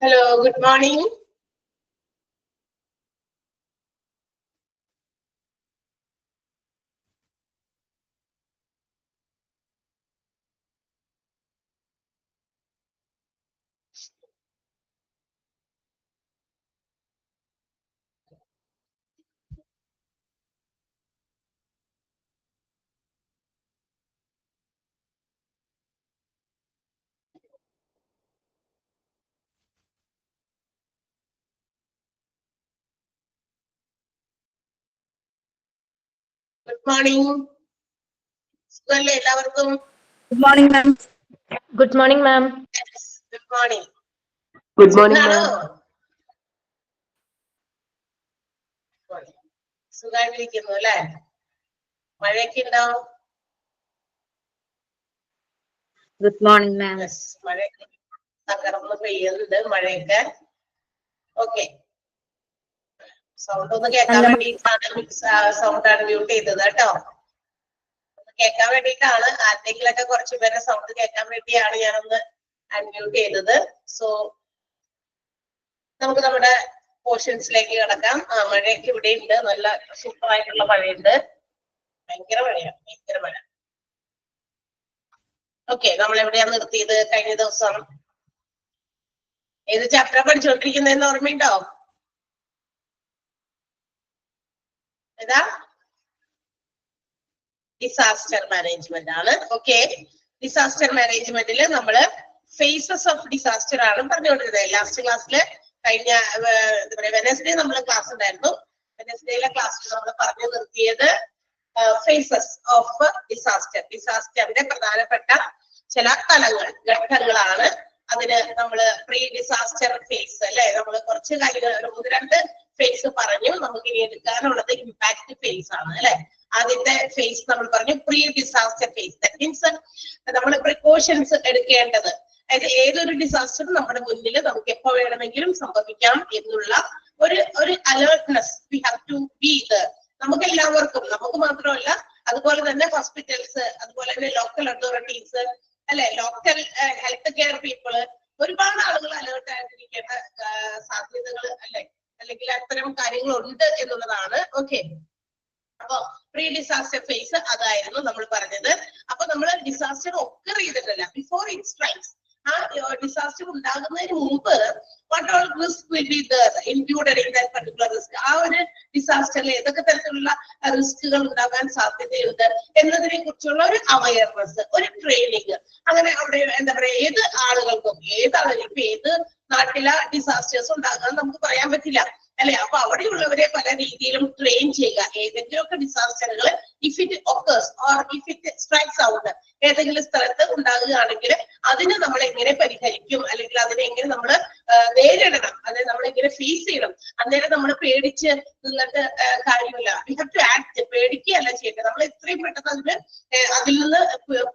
Hello, good morning. Good morning. Good morning, ma'am. Good morning, ma'am. Yes, good morning. Good morning, ma'am. സുഖമായിട്ടിരിക്കുന്നു അല്ലേ? മഴയൊക്കെ ഉണ്ടോ? Good morning, ma'am. Yes, മഴയൊക്കെ തകർന്ന് പെയ്യുന്നുണ്ട് മഴയൊക്കെ. ഓക്കെ, സൗണ്ട് ഒന്ന് കേൾക്കാൻ വേണ്ടിയിട്ടാണ് സൗണ്ടാണ് മ്യൂട്ട് ചെയ്തത് കേട്ടോ. കേൾക്കാൻ വേണ്ടിയിട്ടാണ്, ആരുടെങ്കിലൊക്കെ കുറച്ചു പേരെ സൗണ്ട് കേൾക്കാൻ വേണ്ടിയാണ് ഞാനൊന്ന് അൺമ്യൂട്ട് ചെയ്തത്. സോ നമുക്ക് നമ്മുടെ പോർഷൻസിലേക്ക് കിടക്കാം. മഴയൊക്കെ ഇവിടെ ഉണ്ട്, നല്ല സൂപ്പർ ആയിട്ടുള്ള മഴയുണ്ട്. ഭയങ്കര മഴയാണ്, ഭയങ്കര മഴ. ഓക്കെ, നമ്മൾ എവിടെയാണ് നിർത്തിയത്? കഴിഞ്ഞ ദിവസം ഏത് ചാപ്റ്റർ പഠിച്ചുകൊണ്ടിരിക്കുന്നതെന്ന് ഓർമ്മയുണ്ടോ? ഏതാ? ഡിസാസ്റ്റർ മാനേജ്മെന്റ് ആണ്. ഓക്കെ, ഡിസാസ്റ്റർ മാനേജ്മെന്റിൽ നമ്മള് ഫേസസ് ഓഫ് ഡിസാസ്റ്റർ ആണ് പറഞ്ഞുകൊണ്ടിരുന്നത്. ലാസ്റ്റ് ക്ലാസ്സിൽ കഴിഞ്ഞ എന്താ പറയാ വെനസ്ഡേ നമ്മൾ ക്ലാസ് ഉണ്ടായിരുന്നു. വെനസ്ഡേയിലെ ക്ലാസ്സിൽ നമ്മൾ പറഞ്ഞു നിർത്തിയത് ഫേസസ് ഓഫ് ഡിസാസ്റ്റർ, ഡിസാസ്റ്ററിന്റെ പ്രധാനപ്പെട്ട ചില തലങ്ങൾ, ഘട്ടങ്ങളാണ്. അതിന് നമ്മള് പ്രീ ഡിസാസ്റ്റർ ഫേസ് അല്ലെ, നമ്മൾ കുറച്ച് കാര്യങ്ങൾ 1-2 ഫേസ് പറഞ്ഞു. നമുക്ക് ഇനി എടുക്കാനുള്ളത് ഇമ്പാക്ട് ഫേസ് ആണ് അല്ലെ. ആദ്യത്തെ ഫേസ് നമ്മൾ പറഞ്ഞു pre disaster phase. That means നമ്മൾ പ്രിക്കോഷൻസ് എടുക്കേണ്ടത്, അതായത് ഏതൊരു ഡിസാസ്റ്ററും നമ്മുടെ മുന്നിൽ നമുക്ക് എപ്പോ വേണമെങ്കിലും സംഭവിക്കാം എന്നുള്ള ഒരു alertness we have to be there. നമുക്ക് എല്ലാവർക്കും, നമുക്ക് മാത്രമല്ല, അതുപോലെ തന്നെ ഹോസ്പിറ്റൽസ്, അതുപോലെ തന്നെ ലോക്കൽ അതോറിറ്റീസ് അല്ലെ, ലോക്കൽ ഹെൽത്ത് കെയർ പീപ്പിള്, ഒരുപാട് ആളുകൾ അലേർട്ട് ആയിട്ടിരിക്കേണ്ട സാധ്യതകൾ അല്ലെ, അല്ലെങ്കിൽ അത്തരം കാര്യങ്ങൾ ഉണ്ട് എന്നുള്ളതാണ്. ഓക്കെ, അപ്പൊ പ്രീ ഡിസാസ്റ്റർ ഫേസ് അതായിരുന്നു നമ്മൾ പറഞ്ഞത്. അപ്പൊ നമ്മൾ ഡിസാസ്റ്റർ ഒക്കർ ചെയ്തിട്ടല്ല, ബിഫോർ ഇറ്റ് സ്ട്രൈക്സ്, ആ ഡിസാസ്റ്റർ ഉണ്ടാകുന്നതിന് മുമ്പ് what all risk will be there included in that particular risk. ആ ഒരു ഡിസാസ്റ്ററിൽ ഏതൊക്കെ തരത്തിലുള്ള റിസ്കുകൾ ഉണ്ടാകാൻ സാധ്യതയുണ്ട് എന്നതിനെ കുറിച്ചുള്ള ഒരു അവയർനെസ്, ഒരു ട്രെയിനിങ്. അങ്ങനെ അവിടെ എന്താ പറയാ, ഏത് ആളുകൾക്കും, ഇപ്പൊ ഏത് നാട്ടിലെ ഡിസാസ്റ്റേഴ്സ് ഉണ്ടാകാൻ നമുക്ക് പറയാൻ പറ്റില്ല അല്ലെ. അപ്പൊ അവിടെയുള്ളവരെ പല രീതിയിലും ട്രെയിൻ ചെയ്യുക. ഏതെങ്കിലുമൊക്കെ ഡിസാസ്റ്ററുകൾ if it occurs or if it strikes out, ഏതെങ്കിലും സ്ഥലത്ത് ഉണ്ടാകുകയാണെങ്കിൽ അതിനെ നമ്മൾ എങ്ങനെ പരിഹരിക്കും, അല്ലെങ്കിൽ അതിനെ എങ്ങനെ നമ്മൾ നേരിടണം, അതിനെ നമ്മൾ എങ്ങനെ ഫേസ് ചെയ്യണം. അന്നേരം നമ്മൾ പേടിച്ച് നിന്നിട്ട് കാര്യമില്ല. We have to act. പേടിക്കുകയല്ല ചെയ്യേണ്ടത്, നമ്മൾ എത്രയും പെട്ടെന്ന് അതിൽ നിന്ന്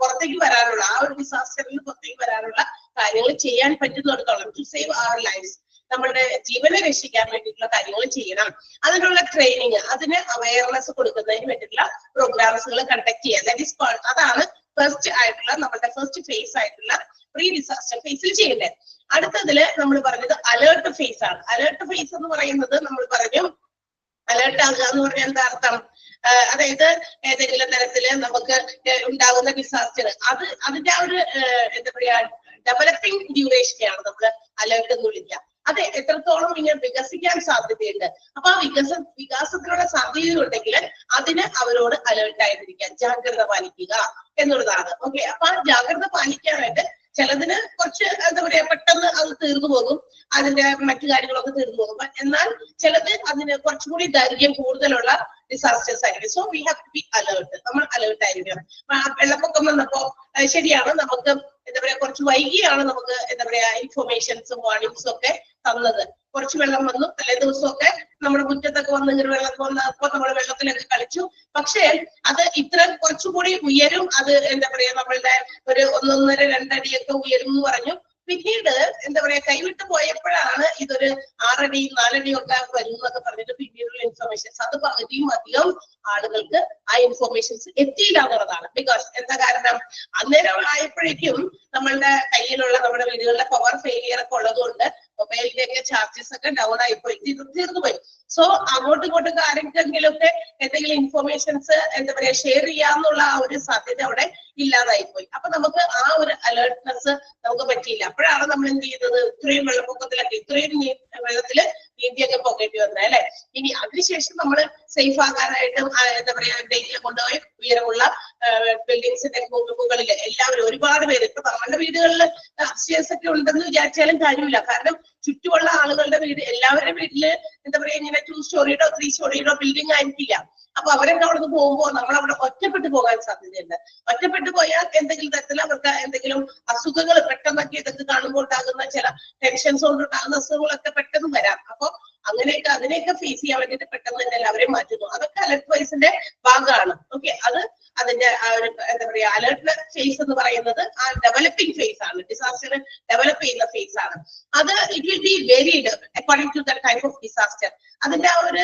പുറത്തേക്ക് വരാനുള്ള, ആ ഒരു ഡിസാസ്റ്ററിൽ നിന്ന് പുറത്തേക്ക് വരാനുള്ള കാര്യങ്ങൾ ചെയ്യാൻ പറ്റുന്നിടത്തോളം, ടു സേവ് അവർ ലൈഫ്സ്, നമ്മളുടെ ജീവനെ രക്ഷിക്കാൻ വേണ്ടിയിട്ടുള്ള കാര്യങ്ങൾ ചെയ്യണം. അതിനുള്ള ട്രെയിനിങ്, അതിന് അവയർനെസ് കൊടുക്കുന്നതിന് വേണ്ടിയിട്ടുള്ള പ്രോഗ്രാംസുകൾ കണ്ടക്ട് ചെയ്യുക. ദാറ്റ് ഈസ് കോൾഡ്, അതാണ് ഫസ്റ്റ് ആയിട്ടുള്ള നമ്മുടെ ഫസ്റ്റ് ഫേസ് ആയിട്ടുള്ള പ്രീ ഡിസാസ്റ്റർ ഫേസിൽ ചെയ്യേണ്ടത്. അടുത്തതില് നമ്മൾ പറഞ്ഞത് അലേർട്ട് ഫേസ് ആണ്. അലേർട്ട് ഫേസ് എന്ന് പറയുന്നത് നമ്മൾ പറഞ്ഞു, അലേർട്ട് ആകുക എന്ന് പറഞ്ഞാൽ എന്താ അർത്ഥം? അതായത് ഏതെങ്കിലും തരത്തില് നമുക്ക് ഉണ്ടാകുന്ന ഡിസാസ്റ്റർ, അതിന്റെ ആ ഒരു എന്താ പറയാ ഡെവലപ്പിംഗ് ഡ്യൂറേഷനെയാണ് നമ്മൾ അലേർട്ട് എന്ന് വിളിക്കുക. അത് എത്രത്തോളം ഇങ്ങനെ വികസിക്കാൻ സാധ്യതയുണ്ട്. അപ്പൊ ആ വികാസത്തിനുള്ള സാധ്യതയുണ്ടെങ്കിൽ അതിന് അവരോട് അലേർട്ട് ആയിട്ടിരിക്കുക, ജാഗ്രത പാലിക്കുക എന്നുള്ളതാണ്. ഓക്കെ, അപ്പൊ ആ ജാഗ്രത പാലിക്കാനായിട്ട് ചിലതിന് കുറച്ച് എന്താ പറയാ പെട്ടെന്ന് അത് തീർന്നു പോകും, അതിന്റെ മറ്റു കാര്യങ്ങളൊക്കെ തീർന്നു പോകും. എന്നാൽ ചിലത് അതിന് കുറച്ചുകൂടി ദൈർഘ്യം കൂടുതലുള്ള ഡിസാസ്റ്റേഴ്സ് ആയിരിക്കും. So we have to be alert. നമ്മൾ അലേർട്ട് ആയിരിക്കണം. വെള്ളപ്പൊക്കം വന്നപ്പോ ശരിയാണ്, നമുക്ക് എന്താ പറയാ കുറച്ച് വൈകിയാണ് നമുക്ക് എന്താ പറയാ ഇൻഫർമേഷൻസും വാർണിംഗ്സും ഒക്കെ തന്നത്. കുറച്ച് വെള്ളം വന്നു, തലേ ദിവസമൊക്കെ നമ്മുടെ മുറ്റത്തൊക്കെ വന്ന് ഇങ്ങനെ വെള്ളം വന്നപ്പോ നമ്മൾ വെള്ളത്തിലൊക്കെ കളിച്ചു. പക്ഷേ അത് ഇത്ര കുറച്ചുകൂടി ഉയരും, അത് എന്താ പറയാ നമ്മളുടെ ഒരു 1-1.5-2 അടിയൊക്കെ ഉയരും എന്ന് പറഞ്ഞു. പിന്നീട് എന്താ പറയാ കൈവിട്ട് പോയപ്പോഴാണ് ഇതൊരു 6 അടിയും 4 അടിയും ഒക്കെ വരും എന്നൊക്കെ പറഞ്ഞിട്ട് പിന്നീടുള്ള ഇൻഫർമേഷൻസ് അത് പകുതിയും അധികം ആളുകൾക്ക് ആ ഇൻഫർമേഷൻസ് എത്തിയില്ല എന്നുള്ളതാണ്. ബിക്കോസ് എന്താ കാരണം അന്നേരം ആയപ്പോഴേക്കും നമ്മളുടെ കയ്യിലുള്ള നമ്മുടെ വീടുകളിലെ പവർ ഫെയിലിയർ ഒക്കെ ഉള്ളതുകൊണ്ട് മൊബൈലിന്റെ ഒക്കെ ചാർജസ് ഒക്കെ ഡൗൺ ആയിപ്പോയി, തീർന്നു പോയി. സോ അങ്ങോട്ടും ഇങ്ങോട്ടും ആരെങ്കിലും ഒക്കെ എന്തെങ്കിലും ഇൻഫർമേഷൻസ് എന്താ പറയാ ഷെയർ ചെയ്യാന്നുള്ള ആ ഒരു സാധ്യത അവിടെ ഇല്ലാതായിപ്പോയി. അപ്പൊ നമുക്ക് ആ ഒരു അലേർട്ട്നെസ് നമുക്ക് പറ്റിയില്ല. അപ്പോഴാണ് നമ്മൾ എന്ത് ചെയ്യുന്നത്, ഇത്രയും വെള്ളപ്പൊക്കത്തിലൊക്കെ ഇത്രയും വെള്ളത്തില് നീന്തിയൊക്കെ പോകേണ്ടി വന്നത് അല്ലെ. ഇനി അതിനുശേഷം നമ്മൾ സേഫ് ആകാനായിട്ടും എന്താ പറയാ ഡേറ്റിൽ കൊണ്ടുപോയി ഉയരമുള്ള ബിൽഡിങ്സിന്റെ മുകളിൽ എല്ലാവരും ഒരുപാട് പേര് ഇപ്പൊ നമ്മളുടെ വീടുകളിൽ അപ്സ്റ്റേഴ്സ് ഒക്കെ ഉണ്ടെന്ന് വിചാരിച്ചാലും കാര്യമില്ല. കാരണം ചുറ്റുമുള്ള ആളുകളുടെ വീട് എല്ലാവരുടെ വീട്ടില് എന്താ പറയാ ഇങ്ങനെ 2 സ്റ്റോറിയുടോ 3 സ്റ്റോറിയുടോ ബിൽഡിംഗ് ആയിരിക്കില്ല. അപ്പൊ അവരൊക്കെ അവിടെ നിന്ന് പോകുമ്പോൾ നമ്മൾ അവിടെ ഒറ്റപ്പെട്ടു പോകാൻ സാധ്യതയുണ്ട്. ഒറ്റപ്പെട്ടു പോയാൽ എന്തെങ്കിലും തരത്തിൽ അവർക്ക് എന്തെങ്കിലും അസുഖങ്ങൾ പെട്ടെന്നൊക്കെ ഇതൊക്കെ കാണുമ്പോൾ ഉണ്ടാകുന്ന ചില ടെൻഷൻസ് കൊണ്ട് ഉണ്ടാകുന്ന അസുഖങ്ങളൊക്കെ പെട്ടെന്ന് വരാം. അപ്പൊ അതിനെയൊക്കെ ഫേസ് ചെയ്യാൻ വേണ്ടിയിട്ട് പെട്ടെന്ന് തന്നെ എല്ലാവരെയും മാറ്റുന്നു. അതൊക്കെ അലർട്ട് വൈസിന്റെ ഭാഗമാണ്. ഓക്കെ, അത് അതിന്റെ ആ ഒരു എന്താ പറയാ അലർട്ട് ഫേസ് എന്ന് പറയുന്നത് ആ ഡെവലപ്പിംഗ് ഫേസ് ആണ്, ഡിസാസ്റ്റർ ഡെവലപ്പ് ചെയ്യുന്ന ഫേസ് ആണ്. അത് it will be varied according to the type of disaster. അതിന്റെ ആ ഒരു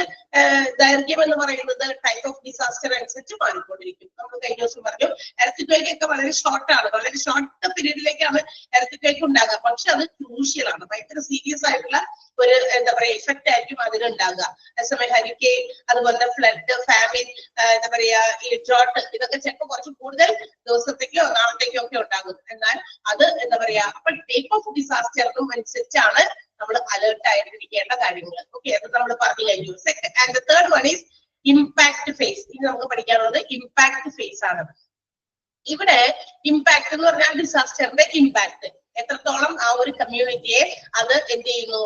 ദൈർഘ്യം എന്ന് പറയുന്നത് ടൈപ്പ് ഓഫ് ഡിസാസ്റ്റർ അനുസരിച്ച് മാറിക്കൊണ്ടിരിക്കും. നമ്മൾ കഴിഞ്ഞ ദിവസം പറഞ്ഞു എർത്ത്ക്വേക്ക് ഒക്കെ വളരെ ഷോർട്ടാണ്, വളരെ ഷോർട്ട് പീരീഡിലേക്കാണ് എർത്ത്ക്വേക്ക് ഉണ്ടാകുക. പക്ഷെ അത് ക്രൂഷ്യൽ ആണ്, ഭയങ്കര സീരിയസ് ആയിട്ടുള്ള ഒരു എന്താ പറയാ ഇഫക്റ്റ് ആയിരിക്കും അതിനുണ്ടാകുക. അതേസമയം ഹരിക്കെയിൻ, അതുപോലെ ഫ്ലഡ്, ഫാമിൻ, എന്താ പറയാ ഈ ഡ്രോട്ട്, ഇതൊക്കെ ചിലപ്പോൾ കുറച്ച് കൂടുതൽ ദിവസത്തേക്കോ നാളത്തേക്കോ ഒക്കെ ഉണ്ടാകും. എന്നാൽ അത് എന്താ പറയാ അപ്പൊ ടൈപ്പ് ഓഫ് ഡിസാസ്റ്ററിനും അനുസരിച്ചാണ് നമ്മൾ അലേർട്ട് ആയിട്ടിരിക്കേണ്ട കാര്യങ്ങൾ. ഓക്കെ, അത് നമ്മൾ പറഞ്ഞു കഴിഞ്ഞു. And third one is impact phase. ഇനി നമുക്ക് പഠിക്കാനുള്ളത് ഇമ്പാക്ട് ഫേസ് ആണ്. ഇവിടെ ഇമ്പാക്ട് എന്ന് പറഞ്ഞാൽ ഡിസാസ്റ്ററിന്റെ ഇമ്പാക്ട് എത്രത്തോളം ആ ഒരു കമ്മ്യൂണിറ്റിയെ അത് എന്ത് ചെയ്യുന്നു,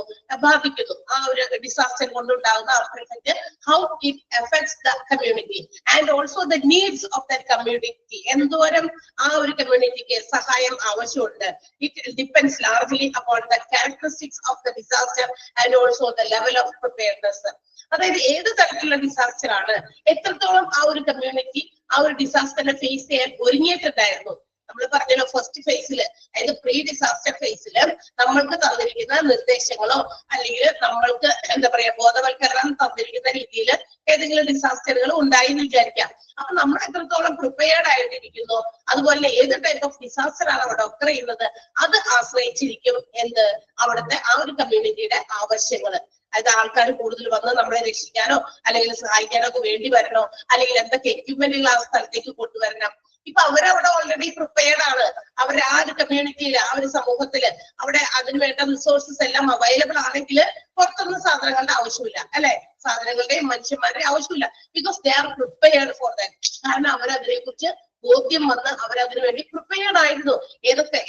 ബാധിക്കുന്നു. ആ ഒരു ഡിസാസ്റ്റർ കൊണ്ടുണ്ടാകുന്ന effect, how it effects the community and also the needs of the community. എന്തോരം ആ ഒരു കമ്മ്യൂണിറ്റിക്ക് സഹായം ആവശ്യമുണ്ട്. It depends largely upon the characteristics of the disaster and also the level of preparedness. അതായത് ഏത് തരത്തിലുള്ള ഡിസാസ്റ്റർ ആണ്, എത്രത്തോളം ആ ഒരു കമ്മ്യൂണിറ്റി ആ ഒരു ഡിസാസ്റ്ററിനെ ഫേസ് ചെയ്യാൻ ഒരുങ്ങിയിട്ടുണ്ടായിരുന്നു. നമ്മൾ പറഞ്ഞല്ലോ ഫസ്റ്റ് ഫേസിൽ, അതായത് പ്രീ ഡിസാസ്റ്റർ ഫേസിൽ നമ്മൾക്ക് തന്നിരിക്കുന്ന നിർദ്ദേശങ്ങളോ അല്ലെങ്കിൽ നമ്മൾക്ക് എന്താ പറയാ ബോധവൽക്കരണം തന്നിരിക്കുന്ന രീതിയിൽ ഏതെങ്കിലും ഡിസാസ്റ്ററുകൾ ഉണ്ടായി എന്ന് വിചാരിക്കാം. അപ്പൊ നമ്മൾ എത്രത്തോളം പ്രിപ്പയർഡ് ആയിട്ടിരിക്കുന്നു, അതുപോലെ ഏത് ടൈപ്പ് ഓഫ് ഡിസാസ്റ്റർ ആണ് അവിടെ ഒക്കർ ചെയ്യുന്നത്, അത് ആശ്രയിച്ചിരിക്കും എന്ത് അവിടുത്തെ ആ ഒരു കമ്മ്യൂണിറ്റിയുടെ ആവശ്യങ്ങൾ. അതായത് ആൾക്കാർ കൂടുതൽ വന്ന് നമ്മളെ രക്ഷിക്കാനോ അല്ലെങ്കിൽ സഹായിക്കാനോ ഒക്കെ വേണ്ടി വരണോ, അല്ലെങ്കിൽ എന്തൊക്കെ എക്യുപ്മെന്റുകൾ ആ സ്ഥലത്തേക്ക് കൊണ്ടുവരണം. ഇപ്പൊ അവരവിടെ ഓൾറെഡി പ്രിപ്പയർഡ് ആണ്. അവർ ആ ഒരു കമ്മ്യൂണിറ്റിയിൽ ആ ഒരു സമൂഹത്തില് അവിടെ അതിനുവേണ്ട റിസോഴ്സസ് എല്ലാം അവൈലബിൾ ആണെങ്കിൽ പുറത്തൊന്നും സാധനങ്ങളുടെ ആവശ്യമില്ല അല്ലെ, സാധനങ്ങളുടെയും മനുഷ്യന്മാരുടെ ആവശ്യമില്ല. Because they are prepared for that. കാരണം അവരതിനെ കുറിച്ച് ബോധ്യം വന്ന് അവരതിനു വേണ്ടി പ്രിപ്പയർഡ് ആയിരുന്നു.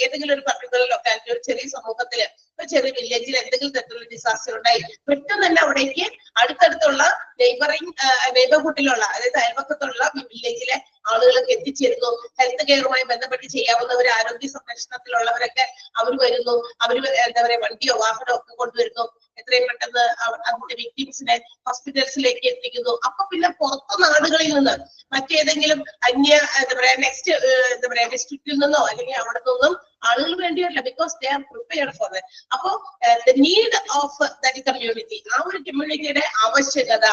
ഏതെങ്കിലും ഒരു പർട്ടിക്കുലർ ലൊക്കാലിറ്റി, ഒരു ചെറിയ സമൂഹത്തില്, ഒരു ചെറിയ വില്ലേജിൽ എന്തെങ്കിലും തരത്തിലുള്ള ഡിസാസ്റ്റർ ഉണ്ടായി പെട്ടെന്ന് തന്നെ അവിടേക്ക് അടുത്തടുത്തുള്ള നെയ്ബർഹുഡിലുള്ള അതായത് അയൽപക്കത്തുള്ള വില്ലേജിലെ ആളുകളൊക്കെ എത്തിച്ചേരുന്നു. ഹെൽത്ത് കെയറുമായി ബന്ധപ്പെട്ട് ചെയ്യാവുന്നവർ, ആരോഗ്യ സംരക്ഷണത്തിലുള്ളവരൊക്കെ അവർ വരുന്നു. അവര് എന്താ പറയാ വണ്ടിയോ വാഹനമോ ഒക്കെ കൊണ്ടുവരുന്നു. എത്രയും പെട്ടെന്ന് അതിന്റെ വിക്ടിംസിനെ ഹോസ്പിറ്റൽസിലേക്ക് എത്തിക്കുന്നു. അപ്പൊ പിന്നെ പുറത്തു നാടുകളിൽ നിന്ന് മറ്റേതെങ്കിലും അന്യ എന്താ പറയാ നെക്സ്റ്റ് എന്താ പറയാ ഡിസ്ട്രിക്റ്റിൽ നിന്നോ അല്ലെങ്കിൽ അവിടെ നിന്നും ആളുകൾ വേണ്ടിയല്ല, because they are prepared for that. അപ്പോ the need of that community, ആ ഒരു കമ്മ്യൂണിറ്റിയുടെ ആവശ്യകത,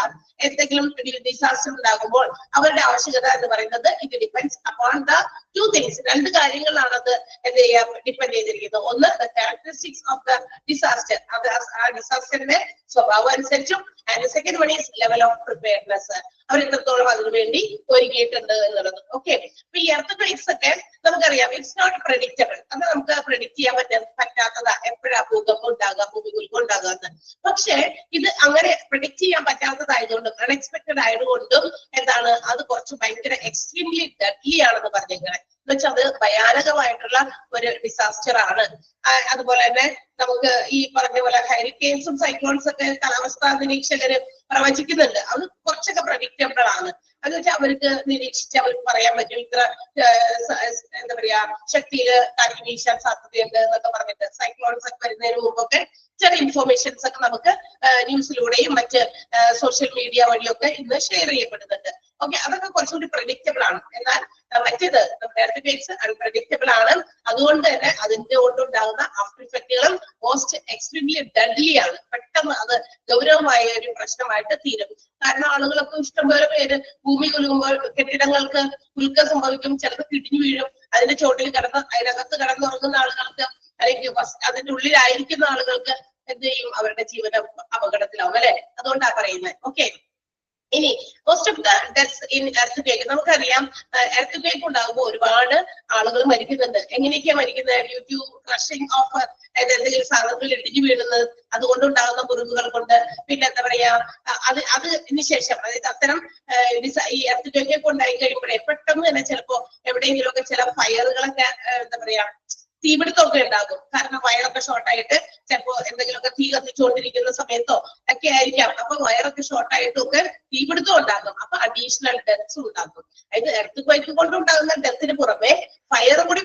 എന്തെങ്കിലും ഡിസാസ്റ്റർ ഉണ്ടാകുമ്പോൾ അവരുടെ ആവശ്യകത എന്ന് പറയുന്നത് it depends upon the 2 things. 2 കാര്യങ്ങളാണ് അത് എന്ത് ചെയ്യാ ഡിപ്പെൻഡ് ചെയ്തിരിക്കുന്നത്. ഒന്ന് the characteristics of the disaster, അത് ആ ഡിസാസ്റ്ററിന്റെ സ്വഭാവം അനുസരിച്ചും, and second one is level of preparedness, അവർ എത്രത്തോളം അതിനുവേണ്ടി ഒരുങ്ങിയിട്ടുണ്ട് എന്നുള്ളത്. ഓക്കെ, അപ്പൊ ഈ എർത്ത്ക്വേക്സ് ഒക്കെ നമുക്കറിയാം ഇറ്റ്സ് നോട്ട് പ്രെഡിക്റ്റബിൾ. അത് നമുക്ക് പ്രെഡിക്റ്റ് ചെയ്യാൻ പറ്റാത്തതാ എപ്പോഴാ ഭൂകമ്പം ഉണ്ടാകുക, ഭൂമികുലുക്കം ഉണ്ടാകുക എന്ന്. പക്ഷെ ഇത് അങ്ങനെ പ്രെഡിക്റ്റ് ചെയ്യാൻ പറ്റാത്തതായതുകൊണ്ടും അൺഎക്സ്പെക്ടഡ് ആയതുകൊണ്ടും എന്താണ് അത് കുറച്ച് ഭയങ്കര എക്സ്ട്രീംലി ഡെഡ്ലി ആണെന്ന് പറഞ്ഞേക്കുന്നത്. എന്ന് വെച്ചാൽ അത് ഭയാനകമായിട്ടുള്ള ഒരു ഡിസാസ്റ്റർ ആണ്. അതുപോലെ തന്നെ നമുക്ക് ഈ പറഞ്ഞ പോലെ ഹരിക്കെയിൻസും സൈക്ലോൺസും ഒക്കെ കാലാവസ്ഥാ നിരീക്ഷകര് പ്രവചിക്കുന്നുണ്ട്. അത് കുറച്ചൊക്കെ പ്രഡിക്റ്റബിൾ ആണ്. എന്ന് വെച്ചാൽ അവർക്ക് നിരീക്ഷിച്ച് അവർക്ക് പറയാൻ പറ്റും ഇത്ര എന്താ പറയാ ശക്തിയിൽ കാറ്റ് വീശാൻ സാധ്യതയുണ്ട് എന്നൊക്കെ പറഞ്ഞിട്ട്. സൈക്ലോൺസ് ഒക്കെ വരുന്നതിന് മുമ്പൊക്കെ ചെറിയ ഇൻഫോർമേഷൻസ് ഒക്കെ നമുക്ക് ന്യൂസിലൂടെയും മറ്റ് സോഷ്യൽ മീഡിയ വഴിയൊക്കെ ഇന്ന് ഷെയർ ചെയ്യപ്പെടുന്നുണ്ട്. ഓക്കെ, അതൊക്കെ കുറച്ചുകൂടി പ്രഡിക്റ്റബിൾ ആണ്. എന്നാൽ മറ്റേത് എർത്ത് അൺപ്രഡിക്റ്റബിൾ ആണ്. അതുകൊണ്ട് തന്നെ അതിന്റെ കൊണ്ടുണ്ടാകുന്ന ആഫ്റ്റർ ഇഫക്റ്റുകളും മോസ്റ്റ് എക്സ്ട്രീംലി ഡെഡ്ലി ആണ്. പെട്ടെന്ന് അത് ഗൗരവമായ ഒരു പ്രശ്നമായിട്ട് തീരും. കാരണം ആളുകളൊക്കെ ഇഷ്ടംപോലെ പേര് ഭൂമി കുലുങ്ങുമ്പോൾ കെട്ടിടങ്ങൾക്ക് കുലുക്കം സംഭവിക്കും, ചിലത് കിടിഞ്ഞു വീഴും. അതിന്റെ ചോട്ടിൽ കിടന്ന് അതിനകത്ത് കിടന്നുറങ്ങുന്ന ആളുകൾക്ക് അല്ലെങ്കിൽ അതിന്റെ ഉള്ളിലായിരിക്കുന്ന ആളുകൾക്ക് എന്ത് ചെയ്യും, അവരുടെ ജീവനം അപകടത്തിലാവും അല്ലെ. അതുകൊണ്ടാണ് പറയുന്നത്. ഓക്കെ, ഇനി most of the deaths in earth നമുക്കറിയാം. എർത്ത് ഉണ്ടാകുമ്പോൾ ഒരുപാട് ആളുകൾ മരിക്കുന്നുണ്ട്. എങ്ങനെയൊക്കെയാ മരിക്കുന്നത്? ഡ്യൂ ടു ക്രഷിംഗ് ഓഫ് എന്തെങ്കിലും സാധനങ്ങൾ ഇടിഞ്ഞു വീഴുന്നത്, അതുകൊണ്ടുണ്ടാകുന്ന മുറിവുകൾ കൊണ്ട്. പിന്നെ എന്താ പറയാ, അതിന് ശേഷം അതായത് അത്തരം ഈ എർത്ത് ഉണ്ടായി കഴിയുമ്പോഴേ പെട്ടെന്ന് തന്നെ ചിലപ്പോ എവിടെയെങ്കിലുമൊക്കെ ചില ഫയറുകളൊക്കെ എന്താ പറയാ തീപിടുത്തമൊക്കെ ഉണ്ടാകും. കാരണം വയറൊക്കെ ഷോർട്ടായിട്ട് ചിലപ്പോ എന്തെങ്കിലുമൊക്കെ തീ കത്തിച്ചുകൊണ്ടിരിക്കുന്ന സമയത്തോ ഒക്കെ ആയിരിക്കാം. അപ്പൊ വയറൊക്കെ ഷോർട്ടായിട്ടും ഒക്കെ തീപിടുത്തം ഉണ്ടാകും. അപ്പൊ അഡീഷണൽ ഡെത്ത്സ് ഉണ്ടാകും. അതായത് എർത്ത് ക്വൈക്ക് കൊണ്ടുണ്ടാകുന്ന ഡെത്തിന് പുറമെ ഫയറും കൂടി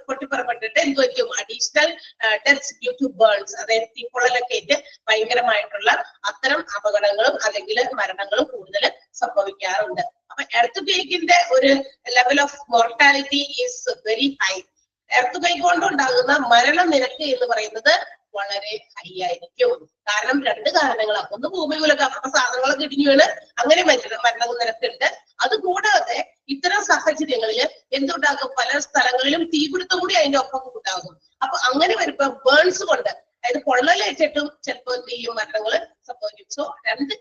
പൊട്ടിപ്പുറപ്പെട്ടിട്ട് എന്ത് വയ്ക്കും, additional deaths due to burns, അതായത് തീപ്പൊള്ളലൊക്കെ ആയിട്ട് ഭയങ്കരമായിട്ടുള്ള അത്തരം അപകടങ്ങളും അല്ലെങ്കിൽ മരണങ്ങളും കൂടുതൽ സംഭവിക്കാറുണ്ട്. അപ്പൊ എർത്ത് ക്വേക്കിന്റെ ഒരു level of mortality is very high. Earth quake കൊണ്ടുണ്ടാകുന്ന മരണനിരക്ക് എന്ന് പറയുന്നത് വളരെ ഹൈ ആയിരിക്കും. കാരണം രണ്ട് കാരണങ്ങളാണ്. ഒന്ന് ഭൂമി കുലുക്കം, അപ്പൊ സാധനങ്ങളൊക്കെ ഇടിഞ്ഞു വീണ് അങ്ങനെ മരണനിരക്കുണ്ട്. അതുകൂടാതെ ഇത്തരം സാഹചര്യങ്ങളിൽ എന്തുണ്ടാകും, പല സ്ഥലങ്ങളിലും തീപിടുത്തം കൂടി അതിന്റെ ഒപ്പം ഉണ്ടാകും. അപ്പൊ അങ്ങനെ വരുമ്പോ ബേൺസ് കൊണ്ട്, അതായത് പൊള്ളലേറ്റിട്ടും ചിലപ്പോൾ എന്ത് ചെയ്യും, മരണങ്ങൾ സംഭവിക്കും. സോ രണ്ട്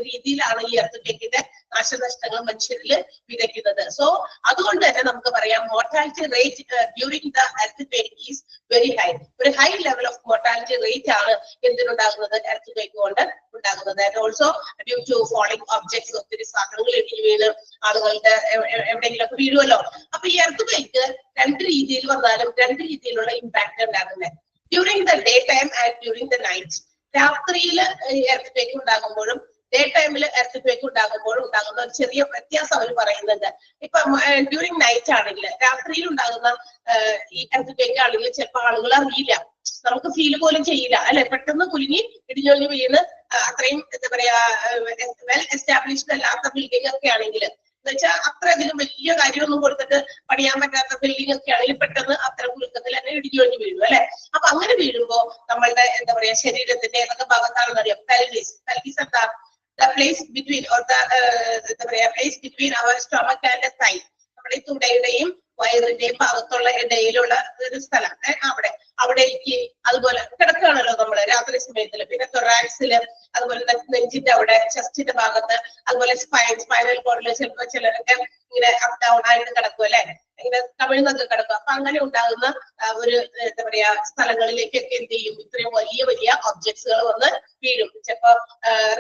രീതിയിലാണ് ഈ എർത്ത് ക്വേക്കിന്റെ നാശനഷ്ടങ്ങൾ മനുഷ്യരിൽ വിതയ്ക്കുന്നത്. സോ അതുകൊണ്ട് തന്നെ നമുക്ക് പറയാം mortality rate during the earthquake is very high. ഒരു high level of mortality rate ആണ് എന്തിനുണ്ടാകുന്നത്, എർത്ത് ക്വേക്ക് കൊണ്ട് ഉണ്ടാകുന്നത്. And also due to falling objects, ഒത്തിരി സാധനങ്ങൾ ഇടിഞ്ഞു വീണ് ആളുകളുടെ എവിടെയെങ്കിലുമൊക്കെ വീഴുമല്ലോ. അപ്പൊ ഈ എർത്ത് ക്വേക്ക് രണ്ട് രീതിയിൽ വന്നാലും രണ്ട് രീതിയിലുള്ള ഇമ്പാക്ട് ഉണ്ടാകുന്നത്. During the day time and during the night. രാത്രിയിൽ എർത്ത് ക്വേക്ക് ഉണ്ടാകുമ്പോഴും ഡേ ടൈമിൽ എർത്ത് ക്വേക്ക് ഉണ്ടാകുമ്പോഴും ഉണ്ടാകുന്ന ഒരു ചെറിയ വ്യത്യാസം അവർ പറയുന്നുണ്ട്. ഇപ്പൊ ഡ്യൂറിംഗ് നൈറ്റ് ആണെങ്കിൽ, രാത്രിയിൽ ഉണ്ടാകുന്ന ഈ എർത്ത് ക്വേക്ക് ആണെങ്കിൽ ചിലപ്പോൾ ആളുകൾ അറിയില്ല, നമുക്ക് ഫീൽ പോലും ചെയ്യില്ല അല്ലെ. പെട്ടെന്ന് കുലുങ്ങി ഇടിഞ്ഞൊഴിഞ്ഞ് വീണ് അത്രയും എന്താ പറയാ വെൽ എസ്റ്റാബ്ലിഷ്ഡ് അല്ലാത്ത ബിൽഡിംഗ് ഒക്കെ ആണെങ്കിൽ, എന്ന് വെച്ചാൽ അത്രയധികം വലിയ കാര്യമൊന്നും കൊടുത്തിട്ട് പണിയാൻ പറ്റാത്ത ബിൽഡിംഗ് ഒക്കെ ആണെങ്കിൽ പെട്ടെന്ന് അത്തരം കുലുക്കത്തിൽ തന്നെ ഇടിഞ്ഞൊഴിഞ്ഞ് വീഴും അല്ലെ. അപ്പൊ അങ്ങനെ വീഴുമ്പോ നമ്മളുടെ എന്താ പറയാ ശരീരത്തിന്റെ ഏതൊക്കെ ഭാഗത്താണെന്ന് അറിയാം. പെൽവിസ് എന്താ, the place between or the എന്താ പറയാ place between our stomach and the thigh, നമ്മുടെ ഈ തുടയുടെയും വയറിന്റെയും ഭാഗത്തുള്ള ഇടയിലുള്ള ഒരു സ്ഥലം, അവിടേക്ക് അതുപോലെ കിടക്കുകയാണല്ലോ നമ്മള് രാത്രി സമയത്തില്. പിന്നെ തൊറാക്സില്, അതുപോലെ നെഞ്ചിന്റെ അവിടെ, ചെസ്റ്റിന്റെ ഭാഗത്ത്, അതുപോലെ സ്പൈനൽ കോഡില് ചിലപ്പോ ചിലരൊക്കെ ഇങ്ങനെ അപ് ഡൗൺ ആയിട്ട് കിടക്കും അല്ലെ, ഇങ്ങനെ കമിഴ്ന്നൊക്കെ കിടക്കും. അപ്പൊ അങ്ങനെ ഉണ്ടാകുന്ന ഒരു എന്താ പറയാ സ്ഥലങ്ങളിലേക്കൊക്കെ എന്ത് ചെയ്യും, ഇത്രയും വലിയ വലിയ ഒബ്ജക്ട്സുകൾ വന്ന് വീഴും. ചിലപ്പോ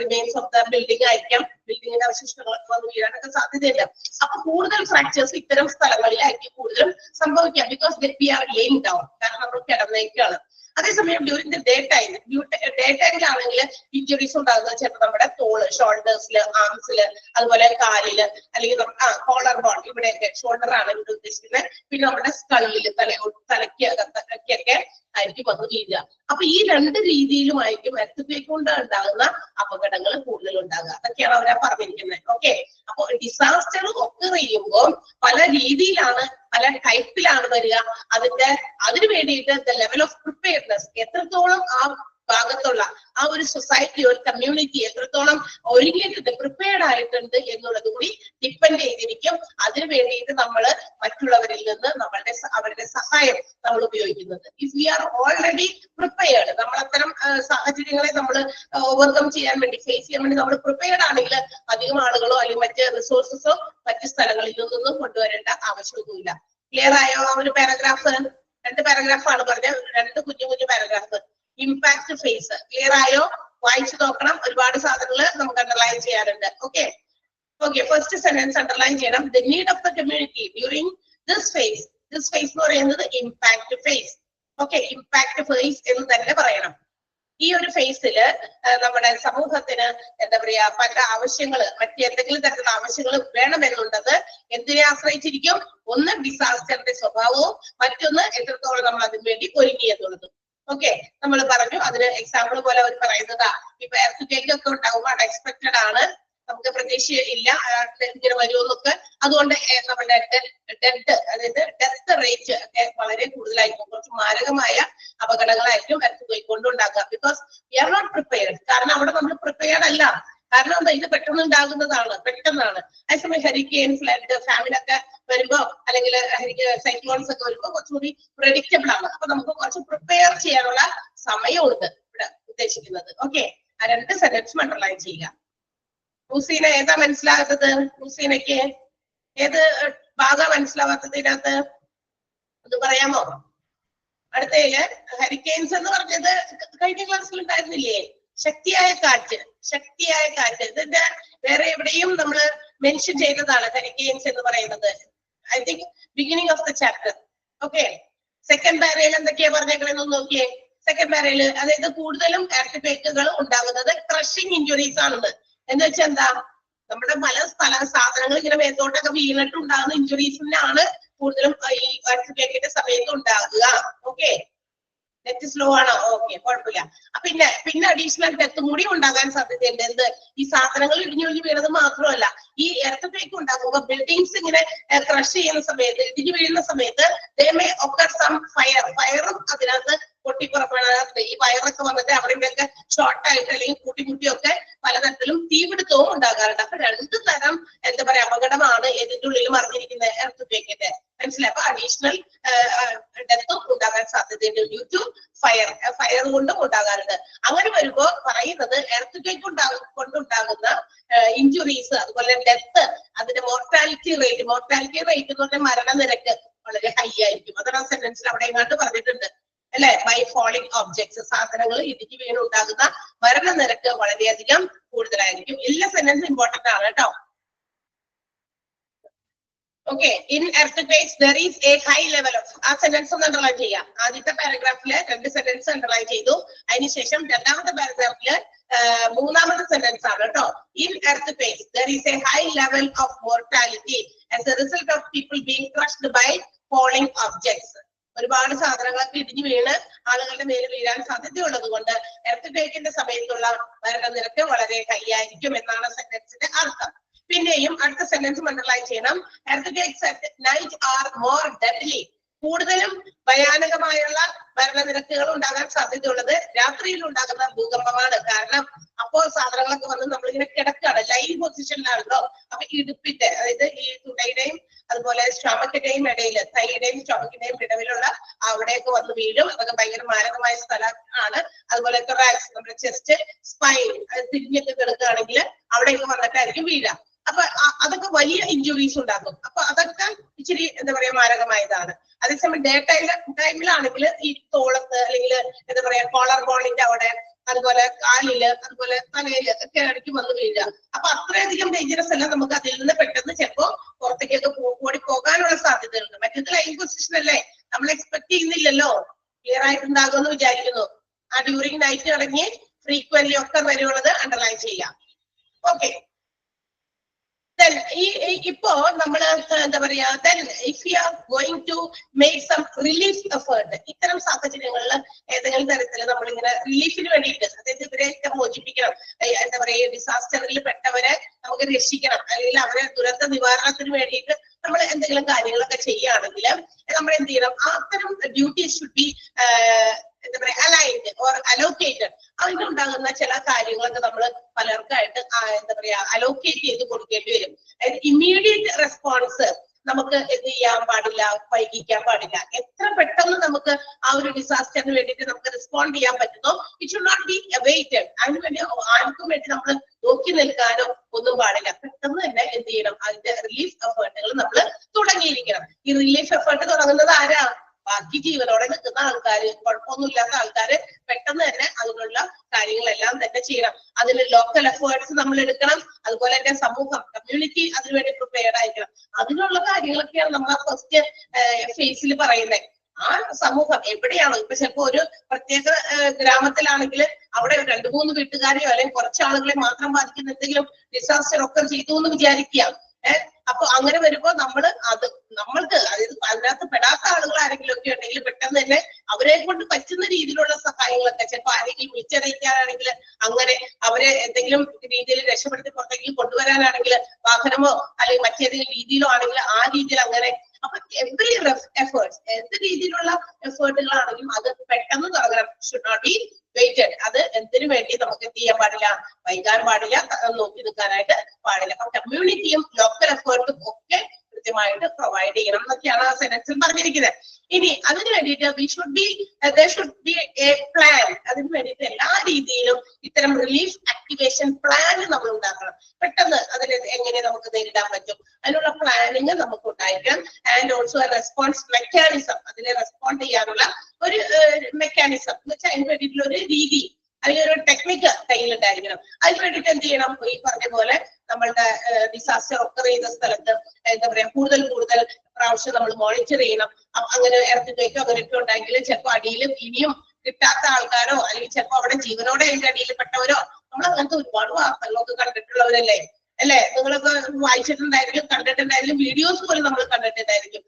റിമെയിൻസ് ഓഫ് ദ ബിൽഡിംഗ് ആയിരിക്കാം, ബിൽഡിങ്ങിന്റെ അവശിഷ്ടങ്ങളൊക്കെ വന്ന് വീഴാനൊക്കെ സാധ്യതയില്ല. അപ്പൊ കൂടുതൽ ഫ്രാക്ചേഴ്സ് ഇത്തരം സ്ഥലങ്ങളിലായിരിക്കും കൂടുതലും സംഭവിക്കാം. Because we are laying down, കാരണം നമ്മൾ കിടന്നേക്കാണ്. അതേസമയം ഡ്യൂറിംഗ് ദ ഡേ ടൈമിലാണെങ്കിൽ ഇഞ്ചുറീസ് ഉണ്ടാകുന്നത് ചിലപ്പോൾ നമ്മുടെ തോള്, ഷോൾഡേഴ്സില്, ആംസില്, അതുപോലെ കാലില്, അല്ലെങ്കിൽ കോളർ ബോൺ, ഇവിടെയൊക്കെ ഷോൾഡർ ആണ് ഇവിടെ ഉദ്ദേശിക്കുന്നത്. പിന്നെ നമ്മുടെ സ്കള്ളില്, തലയ്ക്കൊക്കെ ആയിരിക്കും വന്ന് വീഴുക. അപ്പൊ ഈ രണ്ട് രീതിയിലുമായിരിക്കും എർത്ത് ക്വേക്ക് കൊണ്ട് ഉണ്ടാകുന്ന അപകടങ്ങൾ കൂടുതൽ ഉണ്ടാകുക. അതൊക്കെയാണ് അവരാ പറഞ്ഞിരിക്കുന്നത്. ഓക്കെ, അപ്പൊ ഡിസാസ്റ്റർ ഒക്കെ ചെയ്യുമ്പോൾ പല രീതിയിലാണ്, പല ടൈപ്പിലാണ് വരിക. അതിന് വേണ്ടിയിട്ട് ദ ലെവൽ ഓഫ് പ്രിപ്പയർനെസ്, എത്രത്തോളം ആ ഭാഗത്തുള്ള ആ ഒരു സൊസൈറ്റി, ഒരു കമ്മ്യൂണിറ്റി എത്രത്തോളം ഒരുങ്ങിയിട്ടുണ്ട്, പ്രിപ്പയർഡ് ആയിട്ടുണ്ട് എന്നുള്ളത് കൂടി ഡിപ്പെൻഡ് ചെയ്തിരിക്കും. അതിനു വേണ്ടിയിട്ട് നമ്മൾ മറ്റുള്ളവരിൽ നിന്ന് അവരുടെ സഹായം നമ്മൾ ഉപയോഗിക്കുന്നത്. If we are already prepared, നമ്മൾ അത്തരം സാഹചര്യങ്ങളെ നമ്മൾ ഓവർകം ചെയ്യാൻ വേണ്ടി, ഫേസ് ചെയ്യാൻ വേണ്ടി നമ്മൾ പ്രിപ്പയർഡ് ആണെങ്കിൽ അധികം ആളുകളോ അല്ലെങ്കിൽ മറ്റ് റിസോഴ്സസോ മറ്റ് സ്ഥലങ്ങളിൽ നിന്നൊന്നും കൊണ്ടുവരേണ്ട ആവശ്യമൊന്നുമില്ല. ക്ലിയർ ആയോ? ആ ഒരു പാരഗ്രാഫ്, 2 പാരഗ്രാഫാണ് പറഞ്ഞത്, 2 കുഞ്ഞു പാരഗ്രാഫ്. ഇമ്പാക്ട് ഫേസ് ക്ലിയർ ആയോ? വായിച്ചു നോക്കണം. ഒരുപാട് സാധനങ്ങൾ നമുക്ക് അണ്ടർലൈൻ ചെയ്യാറുണ്ട്. ഓക്കെ, ഫസ്റ്റ് സെന്റൻസ് അണ്ടർലൈൻ ചെയ്യണം. The need of the community during this phase. This phase എന്ന് പറയുന്നത് impact phase. Okay, impact phase എന്ന് തന്നെ പറയണം. ഈ ഒരു ഫേസില് നമ്മുടെ സമൂഹത്തിന് എന്താ പറയാ പല ആവശ്യങ്ങള്, മറ്റെന്തെങ്കിലും തരത്തിലുള്ള ആവശ്യങ്ങൾ വേണമെന്നുള്ളത് എന്തിനെ ആശ്രയിച്ചിരിക്കും? ഒന്ന് ഡിസാസ്റ്ററിന്റെ സ്വഭാവവും, മറ്റൊന്ന് എത്രത്തോളം നമ്മൾ അതിനു വേണ്ടി ഒരുങ്ങി എന്നുള്ളതും. ഓക്കെ, നമ്മൾ പറഞ്ഞു. അതിന് എക്സാമ്പിൾ പോലെ അവർ പറയുന്നതാ, ഇപ്പൊ എർത്ത് ക്വേക്ക് ഒക്കെ ഉണ്ടാകുമ്പോൾ അൺഎക്സ്പെക്ടഡ് ആണ്, നമുക്ക് പ്രതീക്ഷയില്ല ഇങ്ങനെ വരുമെന്നൊക്കെ. അതുകൊണ്ട് നമ്മുടെ ഡെത്ത്, അതായത് ഡെത്ത് റേറ്റ് ഒക്കെ വളരെ കൂടുതലായിരിക്കും. കുറച്ച് മാരകമായ അപകടങ്ങളായിരിക്കും കൊണ്ടുണ്ടാക്കുക. Because we are not prepared. കാരണം അവിടെ നമ്മൾ പ്രിപ്പയർഡ് അല്ല. കാരണം എന്താ, ഇത് പെട്ടെന്ന് ഉണ്ടാകുന്നതാണ്, പെട്ടെന്നാണ്. അതേസമയം ഹരിക്കെയിൻ, ഫ്ലഡ്, ഫാമിലൊക്കെ വരുമ്പോ, അല്ലെങ്കിൽ സൈക്ലോൺസ് ഒക്കെ വരുമ്പോ കുറച്ചുകൂടി പ്രെഡിക്റ്റബിൾ ആണ്. അപ്പൊ നമുക്ക് കുറച്ച് പ്രിപ്പയർ ചെയ്യാനുള്ള സമയമുണ്ട് ഇവിടെ ഉദ്ദേശിക്കുന്നത്. ഓക്കെ, ആ 2 സെന്റൻസും അണ്ടർലൈൻ ചെയ്യുക. ഹുസീന ഏതാ മനസ്സിലാകാത്തത്? ഹുസീനയ്ക്ക് ഏത് ഭാഗം മനസ്സിലാവാത്തത് ഇതിനകത്ത് അത് പറയാമോ? അടുത്തയില് ഹരിക്കെയിൻസ് എന്ന് പറഞ്ഞത് കഴിഞ്ഞ ക്ലാസ്സിൽ ഉണ്ടായിരുന്നില്ലേ? ശക്തിയായ കാറ്റ്, ശക്തിയായ കാറ്റ്. ഇതിന്റെ വേറെ എവിടെയും നമ്മൾ മെൻഷൻ ചെയ്തതാണ് ഹരിക്കെയിൻസ് എന്ന് പറയുന്നത്. I think beginning of the chapter. Okay, second പാരയിൽ എന്തൊക്കെയാ പറഞ്ഞേക്കണെന്ന് നോക്കിയേ. സെക്കൻഡ് പാരയിൽ അതായത് കൂടുതലും എർത്ത് ഉണ്ടാകുന്നത് ക്രഷിംഗ് ഇഞ്ചുറീസ് ആണെന്ന്. എന്ന് വെച്ചാൽ എന്താ, നമ്മുടെ പല സാധനങ്ങൾ ഇങ്ങനെ മേത്തോട്ടൊക്കെ വീണിട്ട് ഉണ്ടാകുന്ന ഇഞ്ചുറീസിനാണ് കൂടുതലും ഈ എർത്ത് സമയത്ത് ഉണ്ടാകുക. ഓക്കെ, നെറ്റ് സ്ലോ ആണോ? ഓക്കെ, കുഴപ്പമില്ല. പിന്നെ അഡീഷണൽ ഡെത്ത് കൂടി ഉണ്ടാകാൻ സാധ്യതയുണ്ട്. എന്ത്, ഈ സാധനങ്ങൾ ഇടിഞ്ഞൊഴിഞ്ഞ് വീണത് മാത്രമല്ല, ഈ എർത്ത് ഉണ്ടാകുമ്പോൾ ബിൽഡിങ്സ് ഇങ്ങനെ ക്രഷ് ചെയ്യുന്ന സമയത്ത്, ഇടിഞ്ഞു വീഴുന്ന സമയത്ത് ഫയറും അതിനകത്ത് പൊട്ടിപ്പുറപ്പെടാറുണ്ട്. ഈ വയറൊക്കെ വന്നിട്ട് അവിടെയൊക്കെ ഷോർട്ടായിട്ട് അല്ലെങ്കിൽ കൂട്ടിമുട്ടിയൊക്കെ പലതരത്തിലും തീപിടുത്തവും ഉണ്ടാകാറുണ്ട്. അപ്പൊ 2 തരം എന്താ പറയാ അപകടമാണ് ഇതിന്റെ ഉള്ളിൽ മറിഞ്ഞിരിക്കുന്ന എർത്ത്. മനസ്സിലായി? അപ്പൊ അഡീഷണൽ ഡെത്തും ഉണ്ടാകാൻ സാധ്യതയുണ്ട് ഡ്യൂ ടു ഫയർ കൊണ്ടും ഉണ്ടാകാറുണ്ട്. അങ്ങനെ വരുമ്പോ പറയുന്നത് എർത്ത് കൊണ്ടുണ്ടാകുന്ന ഇഞ്ചുറീസ്, അതുപോലെ ഡെത്ത്, അതിന്റെ മോർട്ടാലിറ്റി റേറ്റ് എന്ന് പറഞ്ഞാൽ മരണനിരക്ക് വളരെ ഹൈ ആയിരിക്കും. അതാണ് സെന്റൻസിൽ അവിടെ എങ്ങാണ്ട് പറഞ്ഞിട്ടുണ്ട് അല്ലെ? ബൈ ഫോളിംഗ് ഒബ്ജക്ട്സ്, സാധനങ്ങൾ ഇടിഞ്ഞു വീണുണ്ടാകുന്ന മരണനിരക്ക് വളരെയധികം കൂടുതലായിരിക്കും. എല്ലാ സെന്റൻസും ഇമ്പോർട്ടന്റ് ആണ് കേട്ടോ. Okay, in earthquakes there is a high level of, ആ സെന്റൻസ് ഒന്ന് അണ്ടർലൈൻ ചെയ്യാം. ആദ്യത്തെ പാരഗ്രാഫില് 2 സെന്റൻസ് അണ്ടർലൈൻ ചെയ്തു. അതിനുശേഷം രണ്ടാമത്തെ പാരഗ്രാഫില് 3ാമത്തെ സെന്റൻസ് ആണ് കേട്ടോ. In earthquakes there is a high level of mortality as a result of people being crushed by falling objects. ഒരുപാട് സാധനങ്ങളൊക്കെ ഇടിഞ്ഞു വീണ് ആളുകളുടെ മേൽ വീഴാൻ സാധ്യതയുള്ളത് കൊണ്ട് എർത്ത് സമയത്തുള്ള മരണനിരക്ക് വളരെ ഹൈ ആയിരിക്കും എന്നാണ് സെന്റൻസിന്റെ അർത്ഥം. പിന്നെയും അടുത്ത സെന്റൻസ് അണ്ടർലൈൻ ചെയ്യണം. earthquakes at night are more deadly. കൂടുതലും ഭയാനകമായുള്ള മരണനിരക്കുകൾ ഉണ്ടാകാൻ സാധ്യതയുള്ളത് രാത്രിയിൽ ഉണ്ടാകുന്ന ഭൂകമ്പമാണ്. കാരണം അപ്പോൾ സാധനങ്ങളൊക്കെ വന്ന് നമ്മളിങ്ങനെ കിടക്കാണ്, ലൈവ് പൊസിഷനിലാണല്ലോ. അപ്പൊ ഇടുപ്പിന്റെ, അതായത് ഈ തുടയുടെയും അതുപോലെ സ്റ്റൊമക്കിന്റെയും ഇടയിൽ, തൈയുടെയും സ്റ്റൊമക്കിന്റെയും ഇടവിലുള്ള അവിടെയൊക്കെ വന്ന് വീഴും. അതൊക്കെ ഭയങ്കര മാരകമായ സ്ഥലമാണ്. അതുപോലെ തൊറാക്സ്, നമ്മുടെ ചെസ്റ്റ്, സ്പൈൻ തിരിഞ്ഞൊക്കെ കിടക്കുകയാണെങ്കിൽ അവിടെയൊക്കെ വന്നിട്ടായിരിക്കും വീഴുക. അപ്പൊ അതൊക്കെ വലിയ ഇഞ്ചുറീസ് ഉണ്ടാക്കും. അപ്പൊ അതൊക്കെ ഇച്ചിരി എന്താ പറയാ മാരകമായതാണ്. അതേസമയം ഡേ ടൈമിലാണെങ്കിൽ ഈ തോളത്ത് അല്ലെങ്കിൽ എന്താ പറയാ കോളർ ബോണിന്റെ അവിടെ, അതുപോലെ കാലില്, അതുപോലെ തലയില് ഒക്കെ ഇടയ്ക്ക് വന്ന് വീഴുക. അപ്പൊ അത്രയധികം ഡേഞ്ചറസ് അല്ല. നമുക്ക് അതിൽ നിന്ന് പെട്ടെന്ന് ചിലപ്പോ പുറത്തേക്കൊക്കെ ഓടി പോകാനുള്ള സാധ്യതയുണ്ട്. മറ്റേത് ലൈവ് പൊസിഷൻ അല്ലേ, നമ്മൾ എക്സ്പെക്ട് ചെയ്യുന്നില്ലല്ലോ. ക്ലിയർ ആയിട്ടുണ്ടാകുമെന്ന് വിചാരിക്കുന്നു. ആ ഡ്യൂറിങ് നൈറ്റ് തുടങ്ങി ഫ്രീക്വന്റ്ലി ഒക്കെ വരെയുള്ളത് അണ്ടർലൈൻ ചെയ്യാം. ഓക്കെ, ഇപ്പോ നമ്മള് എന്താ പറയാ, if you are going to make some relief effort, ഇത്തരം സാഹചര്യങ്ങളിൽ ഏതെങ്കിലും തരത്തിൽ നമ്മളിങ്ങനെ റിലീഫിന് വേണ്ടിയിട്ട്, അതായത് ഇവരെയൊക്കെ മോചിപ്പിക്കണം, എന്താ പറയാ ഡിസാസ്റ്ററിൽ പെട്ടവരെ നമുക്ക് രക്ഷിക്കണം, അല്ലെങ്കിൽ അവരെ ദുരന്ത നിവാരണത്തിന് വേണ്ടിയിട്ട് നമ്മൾ എന്തെങ്കിലും കാര്യങ്ങളൊക്കെ ചെയ്യുകയാണെങ്കിൽ നമ്മൾ എന്ത് ചെയ്യണം, അത്തരം ഡ്യൂട്ടീസ് ഷുഡ് ബി എന്താ പറയാ അലൈൻഡ് ഓർ അലോക്കേറ്റഡ്. അതിനുണ്ടാകുന്ന ചില കാര്യങ്ങളൊക്കെ നമ്മൾ പലർക്കായിട്ട് എന്താ പറയാ അലോക്കേറ്റ് ചെയ്ത് കൊടുക്കേണ്ടി വരും. ഇമ്മീഡിയറ്റ് റെസ്പോൺസ് നമുക്ക് എന്ത് ചെയ്യാൻ പാടില്ല, വൈകിക്കാൻ പാടില്ല. എത്ര പെട്ടെന്ന് നമുക്ക് ആ ഒരു ഡിസാസ്റ്ററിന് വേണ്ടിയിട്ട് നമുക്ക് റെസ്പോണ്ട് ചെയ്യാൻ പറ്റുന്നോ, it should not be awaited. അതിനുവേണ്ടി ആർക്കും വേണ്ടി നമ്മൾ നോക്കി നിൽക്കാനോ ഒന്നും പാടില്ല. പെട്ടെന്ന് തന്നെ എന്ത് ചെയ്യണം, അതിന്റെ റിലീഫ് എഫേർട്ടുകൾ നമ്മൾ തുടങ്ങിയിരിക്കണം. ഈ റിലീഫ് എഫേർട്ട് തുടങ്ങുന്നത് ആരാ? ബാക്കി ജീവനോടെ നിൽക്കുന്ന ആൾക്കാര്, കുഴപ്പമൊന്നുമില്ലാത്ത ആൾക്കാര് പെട്ടെന്ന് തന്നെ അതിനുള്ള കാര്യങ്ങളെല്ലാം തന്നെ ചെയ്യണം. അതിന് ലോക്കൽ എഫേർട്സ് നമ്മൾ എടുക്കണം. അതുപോലെ തന്നെ സമൂഹം, കമ്മ്യൂണിറ്റി അതിനുവേണ്ടി പ്രിപ്പയർഡ് ആയിരിക്കണം. അതിനുള്ള കാര്യങ്ങളൊക്കെയാണ് നമ്മൾ ഫസ്റ്റ് ഫേസിൽ പറയുന്നത്. ആ സമൂഹം എവിടെയാണോ, ഇപ്പൊ ചിലപ്പോ ഒരു പ്രത്യേക ഗ്രാമത്തിലാണെങ്കിൽ അവിടെ 2-3 വീട്ടുകാരെയോ അല്ലെങ്കിൽ കുറച്ച് ആളുകളെ മാത്രം ബാധിക്കുന്ന എന്തെങ്കിലും ഡിസാസ്റ്റർ ഒക്കെ ചെയ്തു എന്ന് വിചാരിക്കാം. അപ്പൊ അങ്ങനെ വരുമ്പോ നമ്മൾക്ക് അതായത് അതിനകത്ത് പെടാത്ത ആളുകൾ ആരെങ്കിലും ഒക്കെ ഉണ്ടെങ്കിൽ പെട്ടെന്ന് തന്നെ അവരെ കൊണ്ട് പറ്റുന്ന രീതിയിലുള്ള സഹായങ്ങളൊക്കെ ചിലപ്പോൾ ആരെങ്കിലും വിളിച്ചറിയിക്കാനാണെങ്കിൽ അങ്ങനെ അവരെ എന്തെങ്കിലും രീതിയിൽ രക്ഷപ്പെടുത്തി പുറത്തേക്ക് കൊണ്ടുവരാനാണെങ്കിൽ വാഹനമോ അല്ലെങ്കിൽ മറ്റേതെങ്കിലും രീതിയിലോ ആണെങ്കിൽ ആ രീതിയിൽ അങ്ങനെ അപ്പൊ എവറി എഫേർട്സ് എന്ത് രീതിയിലുള്ള എഫേർട്ടുകളാണെങ്കിലും അത് പെട്ടെന്ന് തുടങ്ങണം. Should not be waited. അത് എന്തിനു വേണ്ടി നമുക്ക് എന്ത് ചെയ്യാൻ പാടില്ല, വൈകാൻ പാടില്ല, നോക്കി നിൽക്കാനായിട്ട് പാടില്ല. അപ്പൊ കമ്മ്യൂണിറ്റിയും ലോക്കൽ എഫേർട്ടും ഒക്കെ കൃത്യമായിട്ട് പ്രൊവൈഡ് ചെയ്യണം എന്നൊക്കെയാണ് ആ സെനൻസിൽ പറഞ്ഞിരിക്കുന്നത്. ഇനി അതിന് വേണ്ടിയിട്ട് there should be a plan. അതിന് വേണ്ടിയിട്ട് എല്ലാ രീതിയിലും ഇത്തരം റിലീഫ് ആക്ടിവേഷൻ പ്ലാൻ നമ്മൾ ഉണ്ടാക്കണം. പെട്ടെന്ന് അതിന് എങ്ങനെ നമുക്ക് നേരിടാൻ പറ്റും അതിനുള്ള പ്ലാനിങ് നമുക്ക് ഉണ്ടായിരിക്കണം. ആൻഡ് ഓൾസോ റെസ്പോൺസ് മെക്കാനിസം, അതിനെ റെസ്പോണ്ട് ചെയ്യാനുള്ള ഒരു മെക്കാനിസം എന്ന് വെച്ചാൽ അതിന് വേണ്ടിയിട്ടുള്ള ഒരു രീതി അല്ലെങ്കിൽ ഒരു ടെക്നിക്ക് കയ്യിലുണ്ടായിരിക്കണം. അതിന് വേണ്ടിയിട്ട് എന്ത് ചെയ്യണം, ഈ പറഞ്ഞ പോലെ നമ്മളുടെ ഡിസാസ്റ്റർ ഒക്കർ ചെയ്ത സ്ഥലത്ത് എന്താ പറയാ കൂടുതൽ പ്രാവശ്യം നമ്മൾ മോണിറ്റർ ചെയ്യണം. അങ്ങനെ ഇറക്കിക്കോ അങ്ങനെയൊക്കെ ഉണ്ടെങ്കിൽ ചിലപ്പോൾ അടിയിലും ഇനിയും കിട്ടാത്ത ആൾക്കാരോ അല്ലെങ്കിൽ ചിലപ്പോൾ അവിടെ ജീവനോടെ അതിന്റെ അടിയിൽപ്പെട്ടവരോ നമ്മൾ അങ്ങനത്തെ ഒരുപാട് വാർത്തകളൊക്കെ കണ്ടിട്ടുള്ളവരല്ലേ അല്ലെ? നിങ്ങളൊക്കെ വായിച്ചിട്ടുണ്ടായിരിക്കും, കണ്ടിട്ടുണ്ടായിരിക്കും, വീഡിയോസ് പോലും നമ്മൾ കണ്ടിട്ടുണ്ടായിരിക്കും.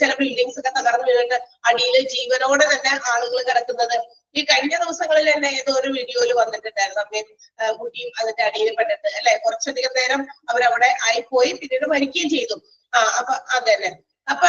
ചില ബിൽഡിങ്സ് ഒക്കെ തകർന്നു വീണിട്ട് അടിയിൽ ജീവനോടെ തന്നെ ആളുകൾ കിടക്കുന്നത്. ഈ കഴിഞ്ഞ ദിവസങ്ങളിൽ തന്നെ ഏതോ ഒരു വീഡിയോയിൽ വന്നിട്ടുണ്ടായിരുന്നു. അമ്മയും കുട്ടിയും അതിന്റെ അടിയിൽ പെട്ടിട്ട് അല്ലെ കുറച്ചധികം നേരം അവരവിടെ ആയിപ്പോയി, പിന്നീട് മരിക്കുകയും ചെയ്തു. അപ്പൊ അതന്നെ അപ്പൊ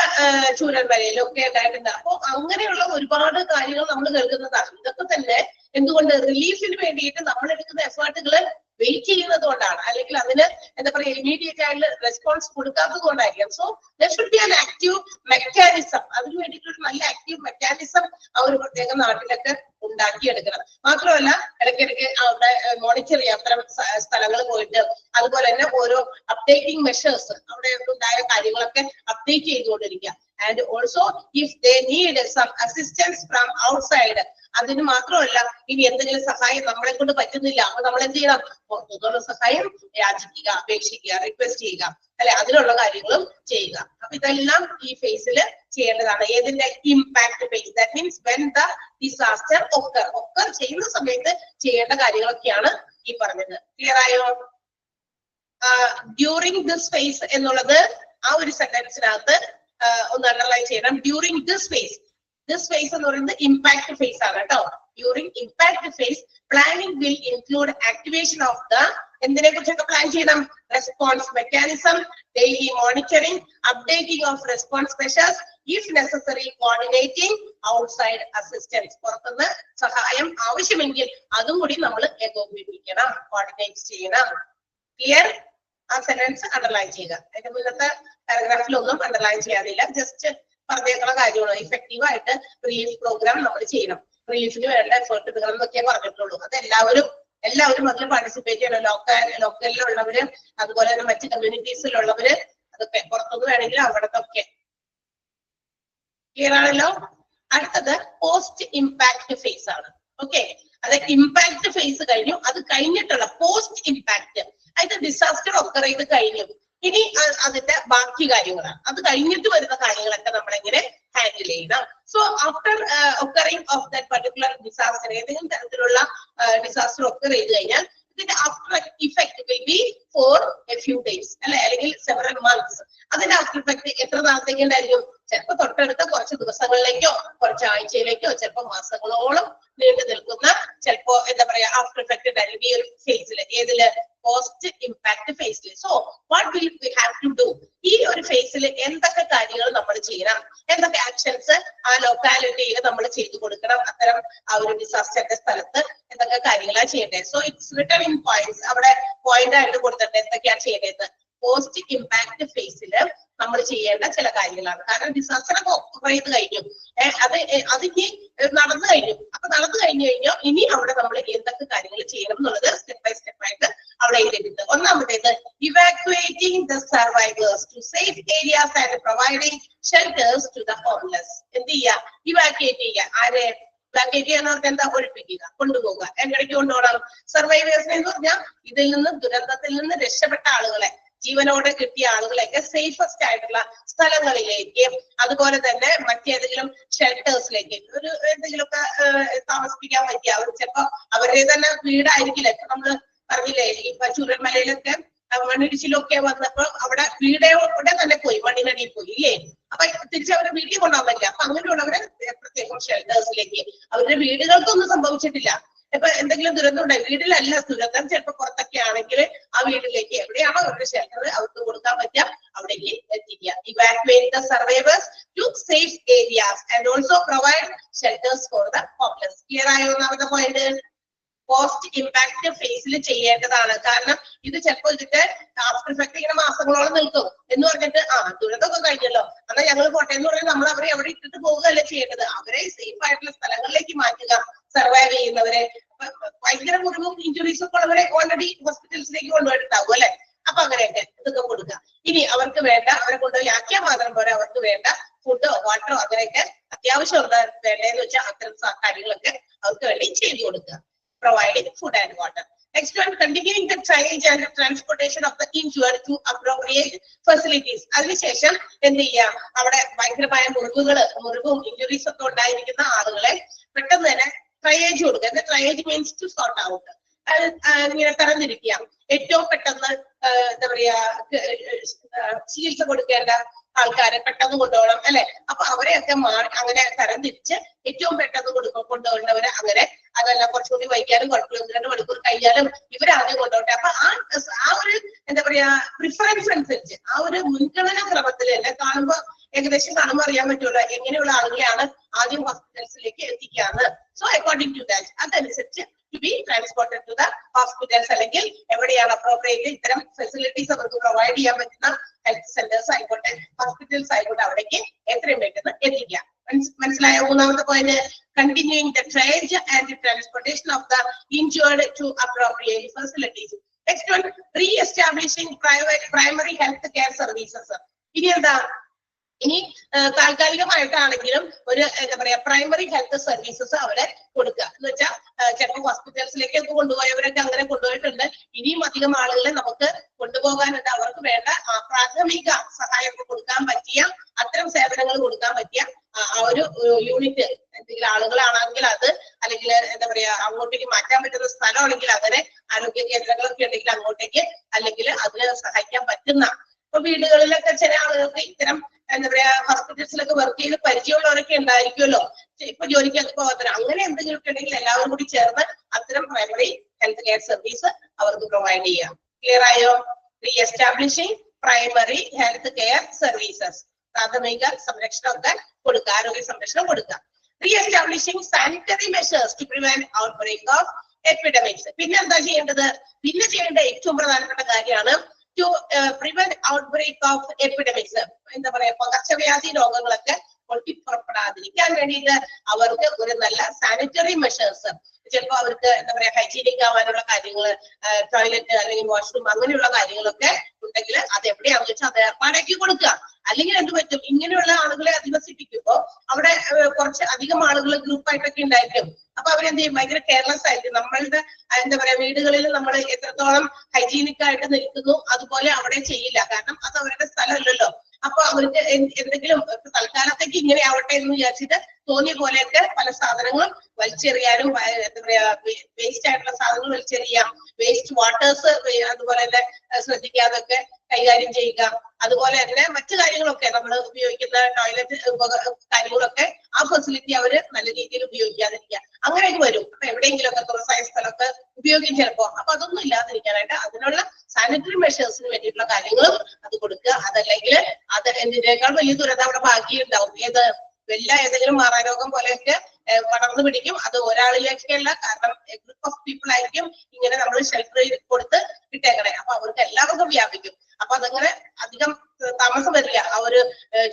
ചൂരൽമലയിലും ഒക്കെ ഉണ്ടായിട്ടുണ്ട്. അപ്പൊ അങ്ങനെയുള്ള ഒരുപാട് കാര്യങ്ങൾ നമ്മൾ കേൾക്കുന്നതാണ്. ഇതൊക്കെ തന്നെ എന്തുകൊണ്ട് റിലീഫിന് വേണ്ടിയിട്ട് നമ്മൾ എടുക്കുന്ന എഫേർട്ടുകൾ വെയിറ്റ് ചെയ്യുന്നത് കൊണ്ടാണ്, അല്ലെങ്കിൽ അതിന് എന്താ പറയുക ഇമീഡിയറ്റ് ആയിട്ട് റെസ്പോൺസ് കൊടുക്കാത്തത് കൊണ്ടായിരിക്കും. So there should be an active mechanism. അതിന് വേണ്ടിയിട്ടൊരു നല്ല ആക്റ്റീവ് മെക്കാനിസം ആ ഒരു പ്രത്യേക നാട്ടിലൊക്കെ ഉണ്ടാക്കിയെടുക്കണം. മാത്രമല്ല ഇടയ്ക്കിടയ്ക്ക് അവിടെ മോണിറ്റർ ചെയ്യാം അത്തരം സ്ഥലങ്ങൾ പോയിട്ട്. അതുപോലെ തന്നെ ഓരോ അപ്ഡേറ്റിംഗ് മെഷേഴ്സ് അവിടെ ഉണ്ടായ കാര്യങ്ങളൊക്കെ അപ്ഡേറ്റ് ചെയ്തുകൊണ്ടിരിക്കുക. And also if they need some assistance from outside, അതിന് മാത്രമല്ല ഇനി എന്തെങ്കിലും സഹായം നമ്മളെ കൊണ്ട് പറ്റുന്നില്ല അപ്പൊ നമ്മൾ എന്ത് ചെയ്യണം, പുറത്തുനിന്നുള്ള സഹായം യാചിക്കുക, അപേക്ഷിക്കുക, റിക്വസ്റ്റ് ചെയ്യുക അല്ലെ, അതിനുള്ള കാര്യങ്ങളും ചെയ്യുക. അപ്പൊ ഇതെല്ലാം ഈ ഫേസിൽ ചെയ്യേണ്ടതാണ്. ഏതിന്റെ impact phase, that means when the disaster occur ചെയ്യുന്ന സമയത്ത് ചെയ്യേണ്ട കാര്യങ്ങളൊക്കെയാണ് ഈ പറഞ്ഞത്. ക്ലിയർ ആയോ? ഡ്യൂറിങ് ദിസ് ഫേസ് എന്നുള്ളത് ആ ഒരു സെന്റൻസിനകത്ത് ഒന്ന് അണ്ടർലൈൻ ചെയ്യണം. ഡ്യൂറിങ് ദിസ് ഫേസ് എന്ന് പറയുന്നത് ഇമ്പാക്ട് ഫേസ് ആണ് കേട്ടോ. During impact phase planning will include activation of the എന്തിനെ കുറിച്ചൊക്കെ പ്ലാൻ ചെയ്യണം, response mechanism, daily monitoring, updating of response measures, if necessary coordinating outside assistance. പുറത്തുനിന്ന് സഹായം ആവശ്യമെങ്കിൽ അതും കൂടി നമ്മൾ ഏകോപിപ്പിക്കണം, കോർഡിനേറ്റ് ചെയ്യണം. ക്ലിയർ? ആ സെന്റൻസ് അണ്ടർലൈൻ ചെയ്യുക. അതിന്റെ മുന്നത്തെ പാരഗ്രാഫിലൊന്നും അണ്ടർലൈൻ ചെയ്യാറില്ല, ജസ്റ്റ് പറഞ്ഞേക്കുന്ന കാര്യമാണ്. ഇഫക്റ്റീവ് ആയിട്ട് റിലീഫ് പ്രോഗ്രാം നമ്മൾ ചെയ്യണം, റിലീഫിന് വേണ്ട എഫേർട്ട് എടുക്കണം എന്നൊക്കെ പറഞ്ഞിട്ടുള്ളൂ. അത് എല്ലാവരും അതിൽ പാർട്ടിസിപ്പേറ്റ് ചെയ്യണം. ലോക്കലിലുള്ളവര് അതുപോലെ തന്നെ മറ്റ് കമ്മ്യൂണിറ്റീസിലുള്ളവര് അതൊക്കെ പുറത്തുനിന്ന് വേണമെങ്കിൽ അവിടത്തൊക്കെ. ക്ലിയർ ആണല്ലോ? അടുത്തത് പോസ്റ്റ് ഇമ്പാക്ട് ഫേസ് ആണ്. ഓക്കെ, അത് ഇമ്പാക്ട് ഫേസ് കഴിഞ്ഞു. അത് കഴിഞ്ഞിട്ടുള്ള പോസ്റ്റ് ഇമ്പാക്ട്, അതായത് ഡിസാസ്റ്റർ ഒക്കർ ചെയ്ത് കഴിഞ്ഞു. ഇനി അതിന്റെ ബാക്കി കാര്യങ്ങളാണ്. അത് കഴിഞ്ഞിട്ട് വരുന്ന കാര്യങ്ങളൊക്കെ നമ്മൾ എങ്ങനെ ഹാൻഡിൽ ചെയ്യണം. So after occurring of that particular disaster, ഏതെങ്കിലും തരത്തിലുള്ള ഡിസാസ്റ്റർ ഒക്കർ ചെയ്ത് കഴിഞ്ഞാൽ ഇതിന്റെ after effect will be for a few days അല്ലെ, അല്ലെങ്കിൽ സെവറൽ മന്ത്സ്. അതിന്റെ ആഫ്റ്റർ ഇഫക്ട് എത്ര നാളത്തേക്ക് ഉണ്ടായിരിക്കും? ചിലപ്പോൾ തൊട്ടടുത്ത കുറച്ച് ദിവസങ്ങളിലേക്കോ കുറച്ച് ആഴ്ചയിലേക്കോ ചിലപ്പോൾ മാസങ്ങളോളം നീണ്ടു നിൽക്കുന്ന ചിലപ്പോ എന്താ പറയാ ആഫ്റ്റർ ഇഫക്ട് ഉണ്ടായിരിക്കും ഈ ഒരു ഫേസിൽ. ഏതില്? പോസ്റ്റ് ഇമ്പാക്ട് ഫേസിൽ. So what will we have to do? ഈ ഒരു ഫേസിൽ എന്തൊക്കെ കാര്യങ്ങൾ നമ്മൾ ചെയ്യണം, എന്തൊക്കെ ആക്ഷൻസ് ആ ലൊക്കാലിറ്റിയിൽ നമ്മൾ ചെയ്തു കൊടുക്കണം, അത്തരം ആ ഒരു ഡിസാസ്റ്ററിന്റെ സ്ഥലത്ത് എന്തൊക്കെ കാര്യങ്ങളാണ് ചെയ്യേണ്ടത്. So it's written in points. അവിടെ പോയിന്റ് ആയിട്ട് കൊടുത്തിട്ട് എന്തൊക്കെയാണ് ചെയ്യേണ്ടത്. പോസ്റ്റ് ഇമ്പാക്ട് ഫേസിൽ നമ്മൾ ചെയ്യേണ്ട ചില കാര്യങ്ങളാണ്. കാരണം ഡിസാസ്റ്റർ ഒക്കെ ചെയ്ത് കഴിഞ്ഞു, അതിനി നടന്നു കഴിഞ്ഞു. അപ്പൊ നടന്നു കഴിഞ്ഞാൽ ഇനി അവിടെ നമ്മൾ എന്തൊക്കെ കാര്യങ്ങൾ ചെയ്യണം എന്നുള്ളത് സ്റ്റെപ്പ് ബൈ സ്റ്റെപ്പ് ആയിട്ട് അവിടെ എഴുതിയിട്ടുണ്ട്. ഒന്നാമത്തേത് evacuating the survivors to safe areas and providing shelters to the homeless. എന്ത് ചെയ്യുക? ഇവാക്യുവേറ്റ് ചെയ്യുക. ആരെ ഇവാക്യുവേറ്റ് ചെയ്യാന്നവർക്ക് എന്താ? ഒഴിപ്പിക്കുക, കൊണ്ടുപോകുക. എങ്ങടേക്ക് കൊണ്ടുപോകണം? സർവൈവേഴ്സിനെ എന്ന് പറഞ്ഞാൽ ഇതിൽ നിന്ന് ദുരന്തത്തിൽ നിന്ന് രക്ഷപ്പെട്ട ആളുകളെ, ജീവനോടെ കിട്ടിയ ആളുകളെയൊക്കെ സേഫസ്റ്റ് ആയിട്ടുള്ള സ്ഥലങ്ങളിലേക്ക്, അതുപോലെ തന്നെ മറ്റേതെങ്കിലും ഷെൽട്ടേഴ്സിലേക്ക്, ഒരു എന്തെങ്കിലുമൊക്കെ താമസിപ്പിക്കാൻ പറ്റിയ അവർ ചിലപ്പോ അവരുടെ തന്നെ വീടായിരിക്കില്ല. ഇപ്പൊ നമ്മള് പറഞ്ഞില്ലേ ഈ ചൂരൽമലയിലൊക്കെ മണ്ണിടിച്ചിലൊക്കെ വന്നപ്പോ അവിടെ വീടോടെ തന്നെ പോയി, മണ്ണിനടിയിൽ പോയി ഇല്ലേ. അപ്പൊ തിരിച്ച് അവരെ വീട്ടിൽ കൊണ്ടുപോകാൻ പറ്റില്ല. അപ്പൊ അങ്ങനെയുള്ളവരെ പ്രത്യേകം ഷെൽട്ടേഴ്സിലേക്ക്, അവരുടെ വീടുകൾക്കൊന്നും സംഭവിച്ചിട്ടില്ല. ഇപ്പൊ എന്തെങ്കിലും ദുരന്തം ഉണ്ടായി, വീട്ടിലല്ല ദുരന്തം, ചിലപ്പോ പുറത്തൊക്കെ ആണെങ്കിൽ ആ വീട്ടിലേക്ക് എവിടെയാണോ അവരുടെ ഷെൽട്ടർ അവർക്ക് കൊടുക്കാൻ പറ്റുക അവിടേക്ക് എത്തിക്കുക. Evacuate the survivors to safe areas and also provide shelters for the homeless. Clear ആയോ ഒന്നാമത്തെ പോയിന്റ്? പോസ്റ്റ് ഇമ്പാക്ട് ഫേസിൽ ചെയ്യേണ്ടതാണ്. കാരണം ഇത് ചിലപ്പോൾ ഇതിന്റെ ആഫ്റ്റർ ഇഫക്ട് ഇങ്ങനെ മാസങ്ങളോളം നിൽക്കും എന്ന് പറഞ്ഞിട്ട് ദുരന്തമൊക്കെ കഴിഞ്ഞല്ലോ എന്നാൽ ഞങ്ങൾ പോട്ടെ എന്ന് പറഞ്ഞാൽ നമ്മൾ അവരെ എവിടെ ഇട്ടിട്ട് പോവുകയല്ല ചെയ്യേണ്ടത്. അവരെ സേഫ് ആയിട്ടുള്ള സ്ഥലങ്ങളിലേക്ക് മാറ്റുക. സർവൈവ് ചെയ്യുന്നവരെ, ഭയങ്കര മുറിവും ഇഞ്ചുറീസും ഒക്കെ ഉള്ളവരെ ഓൾറെഡി ഹോസ്പിറ്റൽസിലേക്ക് കൊണ്ടുപോയിട്ടുണ്ടാവും അല്ലെ. അപ്പൊ അങ്ങനെയൊക്കെ ഇതൊക്കെ കൊടുക്കുക. ഇനി അവർക്ക് വേണ്ട, അവരെ കൊണ്ടുപോയി ആക്കിയാൽ മാത്രം പോരാ, അവർക്ക് വേണ്ട ഫുഡോ വാട്ടറോ അങ്ങനെയൊക്കെ അത്യാവശ്യം വേണ്ടതെന്ന് വെച്ചാൽ അത്തരം കാര്യങ്ങളൊക്കെ അവർക്ക് വേണ്ടി ചെയ്തു കൊടുക്കുക. Providing food and water. Next one, continuing the triage and transportation of the injured to appropriate facilities. അതിനുശേഷം എന്ത് ചെയ്യാം, അവിടെ ഭയങ്കരമായ മുറിവും ഇഞ്ചുറീസ് ഒക്കെ ഉണ്ടായിരിക്കുന്ന ആളുകളെ പെട്ടെന്ന് തന്നെ ട്രയേജ് കൊടുക്കുക. Triage means to sort out, ഇങ്ങനെ തരംതിരിക്കുക. ഏറ്റവും പെട്ടെന്ന് എന്താ പറയാ ചികിത്സ കൊടുക്കേണ്ട ആൾക്കാരെ പെട്ടെന്ന് കൊണ്ടുപോകണം അല്ലെ. അപ്പൊ അവരെയൊക്കെ അങ്ങനെ തരംതിരിച്ച് ഏറ്റവും പെട്ടെന്ന് കൊണ്ടുപോകേണ്ടവരെ അങ്ങനെ, അതല്ല കുറച്ചുകൂടി വൈകാനും കുഴപ്പമില്ല, 2 മണിക്കൂർ കഴിഞ്ഞാലും ഇവരാദ്യം കൊണ്ടുപോട്ടെ. അപ്പൊ ആ ഒരു എന്താ പറയാ പ്രിഫറൻസ് അനുസരിച്ച്, ആ ഒരു മുൻഗണനാ ക്രമത്തിൽ തന്നെ കാണുമ്പോ ഏകദേശം കാണുമ്പോൾ അറിയാൻ പറ്റുമല്ലോ എങ്ങനെയുള്ള ആളുകളെയാണ് ആദ്യം ഹോസ്പിറ്റൽസിലേക്ക് എത്തിക്കാന്ന്. സോ അക്കോർഡിംഗ് ടു ദാറ്റ് അതനുസരിച്ച് to be transported to the hospitals, അല്ലെങ്കിൽ എവിടെയാണ് അപ്രോപ്രിയേറ്റ് ഇത്തരം ഫെസിലിറ്റീസ് അവർക്ക് പ്രൊവൈഡ് ചെയ്യാൻ പറ്റുന്ന ഹെൽത്ത് സെന്റേഴ്സ് ആയിക്കോട്ടെ ഹോസ്പിറ്റൽസ് ആയിക്കോട്ടെ അവിടേക്ക് എത്രയും പെട്ടെന്ന് എത്തിക്കാം. മനസ്സിലായ? മൂന്നാമത്തെ point, continuing the triage and transportation of the injured to appropriate facilities. Next one, re-establishing primary health care services. ഇനി എന്താ, ഇനി താൽക്കാലികമായിട്ടാണെങ്കിലും ഒരു എന്താ പറയാ പ്രൈമറി ഹെൽത്ത് സർവീസസ് അവരെ കൊടുക്കുക എന്ന് വെച്ചാൽ ചിലപ്പോൾ ഹോസ്പിറ്റൽസിലേക്കൊക്കെ കൊണ്ടുപോയവരൊക്കെ അങ്ങനെ കൊണ്ടുപോയിട്ടുണ്ട്. ഇനിയും അധികം ആളുകളെ നമുക്ക് കൊണ്ടുപോകാനുണ്ട്. അവർക്ക് വേണ്ട പ്രാഥമിക സഹായം കൊടുക്കാൻ പറ്റിയ അത്തരം സേവനങ്ങൾ കൊടുക്കാൻ പറ്റിയ ആ ഒരു യൂണിറ്റ് എന്തെങ്കിലും ആളുകളാണെങ്കിൽ അത്, അല്ലെങ്കിൽ എന്താ പറയാ അങ്ങോട്ടേക്ക് മാറ്റാൻ പറ്റുന്ന സ്ഥലമാണെങ്കിൽ അങ്ങനെ ആരോഗ്യ കേന്ദ്രങ്ങളൊക്കെ ഉണ്ടെങ്കിൽ അങ്ങോട്ടേക്ക്, അല്ലെങ്കിൽ അതിന് സഹായിക്കാൻ പറ്റുന്ന, ഇപ്പൊ വീടുകളിലൊക്കെ ചില ആളുകൾക്ക് ഇത്തരം എന്താ പറയാ ഹോസ്പിറ്റൽസിലൊക്കെ വർക്ക് ചെയ്ത് പരിചയമുള്ളവരൊക്കെ ഉണ്ടായിരിക്കുമല്ലോ, ഇപ്പൊ ജോലിക്കൊക്കെ പോകാത്തവർ, അങ്ങനെ എന്തെങ്കിലും ഒക്കെ ഉണ്ടെങ്കിൽ എല്ലാവരും കൂടി ചേർന്ന് അത്തരം പ്രൈമറി ഹെൽത്ത് കെയർ സർവീസ് അവർക്ക് പ്രൊവൈഡ് ചെയ്യാം. ക്ലിയർ ആയോ? Reestablishing primary health care services, പ്രാഥമിക സംരക്ഷണമൊക്കെ കൊടുക്കുക, ആരോഗ്യ സംരക്ഷണം കൊടുക്കുക. Reestablishing sanitary measures to prevent outbreak of epidemics. പിന്നെ എന്താ ചെയ്യേണ്ടത്? പിന്നെ ചെയ്യേണ്ട ഏറ്റവും പ്രധാനപ്പെട്ട കാര്യമാണ് to prevent outbreak of epidemics. എന്താ പറയാ പകർച്ചവ്യാധി രോഗങ്ങളൊക്കെ പൊട്ടിപ്പുറപ്പെടാതിരിക്കാൻ വേണ്ടിയിട്ട് അവർക്ക് ഒരു നല്ല സാനിറ്ററി മെഷേഴ്സ്, ചിലപ്പോൾ അവർക്ക് എന്താ പറയാ ഹൈജീനിക് ആവാനുള്ള കാര്യങ്ങൾ, ടോയ്ലറ്റ് അല്ലെങ്കിൽ വാഷ്റൂം അങ്ങനെയുള്ള കാര്യങ്ങളൊക്കെ ഉണ്ടെങ്കിൽ അത് എവിടെയാണെന്ന് വെച്ചാൽ അത് ഏർപ്പാടാക്കി കൊടുക്കുക. അല്ലെങ്കിൽ എന്ത് പറ്റും, ഇങ്ങനെയുള്ള ആളുകളെ അധിവസിപ്പിക്കുമ്പോ അവിടെ കുറച്ച് അധികം ആളുകൾ ഗ്രൂപ്പായിട്ടൊക്കെ ഉണ്ടായിരിക്കും. അപ്പൊ അവരെന്ത് ചെയ്യും, ഭയങ്കര കെയർലെസ് ആയിരിക്കും. നമ്മളുടെ എന്താ പറയാ വീടുകളിൽ നമ്മൾ എത്രത്തോളം ഹൈജീനിക് ആയിട്ട് നിൽക്കുന്നു അതുപോലെ അവിടെ ചെയ്യില്ല, കാരണം അത് അവരുടെ സ്ഥലമല്ലല്ലോ. അപ്പൊ അവർക്ക് എന്തെങ്കിലും തൽക്കാലത്തേക്ക് ഇങ്ങനെ ആവട്ടെ എന്ന് വിചാരിച്ചിട്ട് തോന്നിയ പോലെയൊക്കെ പല സാധനങ്ങളും വലിച്ചെറിയാനും, എന്താ പറയാ വേസ്റ്റ് ആയിട്ടുള്ള സാധനങ്ങൾ വലിച്ചെറിയാം, വേസ്റ്റ് വാട്ടേഴ്സ് അതുപോലെ തന്നെ ശ്രദ്ധിക്കാതൊക്കെ കൈകാര്യം ചെയ്യുക. അതുപോലെ തന്നെ മറ്റു കാര്യങ്ങളൊക്കെ നമ്മൾ ഉപയോഗിക്കുന്ന ടോയ്ലറ്റ് കാര്യങ്ങളൊക്കെ ആ ഫെസിലിറ്റി അവര് നല്ല രീതിയിൽ ഉപയോഗിക്കാതിരിക്കുക, അങ്ങനെയൊക്കെ വരും. അപ്പൊ എവിടെയെങ്കിലും ഒക്കെ തുറസായ സ്ഥലമൊക്കെ ഉപയോഗിക്കും ചിലപ്പോ. അപ്പൊ അതൊന്നും ഇല്ലാതിരിക്കാനായിട്ട് അതിനുള്ള സാനിറ്ററി മെഷേഴ്സിന് വേണ്ടിയിട്ടുള്ള കാര്യങ്ങളും അത് കൊടുക്കുക. അതല്ലെങ്കിൽ അത് എന്തിനേക്കാൾ വലിയ ദുരന്തം അവിടെ ബാക്കിയുണ്ടാവും. ഏതെങ്കിലും മാറാരോഗം പോലെയൊക്കെ പടർന്നു പിടിക്കും. അത് ഒരാളിലേക്കല്ല, കാരണം ഗ്രൂപ്പ് ഓഫ് പീപ്പിൾ ആയിരിക്കും ഇങ്ങനെ നമ്മൾ ഷെൽട്ടർ കൊടുത്ത് ഇട്ടേക്കണേ. അപ്പൊ അവർക്ക് എല്ലാവർക്കും വ്യാപിക്കും. അപ്പൊ അതങ്ങനെ അധികം താമസം വരില്ല, ആ ഒരു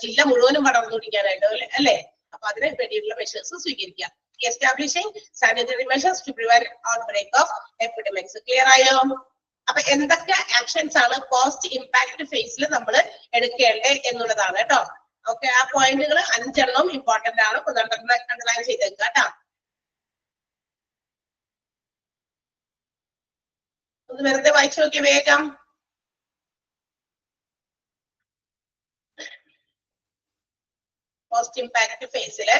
ജില്ല മുഴുവനും പടർന്നു പിടിക്കാനായിട്ട് അല്ലേ. അപ്പൊ അതിന് വേണ്ടിയിട്ടുള്ള മെഷേഴ്സ് സ്വീകരിക്കാം. Establishing sanitary measures to prevent outbreak of epidemics. Clear ആയോ? അപ്പൊ എന്തൊക്കെ ആക്ഷൻസ് ആണ് പോസ്റ്റ് ഇമ്പാക്ട് ഫേസിൽ നമ്മൾ എടുക്കേണ്ടത് എന്നുള്ളതാണ് കേട്ടോ. ഓക്കെ, ആ പോയിന്റുകൾ 5 എണ്ണം ഇമ്പോർട്ടന്റ് ആണ്, അണ്ടർലൈൻ ചെയ്തേക്കുക കേട്ടോ. ഒന്ന് വെറുതെ വായിച്ചു നോക്കിയ വേഗം. പോസ്റ്റ് ഇമ്പാക്ട് ഫേസില്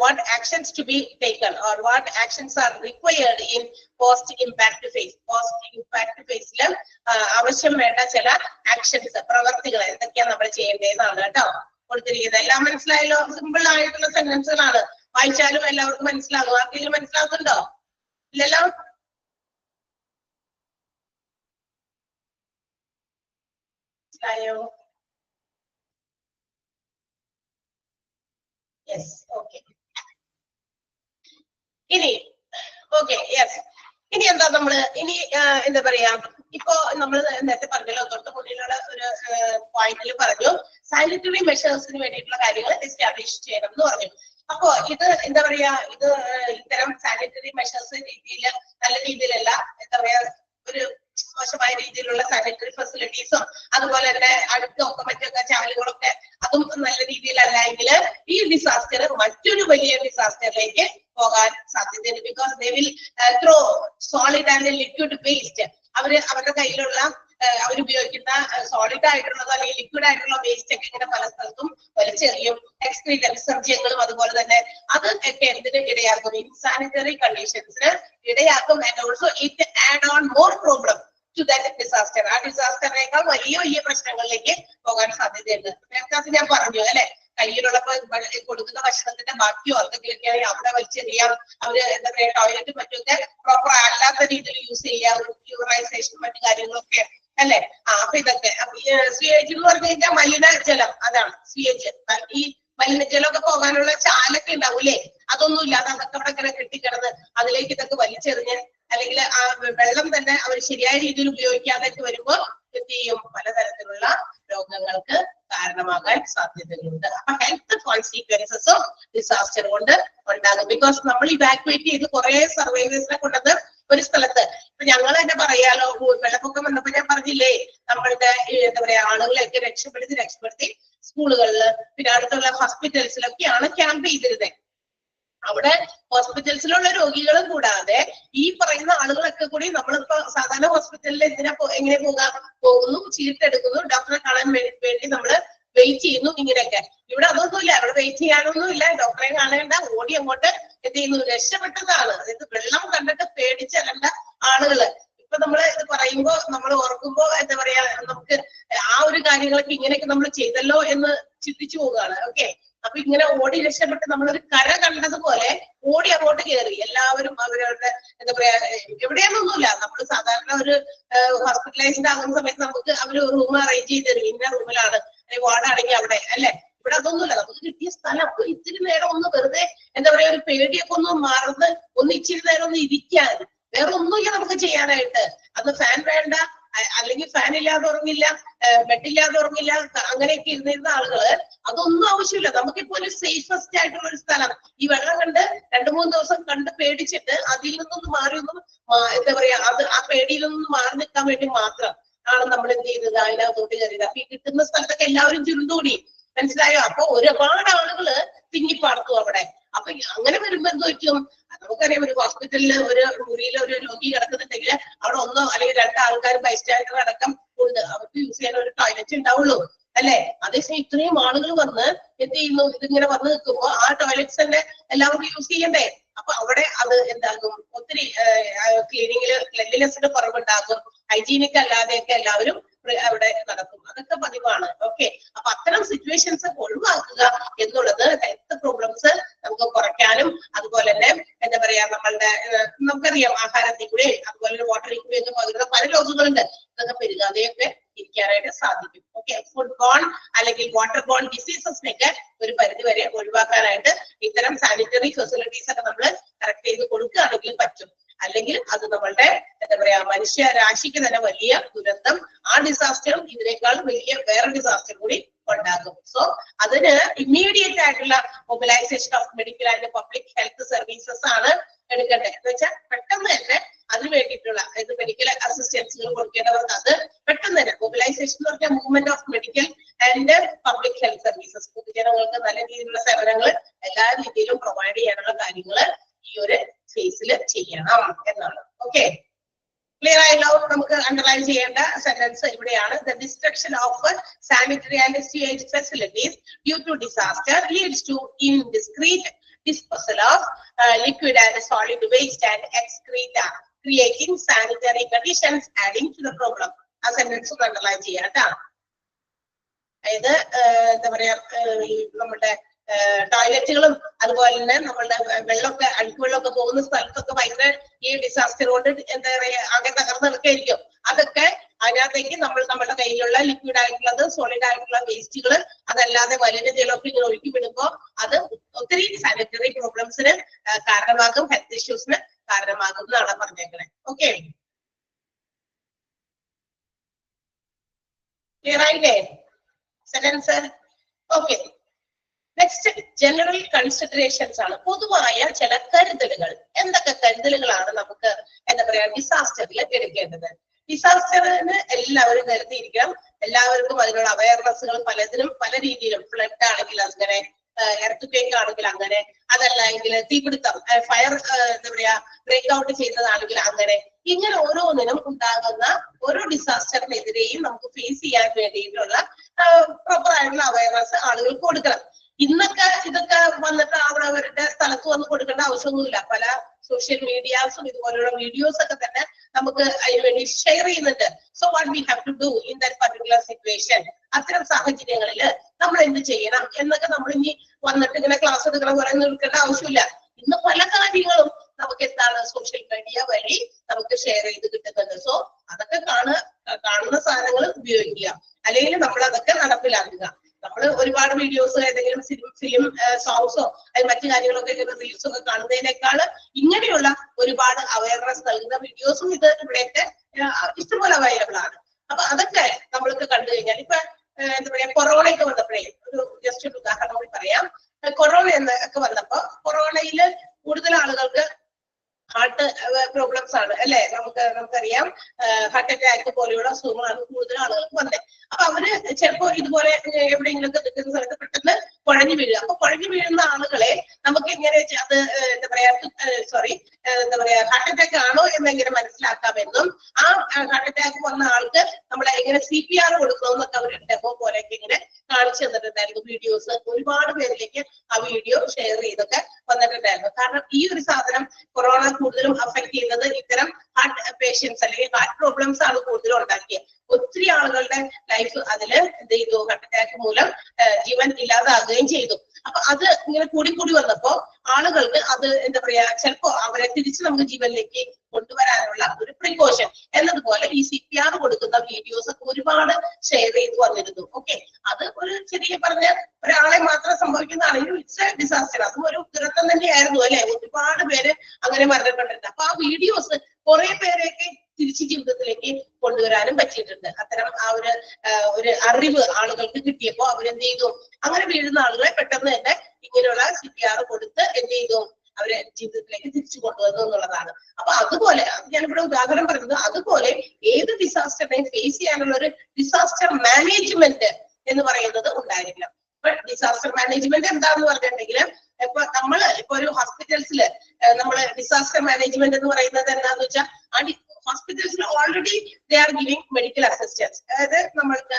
what actions to be taken or what actions are required in post impact phase. Post impact phase ൽ ആവശ്യം വേണ്ട ചില ആക്ഷൻസ്, പ്രവർത്തികൾ എന്തൊക്കെയാണ് നമ്മൾ ചെയ്യേണ്ടതെന്നാണ് കേട്ടോ കൊടുത്തിരിക്കുന്നത്. എല്ലാം മനസ്സിലായല്ലോ? സിമ്പിൾ ആയിട്ടുള്ള സെന്റൻസുകളാണ്, വായിച്ചാലും എല്ലാവർക്കും മനസ്സിലാകും. ആർക്കെങ്കിലും മനസ്സിലാകുന്നുണ്ടോ? ഇല്ലല്ലോ? മനസ്സിലായോ? Yes, okay. ഇനി ഓക്കെ, യെസ്. ഇനി എന്താ നമ്മള് എന്താ പറയാ, ഇപ്പോ നമ്മൾ നേരത്തെ പറഞ്ഞല്ലോ, തൊട്ട് മുന്നിലുള്ള ഒരു പോയിന്റിൽ പറഞ്ഞു സാനിറ്ററി മെഷേഴ്സിന് വേണ്ടിയിട്ടുള്ള കാര്യങ്ങൾ എസ്റ്റാബ്ലിഷ് ചെയ്യണം എന്ന് പറഞ്ഞു. അപ്പോ ഇത് എന്താ പറയാ, ഇത് ഇത്തരം സാനിറ്ററി മെഷേഴ്സ് രീതിയിൽ നല്ല രീതിയിലല്ല, എന്താ പറയാ, ഒരു മോശമായ രീതിയിലുള്ള സാനിറ്ററി ഫെസിലിറ്റീസും അതുപോലെ തന്നെ അടുത്തൊക്കെ മറ്റൊക്കെ ചാലുകളൊക്കെ അതും നല്ല രീതിയിലല്ല എങ്കിൽ ഈ ഡിസാസ്റ്റർ മറ്റൊരു വലിയ ഡിസാസ്റ്ററിലേക്ക് പോകാൻ സാധ്യതയുണ്ട്. Because they will throw solid and liquid waste. അവരുടെ കയ്യിലുള്ള അവരുപയോഗിക്കുന്ന സോളിഡ് ആയിട്ടുള്ളത് അല്ലെങ്കിൽ ലിക്വിഡ് ആയിട്ടുള്ള വേസ്റ്റ് ഒക്കെ ഇങ്ങനെ പല സ്ഥലത്തും വലിച്ചെറിയും. എക്സ്ക്രീറ്റ് വിസർജ്യങ്ങളും അതുപോലെ തന്നെ അത് ഒക്കെ എന്തിന് ഇടയാക്കും? ഇൻസാനിറ്ററി കണ്ടീഷൻസിന് ഇടയാക്കും. And also it add on more problem to that disaster. ആ ഡിസാസ്റ്ററിനേക്കാൾ വലിയ വലിയ പ്രശ്നങ്ങളിലേക്ക് പോകാൻ സാധ്യതയുണ്ട്. നേരത്തെ ഞാൻ പറഞ്ഞു അല്ലെ, കയ്യിലുള്ളപ്പോ കൊടുക്കുന്ന ഭക്ഷണത്തിന്റെ ബാക്കിയോ എന്തൊക്കെയൊക്കെ അവിടെ വലിച്ചെറിയാം. അവര് എന്താ പറയാ, ടോയ്ലറ്റ് മറ്റൊക്കെ പ്രോപ്പർ അല്ലാത്ത രീതിയിൽ യൂസ് ചെയ്യാം, പ്യൂറൈസേഷൻ മറ്റു കാര്യങ്ങളൊക്കെ അല്ലെ. അപ്പൊ ഇതൊക്കെ സ്വീവേജ് എന്ന് പറഞ്ഞു കഴിഞ്ഞാൽ മലിനജലം, അതാണ് സ്വീവേജ്. ഈ മലിനജലമൊക്കെ പോകാനുള്ള ചാലൊക്കെ ഉണ്ടാവൂലേ, അതൊന്നും ഇല്ലാതെ അതൊക്കെ അവിടെ ഇങ്ങനെ കെട്ടിക്കിടന്ന് അതിലേക്ക് ഇതൊക്കെ വലിച്ചെറിഞ്ഞ് അല്ലെങ്കിൽ ആ വെള്ളം തന്നെ അവർ ശരിയായ രീതിയിൽ ഉപയോഗിക്കാതെ വരുമ്പോ എന്ത് ചെയ്യും? പലതരത്തിലുള്ള രോഗങ്ങൾക്ക് കാരണമാകാൻ സാധ്യതകളുണ്ട്. അപ്പൊ ഹെൽത്ത് കോൺസിക്വൻസസും ഡിസാസ്റ്റർ കൊണ്ട് ഉണ്ടാകും. ബിക്കോസ് നമ്മൾ ഇവാക്യുവേറ്റ് ചെയ്ത് കുറെ സർവൈവേഴ്സിനെ കൊണ്ടത് ഒരു സ്ഥലത്ത്, ഇപ്പൊ ഞങ്ങൾ തന്നെ പറയാലോ, വെള്ളപ്പൊക്കം വന്നപ്പോ ഞാൻ പറഞ്ഞില്ലേ, നമ്മളുടെ എന്താ പറയാ ആളുകളെയൊക്കെ രക്ഷപ്പെടുത്തി സ്കൂളുകളില് പിന്നെ അടുത്തുള്ള ഹോസ്പിറ്റൽസിലൊക്കെയാണ് ക്യാമ്പ് ചെയ്തിരുന്നത്. അവിടെ ഹോസ്പിറ്റൽസിലുള്ള രോഗികളും കൂടാതെ ഈ പറയുന്ന ആളുകളൊക്കെ കൂടി നമ്മളിപ്പോ സാധാരണ ഹോസ്പിറ്റലിൽ എങ്ങനെ പോകുന്നു, ചീട്ടെടുക്കുന്നു, ഡോക്ടറെ കാണാൻ വേണ്ടി നമ്മള് വെയിറ്റ് ചെയ്യുന്നു, ഇങ്ങനെയൊക്കെ. ഇവിടെ അതൊന്നുമില്ല, അവിടെ വെയിറ്റ് ചെയ്യാനൊന്നും ഇല്ല, ഡോക്ടറെ കാണേണ്ട, ഓടി അങ്ങോട്ട് എന്ത് ചെയ്യുന്നു, രക്ഷപ്പെട്ടതാണ്. അതായത് വെള്ളം കണ്ടിട്ട് പേടിച്ചല്ല ആളുകള്. ഇപ്പൊ നമ്മള് ഇത് പറയുമ്പോ നമ്മൾ ഓർക്കുമ്പോ എന്താ പറയാ, നമുക്ക് ആ ഒരു കാര്യങ്ങളൊക്കെ ഇങ്ങനെയൊക്കെ നമ്മൾ ചെയ്തല്ലോ എന്ന് ചിന്തിച്ചു പോവുകയാണ്. ഓക്കെ, അപ്പൊ ഇങ്ങനെ ഓടി രക്ഷപ്പെട്ട് നമ്മളൊരു കര കണ്ടതുപോലെ ഓടി അങ്ങോട്ട് കയറി എല്ലാവരും അവരവരുടെ എന്താ പറയാ, എവിടെയാണെന്നൊന്നുമില്ല. നമ്മൾ സാധാരണ ഒരു ഹോസ്പിറ്റലൈസ്ഡ് ആകുന്ന സമയത്ത് നമുക്ക് അവര് റൂം അറേഞ്ച് ചെയ്ത് തരും, ഇന്ന റൂമിലാണ് വാർഡാണെങ്കിൽ അവിടെ അല്ലെ. ഇവിടെ അതൊന്നുമില്ല, നമുക്ക് കിട്ടിയ സ്ഥലം അപ്പൊ ഇത്തിരി നേരം ഒന്ന് വെറുതെ എന്താ പറയാ ഒരു പേടിയൊക്കെ ഒന്ന് മറന്ന് ഒന്ന് ഇച്ചിരി നേരം ഒന്ന് ഇരിക്കാൻ, വേറെ ഒന്നുമില്ല നമുക്ക് ചെയ്യാനായിട്ട്. അന്ന് ഫാൻ വേണ്ട, അല്ലെങ്കിൽ ഫാൻ ഇല്ലാതെ ഉറങ്ങില്ല, ബെഡില്ലാതെ ഉറങ്ങില്ല, അങ്ങനെയൊക്കെ ഇരുന്നിരുന്ന ആളുകള് അതൊന്നും ആവശ്യമില്ല. നമുക്കിപ്പോ ഒരു സേഫസ്റ്റ് ആയിട്ടുള്ള ഒരു സ്ഥലം ഈ വെള്ളം കണ്ട് 2-3 ദിവസം കണ്ട് പേടിച്ചിട്ട് അതിൽ നിന്നൊന്ന് മാറിയൊന്നും എന്താ പറയാ ആ പേടിയിൽ നിന്നും മാറി നിൽക്കാൻ വേണ്ടി മാത്രം ആണ് നമ്മൾ എന്ത് ചെയ്തത്, അതിനകത്തോട്ട് കയറിയത്. അപ്പൊ ഈ കിട്ടുന്ന സ്ഥലത്തൊക്കെ എല്ലാവരും ചുരുണ്ടുകൂടി, മനസ്സിലായോ? അപ്പൊ ഒരുപാട് ആളുകള് തിങ്ങിപ്പാർത്തു അവിടെ. അപ്പൊ അങ്ങനെ വരുമ്പോ എന്ത് പറ്റും? നമുക്കറിയാം, ഒരു ഹോസ്പിറ്റലില് ഒരു മുറിയിൽ ഒരു രോഗി കിടക്കുന്നുണ്ടെങ്കിൽ അവിടെ 1 അല്ലെങ്കിൽ 2 ആൾക്കാർ ബൈസ്റ്റാൻഡർ അടക്കം ഉണ്ട്, അവർക്ക് യൂസ് ചെയ്യാൻ ഒരു ടോയ്ലറ്റ് ഉണ്ടാവുള്ളൂ അല്ലെ. അതേസമയം ഇത്രയും ആളുകൾ വന്ന് എന്ത് ചെയ്യുന്നു, ഇതിങ്ങനെ വന്ന് നിൽക്കുമ്പോ ആ ടോയ്ലറ്റ്സ് തന്നെ എല്ലാവർക്കും യൂസ് ചെയ്യണ്ടേ. അപ്പൊ അവിടെ അത് എന്താകും, ഒത്തിരി ക്ലീൻലിനെസിന്റെ കുറവുണ്ടാകും, ഹൈജീനിക് അല്ലാതെയൊക്കെ എല്ലാവരും അവിടെ നടക്കും. അതൊക്കെ പതിവാണ്. ഓക്കെ, അപ്പൊ അത്തരം സിറ്റുവേഷൻസ് ഒഴിവാക്കുക എന്നുള്ളത് ഹെൽത്ത് പ്രോബ്ലംസ് നമുക്ക് കുറയ്ക്കാനും അതുപോലെ തന്നെ എന്താ പറയാ നമുക്കറിയാം ആഹാരത്തിൽ കൂടെ അതുപോലെ വാട്ടറിൽ കൂടെ ഒക്കെ പകരുന്ന പല രോഗങ്ങളുണ്ട്, ഇതൊക്കെ പെരുകാതെയൊക്കെ ഇരിക്കാനായിട്ട് സാധിക്കും. ഓക്കെ, ഫുഡ് ബോൺ അല്ലെങ്കിൽ വാട്ടർ ബോൺ ഡിസീസസിനൊക്കെ ഒരു പരിധി വരെ ഒഴിവാക്കാനായിട്ട് ഇത്തരം സാനിറ്ററി ഫെസിലിറ്റീസ് ഒക്കെ നമ്മൾ കറക്റ്റ് ചെയ്ത് കൊടുക്കുകയാണെങ്കിൽ പറ്റും. അല്ലെങ്കിൽ അത് നമ്മളുടെ എന്താ പറയാ മനുഷ്യരാശിക്ക് തന്നെ വലിയ ദുരന്തം, ആ ഡിസാസ്റ്ററും ഇതിനേക്കാൾ വലിയ വേറെ ഡിസാസ്റ്റർ കൂടി ഉണ്ടാകും. സോ അതിന് ഇമ്മീഡിയറ്റ് ആയിട്ടുള്ള mobilisation of medical and public health services ആണ് എടുക്കേണ്ടത്. എന്ന് വെച്ചാൽ പെട്ടെന്ന് തന്നെ അതിന് വേണ്ടിയിട്ടുള്ള മെഡിക്കൽ അസിസ്റ്റൻസുകൾ കൊടുക്കേണ്ടവർക്ക് അത് പെട്ടെന്ന് തന്നെ മൊബിലൈസേഷൻ എന്ന് പറഞ്ഞാൽ movement of medical and public health services, പൊതുജനങ്ങൾക്ക് നല്ല രീതിയിലുള്ള സേവനങ്ങൾ എല്ലാ രീതിയിലും പ്രൊവൈഡ് ചെയ്യാനുള്ള കാര്യങ്ങൾ ഈ ഒരു ഫേസിൽ ചെയ്യണം എന്നാണ്. ഓക്കെ, ക്ലിയർ ആയല്ലോ? നമുക്ക് അണ്ടർലൈൻ ചെയ്യേണ്ട സെന്റൻസ് ഇവിടെയാണ്. The destruction of sanitary and sewage facilities due to disaster leads to indiscreet disposal of liquid and solid waste and excreta, creating sanitary conditions adding to the problem. ആ sentence underline ചെയ്യാം കേട്ടാ. അതായത് എന്താ പറയാ, നമ്മുടെ ടോയ്ലറ്റുകളും അതുപോലെ തന്നെ നമ്മളുടെ വെള്ളമൊക്കെ അഴുക്കുവെള്ളമൊക്കെ പോകുന്ന സ്ഥലത്തൊക്കെ ഭയങ്കര ഈ ഡിസാസ്റ്റർ കൊണ്ട് എന്താ പറയാ ആകെ തകർന്ന് കിടക്കായിരിക്കും. അതൊക്കെ അതിനകത്തേക്ക് നമ്മളുടെ കയ്യിലുള്ള ലിക്വിഡ് ആയിട്ടുള്ളത് സോളിഡ് ആയിട്ടുള്ള വേസ്റ്റുകൾ അതല്ലാതെ മലിനജലമൊക്കെ ഇങ്ങനെ ഒഴുക്കി വിടുമ്പോൾ അത് ഒത്തിരി സാനിറ്ററി പ്രോബ്ലംസിന് കാരണമാകും, ഹെൽത്ത് ഇഷ്യൂസിന് കാരണമാകും എന്നാണ് പറഞ്ഞേക്കുന്നത്. ഓക്കെ, ക്ലിയർ ആയില്ലേ sentence? Okay, next general considerations ആണ്, പൊതുവായ ചില കരുതലുകൾ. എന്തൊക്കെ കരുതലുകളാണ് നമുക്ക് എന്താ പറയാ ഡിസാസ്റ്ററിൽ എടുക്കേണ്ടത്? ഡിസാസ്റ്ററിന് എല്ലാവരും കരുതിയിരിക്കണം. എല്ലാവർക്കും അതിനുള്ള അവയർനെസ്സുകൾ പലതിനും പല രീതിയിലും, ഫ്ലഡ് ആണെങ്കിൽ അങ്ങനെ, എർത്ത് ആണെങ്കിൽ അങ്ങനെ, അതല്ല എങ്കിൽ തീപിടുത്തം ഫയർ എന്താ പറയാ ബ്രേക്ക് ഔട്ട് ചെയ്യുന്നതാണെങ്കിൽ അങ്ങനെ, ഇങ്ങനെ ഓരോന്നിനും ഉണ്ടാകുന്ന ഓരോ ഡിസാസ്റ്ററിനെതിരെയും നമുക്ക് ഫേസ് ചെയ്യാൻ വേണ്ടിയിട്ടുള്ള പ്രോപ്പർ ആയിട്ടുള്ള അവയർനെസ് ആളുകൾക്ക് കൊടുക്കണം. ഇന്നൊക്കെ ഇതൊക്കെ വന്നിട്ട് അവരവരുടെ സ്ഥലത്ത് വന്ന് കൊടുക്കേണ്ട ആവശ്യമൊന്നുമില്ല. പല സോഷ്യൽ മീഡിയാസും ഇതുപോലുള്ള വീഡിയോസ് ഒക്കെ തന്നെ നമുക്ക് അതിന് വേണ്ടി ഷെയർ ചെയ്യുന്നുണ്ട്. So what we have to do in that particular situation, അത്തരം സാഹചര്യങ്ങളിൽ നമ്മൾ എന്ത് ചെയ്യണം എന്നൊക്കെ നമ്മൾ ഇനി വന്നിട്ട് ഇങ്ങനെ ക്ലാസ് എടുക്കണം പോലെ നിൽക്കേണ്ട ആവശ്യമില്ല. ഇന്ന് പല കാര്യങ്ങളും നമുക്ക് എന്താണ് സോഷ്യൽ മീഡിയ വഴി നമുക്ക് ഷെയർ ചെയ്ത് കിട്ടുന്നുണ്ട്. സോ അതൊക്കെ കാണുന്ന സാധനങ്ങൾ ഉപയോഗിക്കുക, അല്ലെങ്കിൽ നമ്മൾ അതൊക്കെ നടപ്പിലാക്കുക. നമ്മൾ ഒരുപാട് വീഡിയോസ് ഏതെങ്കിലും ഫിലിം സോങ്സോ അല്ലെങ്കിൽ മറ്റു കാര്യങ്ങളൊക്കെ റീൽസോ ഒക്കെ കാണുന്നതിനേക്കാൾ ഇങ്ങനെയുള്ള ഒരുപാട് അവയർനെസ് നൽകുന്ന വീഡിയോസും ഇത് ഇവിടെയൊക്കെ ഇഷ്ടംപോലെ അവൈലബിൾ ആണ്. അപ്പൊ അതൊക്കെ നമ്മൾക്ക് കണ്ടു കഴിഞ്ഞാൽ ഇപ്പൊ എന്താ പറയാ കൊറോണയൊക്കെ വന്നപ്പോഴേ ഒരു ജസ്റ്റ് ഒരു ഉദാഹരണം കൂടി പറയാം. കൊറോണ എന്നൊക്കെ വന്നപ്പോ കൊറോണയിൽ കൂടുതൽ ആളുകൾക്ക് ഹാർട്ട് പ്രോബ്ലംസ് ആണ് അല്ലെ, നമുക്കറിയാം. ഹാർട്ട് അറ്റാക്ക് പോലെയുള്ള അസുഖങ്ങളാണ് കൂടുതൽ ആളുകൾക്ക് വന്നത്. അപ്പൊ അവര് ചിലപ്പോ ഇതുപോലെ എവിടെയെങ്കിലുമൊക്കെ നിൽക്കുന്ന സ്ഥലത്ത് പെട്ടെന്ന് കുഴഞ്ഞു വീഴുക. അപ്പൊ കുഴഞ്ഞു വീഴുന്ന ആളുകളെ നമുക്ക് എങ്ങനെ അത് എന്താ പറയാ ഹാർട്ട് അറ്റാക്ക് ആണോ എന്നെങ്ങനെ മനസ്സിലാക്കാമെന്നും ആ ഹാർട്ട് അറ്റാക്ക് വന്ന ആൾക്ക് നമ്മളെ എങ്ങനെ CPR കൊടുക്കണമെന്നൊക്കെ അവർ ഡെമോ പോലെയൊക്കെ ഇങ്ങനെ കാണിച്ചു തന്നിട്ടുണ്ടായിരുന്നു. വീഡിയോസ് ഒരുപാട് പേരിലേക്ക് ആ വീഡിയോ ഷെയർ ചെയ്തൊക്കെ വന്നിട്ടുണ്ടായിരുന്നു. കാരണം ഈ ഒരു സാധനം കൊറോണ കൂടുതലും അഫക്ട് ചെയ്യുന്നത് ഇത്തരം ഹാർട്ട് പേഷ്യൻസ് അല്ലെങ്കിൽ ഹാർട്ട് പ്രോബ്ലംസ് ആണ് കൂടുതലും ഉണ്ടാക്കിയത്. ഒത്തിരി ആളുകളുടെ ലൈഫ് അതില് എന്ത് ചെയ്തു, ഹാർട്ട് അറ്റാക്ക് മൂലം ജീവൻ ഇല്ലാതാകുകയും ചെയ്തു. അപ്പൊ അത് ഇങ്ങനെ കൂടി വന്നപ്പോ ആളുകൾക്ക് അത് എന്താ പറയാ ചിലപ്പോ അവരെ തിരിച്ച് നമുക്ക് ജീവനിലേക്ക് കൊണ്ടുവരാനുള്ള ഒരു പ്രിക്കോഷൻ എന്നതുപോലെ ഈ CPR കൊടുക്കുന്ന വീഡിയോസ് ഒക്കെ ഒരുപാട് ഷെയർ ചെയ്ത് വന്നിരുന്നു. ഓക്കെ, അത് ഒരു ചെറിയ പറഞ്ഞ ഒരാളെ മാത്രം സംഭവിക്കുന്നതാണെങ്കിൽ ഇറ്റ്സ് എ ഡിസാസ്റ്റർ. അതും ഒരു ദുരന്തം തന്നെയായിരുന്നു അല്ലെ, ഒരുപാട് പേര് അങ്ങനെ മരണപ്പെട്ടിട്ടുണ്ട്. അപ്പൊ ആ വീഡിയോസ് കുറെ പേരെയൊക്കെ തിരിച്ച് ജീവിതത്തിലേക്ക് കൊണ്ടുവരാനും പറ്റിയിട്ടുണ്ട്. അത്തരം ആ ഒരു അറിവ് ആളുകൾക്ക് കിട്ടിയപ്പോ അവരെന്ത് ചെയ്തു, അങ്ങനെ വീഴുന്ന ആളുകളെ പെട്ടെന്ന് തന്നെ ഇങ്ങനെയുള്ള CPR കൊടുത്ത് എന്ത് ചെയ്തു, അവരെ ജീവിതത്തിലേക്ക് തിരിച്ചു കൊണ്ടുവന്നു എന്നുള്ളതാണ്. അപ്പൊ അതുപോലെ ഞാനിവിടെ ഉദാഹരണം പറയുന്നത്, അതുപോലെ ഏത് ഡിസാസ്റ്ററിനെയും ഫേസ് ചെയ്യാനുള്ള ഒരു ഡിസാസ്റ്റർ മാനേജ്മെന്റ് എന്ന് പറയുന്നത് ഉണ്ടായിരിക്കണം. ഇപ്പൊ ഡിസാസ്റ്റർ മാനേജ്മെന്റ് എന്താണെന്ന് പറഞ്ഞിട്ടുണ്ടെങ്കിൽ ഇപ്പൊ ഒരു ഹോസ്പിറ്റൽസില് നമ്മള് ഡിസാസ്റ്റർ മാനേജ്മെന്റ് എന്ന് പറയുന്നത് എന്താന്ന് വെച്ചാൽ ഹോസ്പിറ്റൽസിൽ already they are giving medical assistance, അതായത് നമ്മൾക്ക്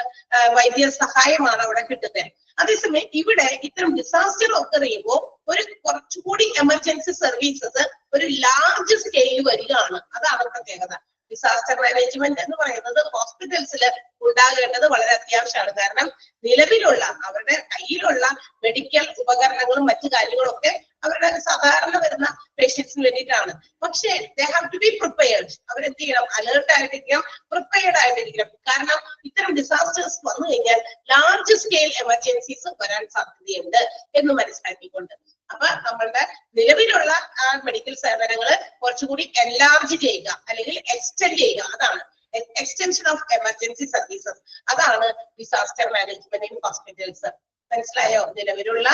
വൈദ്യ സഹായമാണ് അവിടെ കിട്ടുന്നത്. അതേസമയം ഇവിടെ ഇത്തരം ഡിസാസ്റ്റർ ഒക്കെ ചെയ്യുമ്പോൾ ഒരു കുറച്ചുകൂടി എമർജൻസി സർവീസസ് ഒരു ലാർജ് സ്കെയിൽ വരികയാണ്. അതാണ് പ്രത്യേകത. ഡിസാസ്റ്റർ മാനേജ്മെന്റ് എന്ന് പറയുന്നത് ഹോസ്പിറ്റൽസിൽ ഉണ്ടാകേണ്ടത് വളരെ അത്യാവശ്യമാണ്. കാരണം നിലവിലുള്ള അവരുടെ കയ്യിലുള്ള മെഡിക്കൽ ഉപകരണങ്ങളും മറ്റു കാര്യങ്ങളും ഒക്കെ അവരുടെ സാധാരണ വരുന്ന പേഷ്യൻസിന് വേണ്ടിയിട്ടാണ്. പക്ഷേ they have to be prepared. അവരെന്ത് ചെയ്യണം, അലേർട്ട് ആയിട്ടിരിക്കണം, പ്രിപ്പയർഡ് ആയിട്ടിരിക്കണം. കാരണം ഇത്തരം ഡിസാസ്റ്റേഴ്സ് വന്നു കഴിഞ്ഞാൽ ലാർജ് സ്കെയിൽ എമർജൻസീസ് വരാൻ സാധ്യതയുണ്ട് എന്ന് മനസ്സിലാക്കിക്കൊണ്ട് അപ്പൊ നമ്മളുടെ നിലവിലുള്ള മെഡിക്കൽ സേവനങ്ങൾ കുറച്ചുകൂടി എൻലാർജ് ചെയ്യുക അല്ലെങ്കിൽ എക്സ്റ്റെൻഡ് ചെയ്യുക. അതാണ് എക്സ്റ്റൻഷൻ ഓഫ് എമർജൻസി സർവീസസ്. അതാണ് ഡിസാസ്റ്റർ മാനേജ്മെന്റ് ഇൻ ഹോസ്പിറ്റൽസ്. മനസ്സിലായോ? നിലവിലുള്ള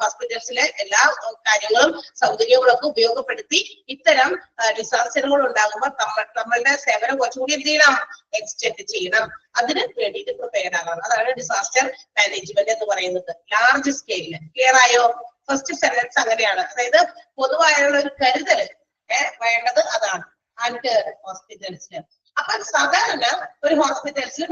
ഹോസ്പിറ്റൽസിലെ എല്ലാ കാര്യങ്ങളും സൗകര്യങ്ങളും ഒക്കെ ഉപയോഗപ്പെടുത്തി ഇത്തരം ഡിസാസ്റ്ററുകൾ ഉണ്ടാകുമ്പോൾ നമ്മളുടെ സേവനം കുറച്ചുകൂടി എന്ത് ചെയ്യണം, എക്സ്റ്റെൻഡ് ചെയ്യണം. അതിന് വേണ്ടിയിട്ട് പ്രിപ്പയർ ആകണം. അതാണ് ഡിസാസ്റ്റർ മാനേജ്മെന്റ് എന്ന് പറയുന്നത് ലാർജ് സ്കെയിലില്. ക്ലിയർ ആയോ? ഫസ്റ്റ് സെന്റൻസ് അങ്ങനെയാണ്. അതായത് പൊതുവായുള്ള ഒരു കരുതൽ വേണ്ടത് അതാണ് ആൻഡ് ഹോസ്പിറ്റൽസിന്. അപ്പൊ സാധാരണ ഒരു ഹോസ്പിറ്റൽസിൽ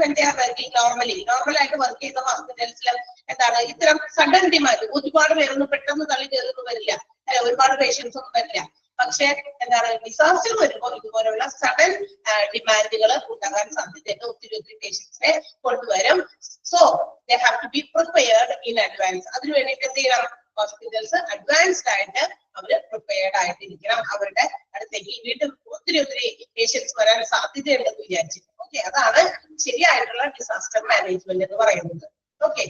നോർമലായിട്ട് വർക്ക് ചെയ്യുന്ന ഹോസ്പിറ്റൽസിൽ എന്താണ് ഇത്തരം സഡൻ ഡിമാൻഡ്, ഒരുപാട് പേരൊന്നും പെട്ടെന്ന് തള്ളി കയറൊന്നും വരില്ല, ഒരുപാട് പേഷ്യൻസ് ഒന്നും വരില്ല. പക്ഷെ എന്താണ് ഡിസാസ്റ്റർ വരുമ്പോൾ ഇതുപോലെയുള്ള സഡൻ ഡിമാൻഡുകൾ ഉണ്ടാകാൻ സാധ്യതയുണ്ട്. ഒത്തിരി പേഷ്യൻസിനെ കൊണ്ടുവരും. So they have to be prepared in advance. അതിന് വേണ്ടിയിട്ട് എന്ത് ചെയ്യണം? ഹോസ്പിറ്റൽസ് അഡ്വാൻസ്ഡ് ആയിട്ട് അവര് പ്രിപ്പയർഡ് ആയിട്ടിരിക്കണം. അവരുടെ അടുത്തേക്ക് വീണ്ടും ഒത്തിരി പേഷ്യൻസ് വരാൻ സാധ്യതയുണ്ടെന്ന് വിചാരിച്ചു. ഓക്കെ, അതാണ് ശരിയായിട്ടുള്ള ഡിസാസ്റ്റർ മാനേജ്മെന്റ് എന്ന് പറയുന്നത്. ഓക്കെ,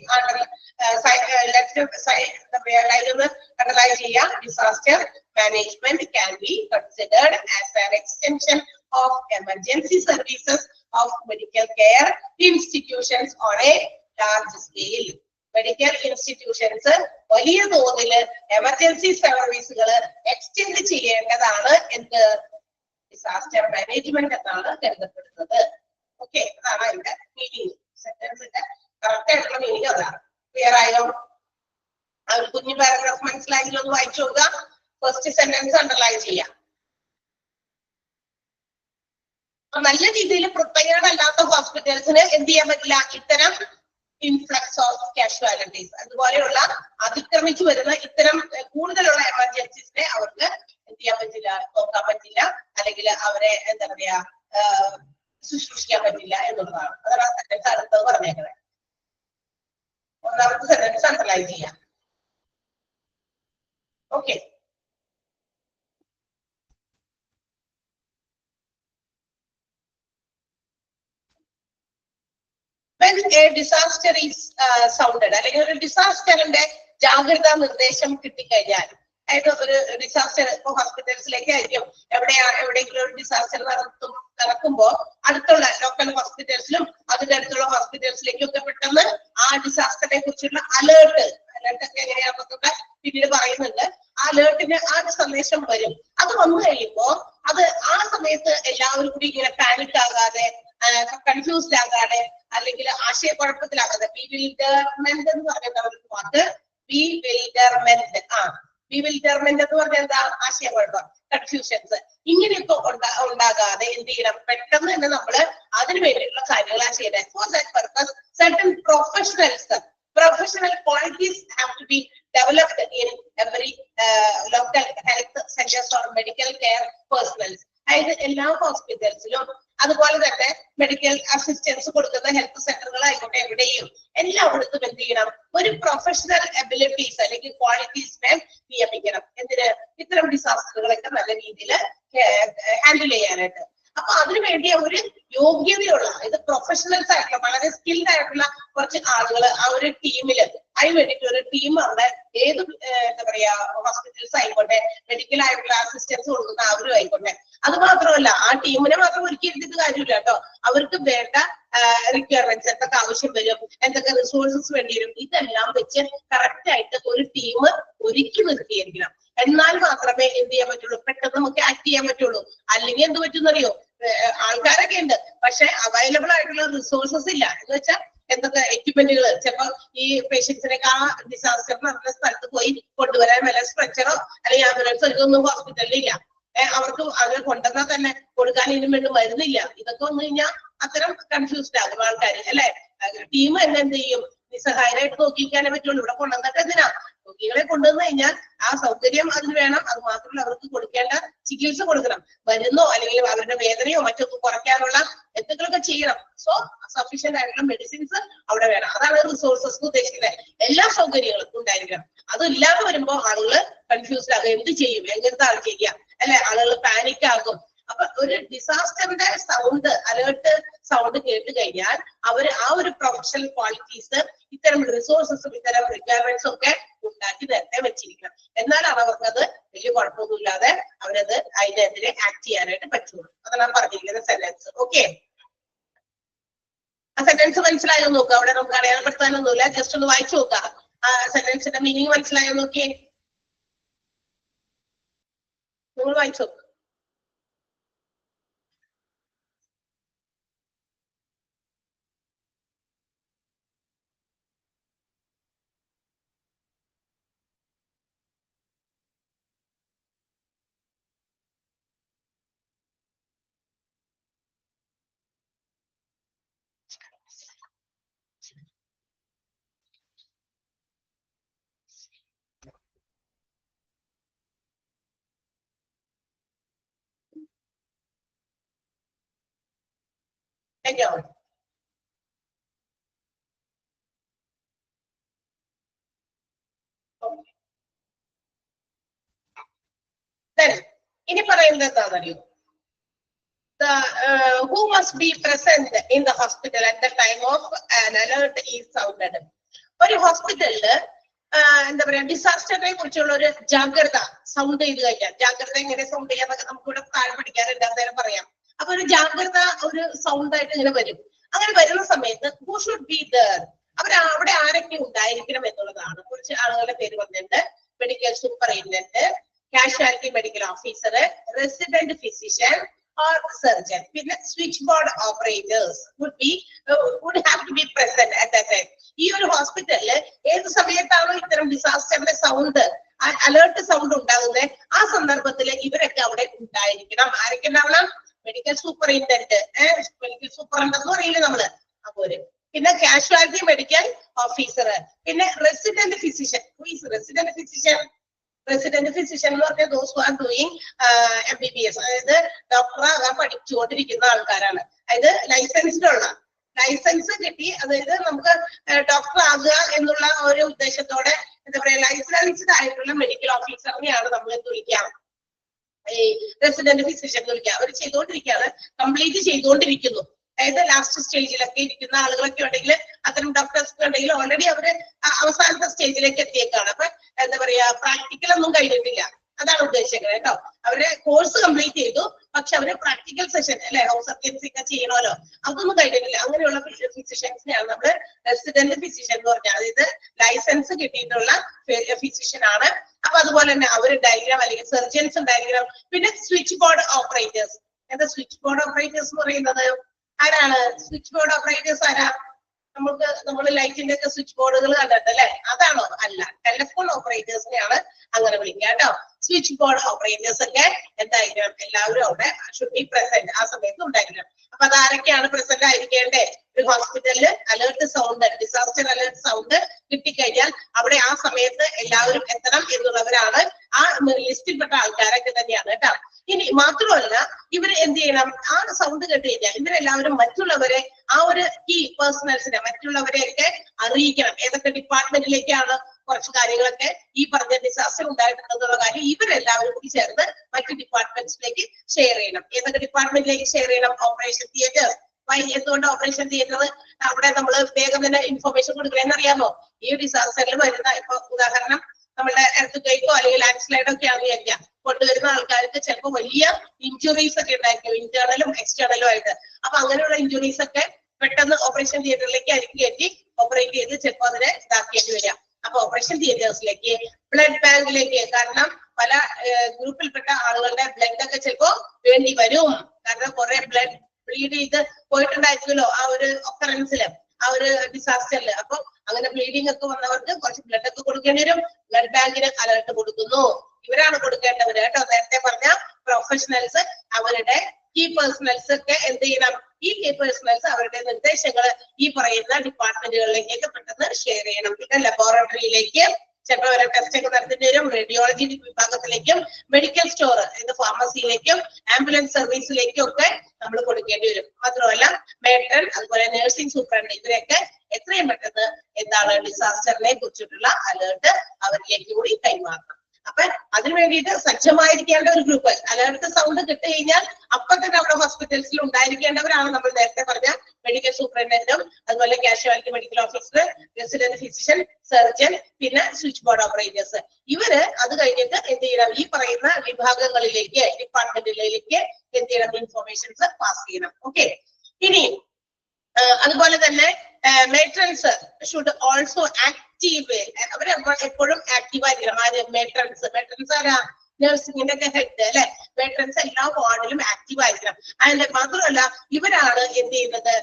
അണ്ടർലൈൻ ചെയ്യാം. Disaster management can be considered as an extension of emergency services of medical care institutions on a large scale. Medical institutions വലിയ തോതിൽ എമർജൻസി സർവീസുകൾ എക്സ്റ്റെൻഡ് ചെയ്യേണ്ടതാണ് എന്ത്? ഡിസാസ്റ്റർ മാനേജ്മെന്റ് എന്നാണ് കരുതപ്പെടുന്നത്. ഓക്കെ, അതാണ് അതിന്റെ മീനിങ്. സെന്റൻസിന്റെ കറക്റ്റ് ആയിട്ടുള്ള മീനിങ് അതാണ്. ക്ലിയർ ആയോ? ആ ഒരു കുഞ്ഞു പാരഗ്രാഫ് മനസ്സിലായെങ്കിൽ ഒന്ന് വായിച്ചു നോക്കുക. ഫസ്റ്റ് സെന്റൻസ് അണ്ടർലൈൻ ചെയ്യാം. നല്ല രീതിയിൽ പ്രിപ്പയർഡ് അല്ലാത്ത ഹോസ്പിറ്റൽസിന് എന്ത് ചെയ്യാൻ പറ്റില്ല? ഇത്തരം ഇൻഫ്ലക്സ് ഓഫ് കാഷ്വാലിറ്റീസ്, അതുപോലെയുള്ള അതിക്രമിച്ചു വരുന്ന ഇത്തരം കൂടുതലുള്ള എമർജൻസീസിനെ അവർക്ക് എന്ത് ചെയ്യാൻ പറ്റില്ല? നോക്കാൻ പറ്റില്ല, അല്ലെങ്കിൽ അവരെ എന്താ പറയാ ശുശ്രൂഷിക്കാൻ പറ്റില്ല എന്നുള്ളതാണ്. അതാണ് സെന്റൻസ് അടുത്തത് പറഞ്ഞേക്കുന്നത്. ഒന്നാമത്തെ സെന്റൻസ് അണ്ടർലൈൻ ചെയ്യാം. Okay, when a disaster is sounded, അല്ലെങ്കിൽ ഒരു ഡിസാസ്റ്ററിന്റെ ജാഗ്രതാ നിർദ്ദേശം കിട്ടിക്കഴിഞ്ഞാൽ, അതായത് ഒരു ഡിസാസ്റ്റർ ഇപ്പൊ ഹോസ്പിറ്റൽസിലേക്ക് ആയിരിക്കും, എവിടെയെങ്കിലും ഒരു ഡിസാസ്റ്റർ നടക്കുമ്പോ അടുത്തുള്ള ലോക്കൽ ഹോസ്പിറ്റൽസിലും അതിന്റെ അടുത്തുള്ള ഹോസ്പിറ്റൽസിലേക്കും ഒക്കെ പെട്ടെന്ന് ആ ഡിസാസ്റ്ററിനെ കുറിച്ചുള്ള അലേർട്ട് ഒക്കെ എങ്ങനെയാണെന്നൊക്കെ പിന്നീട് പറയുന്നുണ്ട്. ആ അലേർട്ടിന് ആ സന്ദേശം വരും. അത് വന്നു കഴിയുമ്പോ അത് ആ സമയത്ത് എല്ലാവരും കൂടി ഇങ്ങനെ പാനിക് ആകാതെ, കൺഫ്യൂസ്ഡ് ആകാതെ, അല്ലെങ്കിൽ ആശയക്കുഴപ്പത്തിലാകാതെ, ബിവിൽഡർമെന്റ് എന്ന് പറയുന്ന ഒരു വാക്ക്, ബിവിൽഡർമെന്റ് എന്ന് പറഞ്ഞാൽ എന്താ? ആശയക്കുഴപ്പം, കൺഫ്യൂഷൻസ്, ഇങ്ങനെയൊക്കെ ഉണ്ടാകാതെ എന്ത് ചെയ്യണം? പെട്ടെന്ന് തന്നെ നമ്മള് അതിന് വേണ്ടിയിട്ടുള്ള കാര്യങ്ങളാണ് ചെയ്യുന്നത്. For that purpose certain professional qualities have to be developed in every local health centers or medical care personnel. അതായത് എല്ലാ ഹോസ്പിറ്റൽസിലും അതുപോലെ തന്നെ മെഡിക്കൽ അസിസ്റ്റൻസ് കൊടുക്കുന്ന ഹെൽത്ത് സെന്ററുകളായിക്കോട്ടെ, എവിടെയും എല്ലായിടത്തും എന്ത് ചെയ്യണം? ഒരു പ്രൊഫഷണൽ എബിലിറ്റീസ് അല്ലെങ്കിൽ ക്വാളിറ്റീസിനെ നിയമിക്കണം. എന്തിന്? ഇത്തരം ഡിസാസ്റ്ററുകളൊക്കെ നല്ല രീതിയിൽ ഹാൻഡിൽ ചെയ്യാനായിട്ട്. അപ്പൊ അതിനുവേണ്ടി ഒരു യോഗ്യതയുള്ള, ഇത് പ്രൊഫഷണൽസ് ആയിട്ടുള്ള, വളരെ സ്കിൽഡ് ആയിട്ടുള്ള കുറച്ച് ആളുകൾ ആ ഒരു ടീമില്, അതിന് വേണ്ടിയിട്ട് ഒരു ടീം അവിടെ ഏത് എന്താ പറയാ ഹോസ്പിറ്റൽസ് ആയിക്കോട്ടെ, മെഡിക്കൽ ആയിട്ടുള്ള അസിസ്റ്റൻസ് കൊടുക്കുന്ന അവരും ആയിക്കോട്ടെ. അത് മാത്രമല്ല, ആ ടീമിനെ മാത്രം ഒരുക്കി എടുത്തിട്ട് കാര്യമില്ല കേട്ടോ. അവർക്ക് വേണ്ട റിക്വയർമെന്റ്സ്, എന്തൊക്കെ ആവശ്യം വരും, എന്തൊക്കെ റിസോഴ്സസ് വേണ്ടി വരും, ഇതെല്ലാം വെച്ച് കറക്റ്റ് ആയിട്ട് ഒരു ടീം ഒരുക്കി നിർത്തിയിരിക്കണം. എന്നാൽ മാത്രമേ എന്ത് ചെയ്യാൻ പറ്റുള്ളൂ? പെട്ടെന്ന് നമുക്ക് ആക്ട് ചെയ്യാൻ പറ്റുള്ളൂ. അല്ലെങ്കിൽ എന്ത് പറ്റുന്നറിയോ? ആൾക്കാരൊക്കെ ഉണ്ട്, പക്ഷെ അവൈലബിൾ ആയിട്ടുള്ള റിസോഴ്സസ് ഇല്ല. എന്ന് വെച്ചാൽ എന്തൊക്കെ എക്യുപ്മെന്റുകൾ, ചിലപ്പോ ഈ പേഷ്യൻസിനൊക്കെ ആ ഡിസാസ്റ്റർ നടന്ന സ്ഥലത്ത് പോയി കൊണ്ടുവരാൻ വല്ല സ്ട്രെച്ചറോ അല്ലെങ്കിൽ ആംബുലൻസോ ഇതൊന്നും ഹോസ്പിറ്റലിൽ ഇല്ല. അവർക്ക് അത് കൊണ്ടുവന്നാൽ തന്നെ കൊടുക്കാൻ ഇതിനും വേണ്ടി മരുന്നില്ല. ഇതൊക്കെ വന്നു കഴിഞ്ഞാൽ അത്തരം കൺഫ്യൂസ്ഡ് ആകും ആൾക്കാർ, അല്ലെ? ടീം തന്നെ എന്ത് ചെയ്യും? നിസ്സഹായരായിട്ട് നോക്കിക്കാനേ പറ്റുള്ളൂ. ഇവിടെ കൊണ്ടുവന്നിട്ട് എന്തിനാ? രോഗികളെ കൊണ്ടുവന്നു കഴിഞ്ഞാൽ ആ സൗകര്യം അതിന് വേണം. അത് മാത്രമല്ല, അവർക്ക് കൊടുക്കേണ്ട ചികിത്സ കൊടുക്കണം. മരുന്നോ അല്ലെങ്കിൽ അവരുടെ വേദനയോ മറ്റൊക്കെ കുറയ്ക്കാനുള്ള എന്തെങ്കിലുമൊക്കെ ചെയ്യണം. സോ സഫീഷ്യന്റ് ആയിട്ടുള്ള മെഡിസിൻസ് അവിടെ വേണം. അതാണ് റിസോഴ്സസ് ഉദ്ദേശിക്കുന്നത്. എല്ലാ സൗകര്യങ്ങളും ഉണ്ടായിരിക്കണം. അതില്ലാതെ വരുമ്പോ ആളുകൾ കൺഫ്യൂസ്ഡ് ആകും. എന്ത് ചെയ്യും? എങ്ങനത്താണ് ചെയ്യുക, അല്ലെ? ആളുകൾ പാനിക് ആകും. അപ്പൊ ഒരു ഡിസാസ്റ്ററിന്റെ സൗണ്ട്, അലേർട്ട് സൗണ്ട് കേട്ട് കഴിഞ്ഞാൽ അവര് ആ ഒരു പ്രൊഫഷണൽ ക്വാളിറ്റീസ്, ഇത്തരം റിസോഴ്സസും ഇത്തരം റിക്വയർമെന്റ്സും ഒക്കെ ഉണ്ടാക്കി നേരത്തെ വെച്ചിരിക്കണം. എന്നാലാണ് അവർക്കത് വലിയ കുഴപ്പമൊന്നുമില്ലാതെ അവരത് അതിനെതിരെ ആക്ട് ചെയ്യാനായിട്ട് പറ്റുള്ളൂ. അതാണ് പറഞ്ഞിരിക്കുന്ന സെന്റൻസ്. ഓക്കെ, ആ സെന്റൻസ് മനസ്സിലായോ നോക്കുക. അവിടെ നമുക്ക് അടയാളപ്പെടുത്താനൊന്നുമില്ല, ജസ്റ്റ് ഒന്ന് വായിച്ചു നോക്കുക. ആ സെന്റൻസിന്റെ മീനിങ് മനസ്സിലായോ നോക്കിയേ, നിങ്ങൾ വായിച്ചു നോക്കുക. കഴിഞ്ഞോ? ഇനി പറയുന്നത് എന്താണെന്നറിയോ? Who must be present in the hospital at the time of an alert is sounded. ഒരു ഹോസ്പിറ്റലില് എന്താ പറയാ ഡിസാസ്റ്ററിനെ കുറിച്ചുള്ള ഒരു ജാഗ്രത സൗണ്ട് ചെയ്ത് കഴിഞ്ഞാൽ, ജാഗ്രത എങ്ങനെ സൗണ്ട് ചെയ്യാന്നൊക്കെ നമുക്ക് ഇവിടെ താഴെ പഠിക്കാറുണ്ട്, അന്നേരം പറയാം. അപ്പൊ ഒരു ജാഗ്രത ഒരു സൗണ്ട് ആയിട്ട് ഇങ്ങനെ വരും. അങ്ങനെ വരുന്ന സമയത്ത് who should be there, അവിടെ ആരൊക്കെ ഉണ്ടായിരിക്കണം എന്നുള്ളതാണ്. കുറച്ച് ആളുകളുടെ പേര് പറഞ്ഞിട്ടുണ്ട്. Medical superintendent, casualty medical officer, resident physician or surgeon. പിന്നെ switchboard operators would have to be present at that time. ഈ ഒരു ഹോസ്പിറ്റലില് ഏത് സമയത്താണോ ഇത്തരം ഡിസാസ്റ്ററിന്റെ സൗണ്ട്, അലേർട്ട് സൗണ്ട് ഉണ്ടാകുന്നത്, ആ സന്ദർഭത്തിൽ ഇവരൊക്കെ അവിടെ ഉണ്ടായിരിക്കണം. ആരൊക്കെ ഉണ്ടാവണം? മെഡിക്കൽ സൂപ്പറിൻറ്റൻഡന്റ്, മെഡിക്കൽ സൂപ്പറിൻറ്റൻഡന്റ് പറയില്ലേ നമ്മള്, അപ്പോര്. പിന്നെ കാഷ്വാലിറ്റി മെഡിക്കൽ ഓഫീസർ, പിന്നെ റെസിഡന്റ് ഫിസിഷ്യൻ. റെസിഡന്റ് ഫിസിഷ്യൻ എന്ന് പറഞ്ഞാൽ those who are doing MBBS, അതായത് ഡോക്ടറാകാൻ പഠിച്ചുകൊണ്ടിരിക്കുന്ന ആൾക്കാരാണ്. അതായത് ലൈസൻസ് കിട്ടി, അതായത് നമുക്ക് ഡോക്ടർ ആകുക എന്നുള്ള ഒരു ഉദ്ദേശത്തോടെ എന്താ പറയാ ലൈസൻസ്ഡ് ആയിട്ടുള്ള മെഡിക്കൽ ഓഫീസറിനെയാണ് നമ്മൾ എന്ത് വിളിക്കാം, ഈ റെസിഡന്റ് ഫിസിഷ്യൻ എന്ന് വിളിക്കാം. അവർ ചെയ്തുകൊണ്ടിരിക്കുകയാണ്, കംപ്ലീറ്റ് ചെയ്തുകൊണ്ടിരിക്കുന്നു. അതായത് ലാസ്റ്റ് സ്റ്റേജിലൊക്കെ ഇരിക്കുന്ന ആളുകളൊക്കെ ഉണ്ടെങ്കിൽ, അത്തരം ഡോക്ടേഴ്സ് ഉണ്ടെങ്കിൽ ഓൾറെഡി അവര് അവസാനത്തെ സ്റ്റേജിലേക്ക് എത്തിയേക്കാണ്. അപ്പൊ എന്താ പറയാ പ്രാക്ടിക്കൽ ഒന്നും കഴിഞ്ഞിട്ടില്ല, അതാണ് ഉദ്ദേശിക്കുന്നത് കേട്ടോ. അവര് കോഴ്സ് കംപ്ലീറ്റ് ചെയ്തു, പക്ഷെ അവര് പ്രാക്ടിക്കൽ സെഷൻ അല്ലെ, ഹൗസ് സർജൻസി ഒക്കെ ചെയ്യണമല്ലോ, അതൊന്നും കഴിഞ്ഞിട്ടില്ല. അങ്ങനെയുള്ള ഫിസിഷ്യൻസിനെയാണ് നമ്മള് റെസിഡന്റ് ഫിസിഷ്യൻ എന്ന് പറഞ്ഞാൽ, അതായത് ലൈസൻസ് കിട്ടിയിട്ടുള്ള ഫിസിഷ്യൻ ആണ്. അപ്പൊ അതുപോലെ തന്നെ അവര് ഡയഗ്രാം അല്ലെങ്കിൽ സർജൻസ് ഡയഗ്രാം. പിന്നെ സ്വിച്ച് ബോർഡ് ഓപ്പറേറ്റേഴ്സ്. എന്താ സ്വിച്ച് ബോർഡ് ഓപ്പറേറ്റേഴ്സ് എന്ന് പറയുന്നത്? ആരാണ് സ്വിച്ച് ബോർഡ് ഓപ്പറേറ്റേഴ്സ്? ആരാ? നമ്മള് ലൈറ്റിന്റെ ഒക്കെ സ്വിച്ച് ബോർഡുകൾ കണ്ടിട്ടല്ലേ, അതാണോ? അല്ല, ടെലിഫോൺ ഓപ്പറേറ്റേഴ്സിനെയാണ് അങ്ങനെ വിളിക്കുക കേട്ടോ. സ്വിച്ച് ബോർഡ് ഓപ്പറേറ്റേഴ്സ് ഒക്കെ എന്തായിരിക്കണം? എല്ലാവരും അവിടെ ഷുഡ് ബി പ്രസന്റ്, ആ സമയത്ത് ഉണ്ടായിരിക്കണം. അപ്പൊ അതാരൊക്കെയാണ് പ്രസന്റ് ആയിരിക്കേണ്ടേ? ഒരു ഹോസ്പിറ്റലില് alert sound, disaster alert sound കിട്ടിക്കഴിഞ്ഞാൽ അവിടെ ആ സമയത്ത് എല്ലാവരും എത്തണം എന്നുള്ളവരാണ്. ആ ലിസ്റ്റിൽപ്പെട്ട ആൾക്കാരൊക്കെ തന്നെയാണ് കേട്ടോ. ഇനി മാത്രമല്ല ഇവര് എന്ത് ചെയ്യണം? ആ സൗണ്ട് കേട്ട് കഴിഞ്ഞാൽ ഇവരെല്ലാവരും മറ്റുള്ളവരെ, ആ ഒരു കീ പേഴ്സണൽസിനെ, മറ്റുള്ളവരെയൊക്കെ അറിയിക്കണം. ഏതൊക്കെ ഡിപ്പാർട്ട്മെന്റിലേക്കാണ് കുറച്ച് കാര്യങ്ങളൊക്കെ ഈ പറഞ്ഞ ഡിസാസ്റ്റർ ഉണ്ടായിട്ടുണ്ടെന്നുള്ള കാര്യം ഇവരെല്ലാവരും കൂടി ചേർന്ന് മറ്റു ഡിപ്പാർട്ട്മെന്റ്സിലേക്ക് ഷെയർ ചെയ്യണം. ഏതൊക്കെ ഡിപ്പാർട്ട്മെന്റിലേക്ക് ഷെയർ ചെയ്യണം? Operation theatre. എന്തുകൊണ്ട് ഓപ്പറേഷൻ തിയേറ്റർ? അവിടെ നമ്മൾ വേഗം തന്നെ ഇൻഫർമേഷൻ കൊടുക്കണമെന്ന് അറിയാമോ? ഈ ഡിസാസ്റ്ററിൽ വരുന്ന, ഇപ്പൊ ഉദാഹരണം നമ്മളുടെ എർത്ത് അല്ലെങ്കിൽ ലാൻഡ് സ്ലൈഡ് ഒക്കെ ആണ് വിചാരിക്കാം, കൊണ്ടുവരുന്ന ആൾക്കാർക്ക് ചിലപ്പോൾ വലിയ ഇഞ്ചുറീസ് ഒക്കെ ഉണ്ടായിരിക്കും, ഇന്റേണലും എക്സ്റ്റേണലും ആയിട്ട്. അപ്പൊ അങ്ങനെയുള്ള ഇഞ്ചുറീസ് ഒക്കെ പെട്ടെന്ന് ഓപ്പറേഷൻ തിയേറ്ററിലേക്ക് ആയിരിക്കും കയറ്റി ഓപ്പറേറ്റ് ചെയ്ത് ചിലപ്പോൾ അതിനെ ഇതാക്കിയിട്ട് വരാം. അപ്പൊ ഓപ്പറേഷൻ തിയേറ്റേഴ്സിലേക്ക്, ബ്ലഡ് ബാങ്കിലേക്ക്, കാരണം പല ഗ്രൂപ്പിൽപ്പെട്ട ആളുകളുടെ ബ്ലഡ് ഒക്കെ ചിലപ്പോ വേണ്ടി വരും. കാരണം കുറെ ബ്ലഡ് ബ്ലീഡ് ചെയ്ത് പോയിട്ടുണ്ടായിരിക്കുമല്ലോ ആ ഒരു ഒക്കറൻസില്, ആ ഒരു ഡിസാസ്റ്ററിൽ. അപ്പൊ അങ്ങനെ ബ്ലീഡിംഗ് ഒക്കെ വന്നവർക്ക് കുറച്ച് ബ്ലഡ് ഒക്കെ കൊടുക്കേണ്ടി വരും. ബ്ലഡ് ബാങ്കിന് അലർട്ട് കൊടുക്കുന്നു. ഇവരാണ് കൊടുക്കേണ്ടവര് കേട്ടോ. നേരത്തെ പറഞ്ഞ പ്രൊഫഷണൽസ് അവരുടെ കീ പേഴ്സണൽസ് ഒക്കെ എന്ത് ചെയ്യണം? ഈ കീ പേഴ്സണൽസ് അവരുടെ നിർദ്ദേശങ്ങൾ ഈ പറയുന്ന ഡിപ്പാർട്ട്മെന്റുകളിലേക്കൊക്കെ പെട്ടെന്ന് ഷെയർ ചെയ്യണം. പിന്നെ ലബോറട്ടറിയിലേക്ക് ചിലപ്പോൾ ഓരോ ടെസ്റ്റ് ഒക്കെ നടത്തേണ്ടി വരും. റേഡിയോളജി വിഭാഗത്തിലേക്കും മെഡിക്കൽ സ്റ്റോർ ഫാർമസിയിലേക്കും ആംബുലൻസ് സർവീസിലേക്കും ഒക്കെ നമ്മൾ കൊടുക്കേണ്ടി വരും. മാത്രമല്ല മേട്രൺ, അതുപോലെ നഴ്സിംഗ് സൂപ്രണ്ട്, ഇവരെയൊക്കെ എത്രയും പെട്ടെന്ന് എന്താണ് ഡിസാസ്റ്ററിനെ കുറിച്ചിട്ടുള്ള അലേർട്ട് അവരിലേക്ക് കൂടി കൈമാറണം. അപ്പൊ അതിനു വേണ്ടിയിട്ട് സജ്ജമായിരിക്കേണ്ട ഒരു ഗ്രൂപ്പ്. അലേർട്ട് സൗണ്ട് കിട്ടി കഴിഞ്ഞാൽ അപ്പൊ തന്നെ അവിടെ ഹോസ്പിറ്റൽസിൽ ഉണ്ടായിരിക്കേണ്ടവരാണ് നമ്മൾ നേരത്തെ പറഞ്ഞ മെഡിക്കൽ സൂപ്രണ്ടന്റും, അതുപോലെ casualty medical officer, resident physician, surgeon, പിന്നെ സ്വിച്ച് ബോർഡ് ഓപ്പറേറ്റേഴ്സ്. ഇവര് അത് കഴിഞ്ഞിട്ട് എന്ത് ചെയ്യണം? ഈ പറയുന്ന വിഭാഗങ്ങളിലേക്ക്, ഡിപ്പാർട്ട്മെന്റുകളിലേക്ക് എന്ത് ചെയ്യണം? ഇൻഫർമേഷൻസ് പാസ് ചെയ്യണം. ഓക്കെ. ഇനി അതുപോലെ തന്നെ മേട്രൺസ് ഷുഡ് ഓൾസോ ആക്റ്റീവ്. അവര് എപ്പോഴും ആക്റ്റീവ് ആയിരിക്കണം. ആര്? മേട്രൺസ് ആരാ? നഴ്സിംഗിന്റെ ഒക്കെ ഹെഡ് അല്ലെ. മേട്രൺസ് എല്ലാ വാർഡിലും ആക്റ്റീവ് ആയിരിക്കണം. അതിന്റെ മാത്രമല്ല ഇവരാണ് എന്ത് ചെയ്യുന്നത്?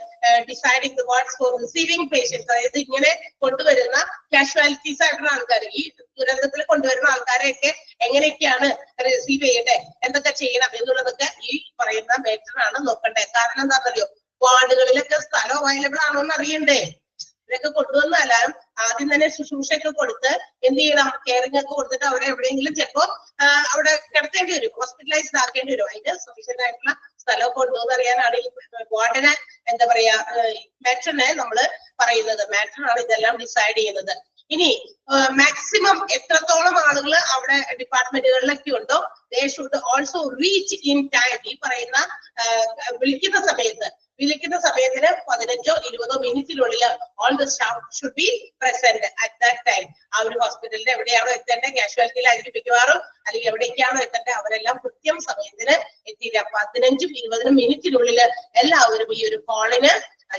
Deciding the wards for receiving patients. അതായത് ഇങ്ങനെ കൊണ്ടുവരുന്ന കാഷ്വാലിറ്റീസ് ആയിട്ടുള്ള ആൾക്കാർ, ഈ ദുരന്തത്തിൽ കൊണ്ടുവരുന്ന ആൾക്കാരെയൊക്കെ എങ്ങനെയൊക്കെയാണ് റിസീവ് ചെയ്യട്ടെ, എന്തൊക്കെ ചെയ്യണം എന്നുള്ളതൊക്കെ ഈ പറയുന്ന മേട്രനാണ് നോക്കണ്ടേ. കാരണം എന്താണെന്നറിയോ? വാർഡുകളിലൊക്കെ സ്ഥലം അവൈലബിൾ ആണോ എന്ന് അറിയണ്ടേ? ഇതൊക്കെ കൊണ്ടുവന്നാലും ആദ്യം തന്നെ ശുശ്രൂഷയൊക്കെ കൊടുത്ത് എന്ത് ചെയ്യണം, കെയറിംഗ് ഒക്കെ കൊടുത്തിട്ട് അവരെ എവിടെയെങ്കിലും ചിലപ്പോ അവിടെ കിടത്തേണ്ടി വരും, ഹോസ്പിറ്റലൈസ്ഡ് ആക്കേണ്ടി വരും. അതിന് സഫീഷ്യന്റ് ആയിട്ടുള്ള സ്ഥലമൊക്കെ ഉണ്ടോ എന്ന് അറിയാനാണ് ഈ വാർഡിനെ എന്താ പറയാ മാട്രനെ നമ്മള് പറയുന്നത്. മാട്രനാണ് ഇതെല്ലാം ഡിസൈഡ് ചെയ്യുന്നത്. ഇനി മാക്സിമം എത്രത്തോളം ആളുകൾ അവിടെ ഡിപ്പാർട്ട്മെന്റുകളിലൊക്കെ ഉണ്ടോ, they should also reach in time. ഈ പറയുന്ന വിളിക്കുന്ന സമയത്തിന് 15-20 മിനിറ്റിനുള്ളിൽ all the staff should be present at that time. ആ ഒരു ഹോസ്പിറ്റലിൽ എവിടെയാണോ എത്തേണ്ടത്, കാഷ്വാലിറ്റിയിലായിരിക്കും മിക്കവാറും, അല്ലെങ്കിൽ എവിടേക്കാണോ എത്തേണ്ടത് അവരെല്ലാം കൃത്യം സമയത്തിന് എത്തിയില്ല. 15-20 മിനിറ്റിനുള്ളിൽ എല്ലാവരും ഈ ഒരു കോളിന്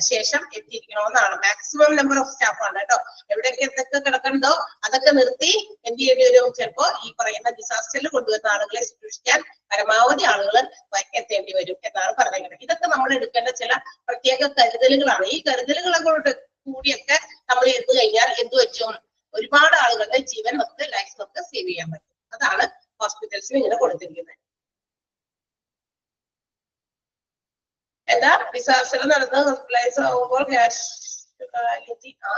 ശേഷം എത്തിയിരിക്കണമെന്നാണ്. മാക്സിമം നമ്പർ ഓഫ് സ്റ്റാഫ് ആണ് കേട്ടോ. എവിടെയൊക്കെ എന്തൊക്കെ കിടക്കണ്ടോ അതൊക്കെ നിർത്തി എന്ത് ചെയ്യേണ്ടി വരും, ചിലപ്പോ ഈ പറയുന്ന ഡിസാസ്റ്ററിൽ കൊണ്ടുവരുന്ന ആളുകളെ ശുശ്രൂഷിക്കാൻ പരമാവധി ആളുകൾ എത്തേണ്ടി വരും എന്നാണ് പറഞ്ഞിരിക്കുന്നത്. ഇതൊക്കെ നമ്മൾ എടുക്കേണ്ട ചില പ്രത്യേക കരുതലുകളാണ്. ഈ കരുതലുകളെ കൊണ്ട് കൂടിയൊക്കെ നമ്മൾ എടുത്തു കഴിഞ്ഞാൽ എന്ത് വെച്ചും ഒരുപാട് ആളുകളുടെ ജീവൻ നമുക്ക് ലൈഫ് നമുക്ക് സേവ് ചെയ്യാൻ പറ്റും. അതാണ് ഹോസ്പിറ്റൽസിന് ഇങ്ങനെ കൊടുത്തിരിക്കുന്നത്. എന്താ ഡിസാസ്റ്റർ നടന്ന് ഹോസ്പിറ്റലൈസ് ആകുമ്പോൾ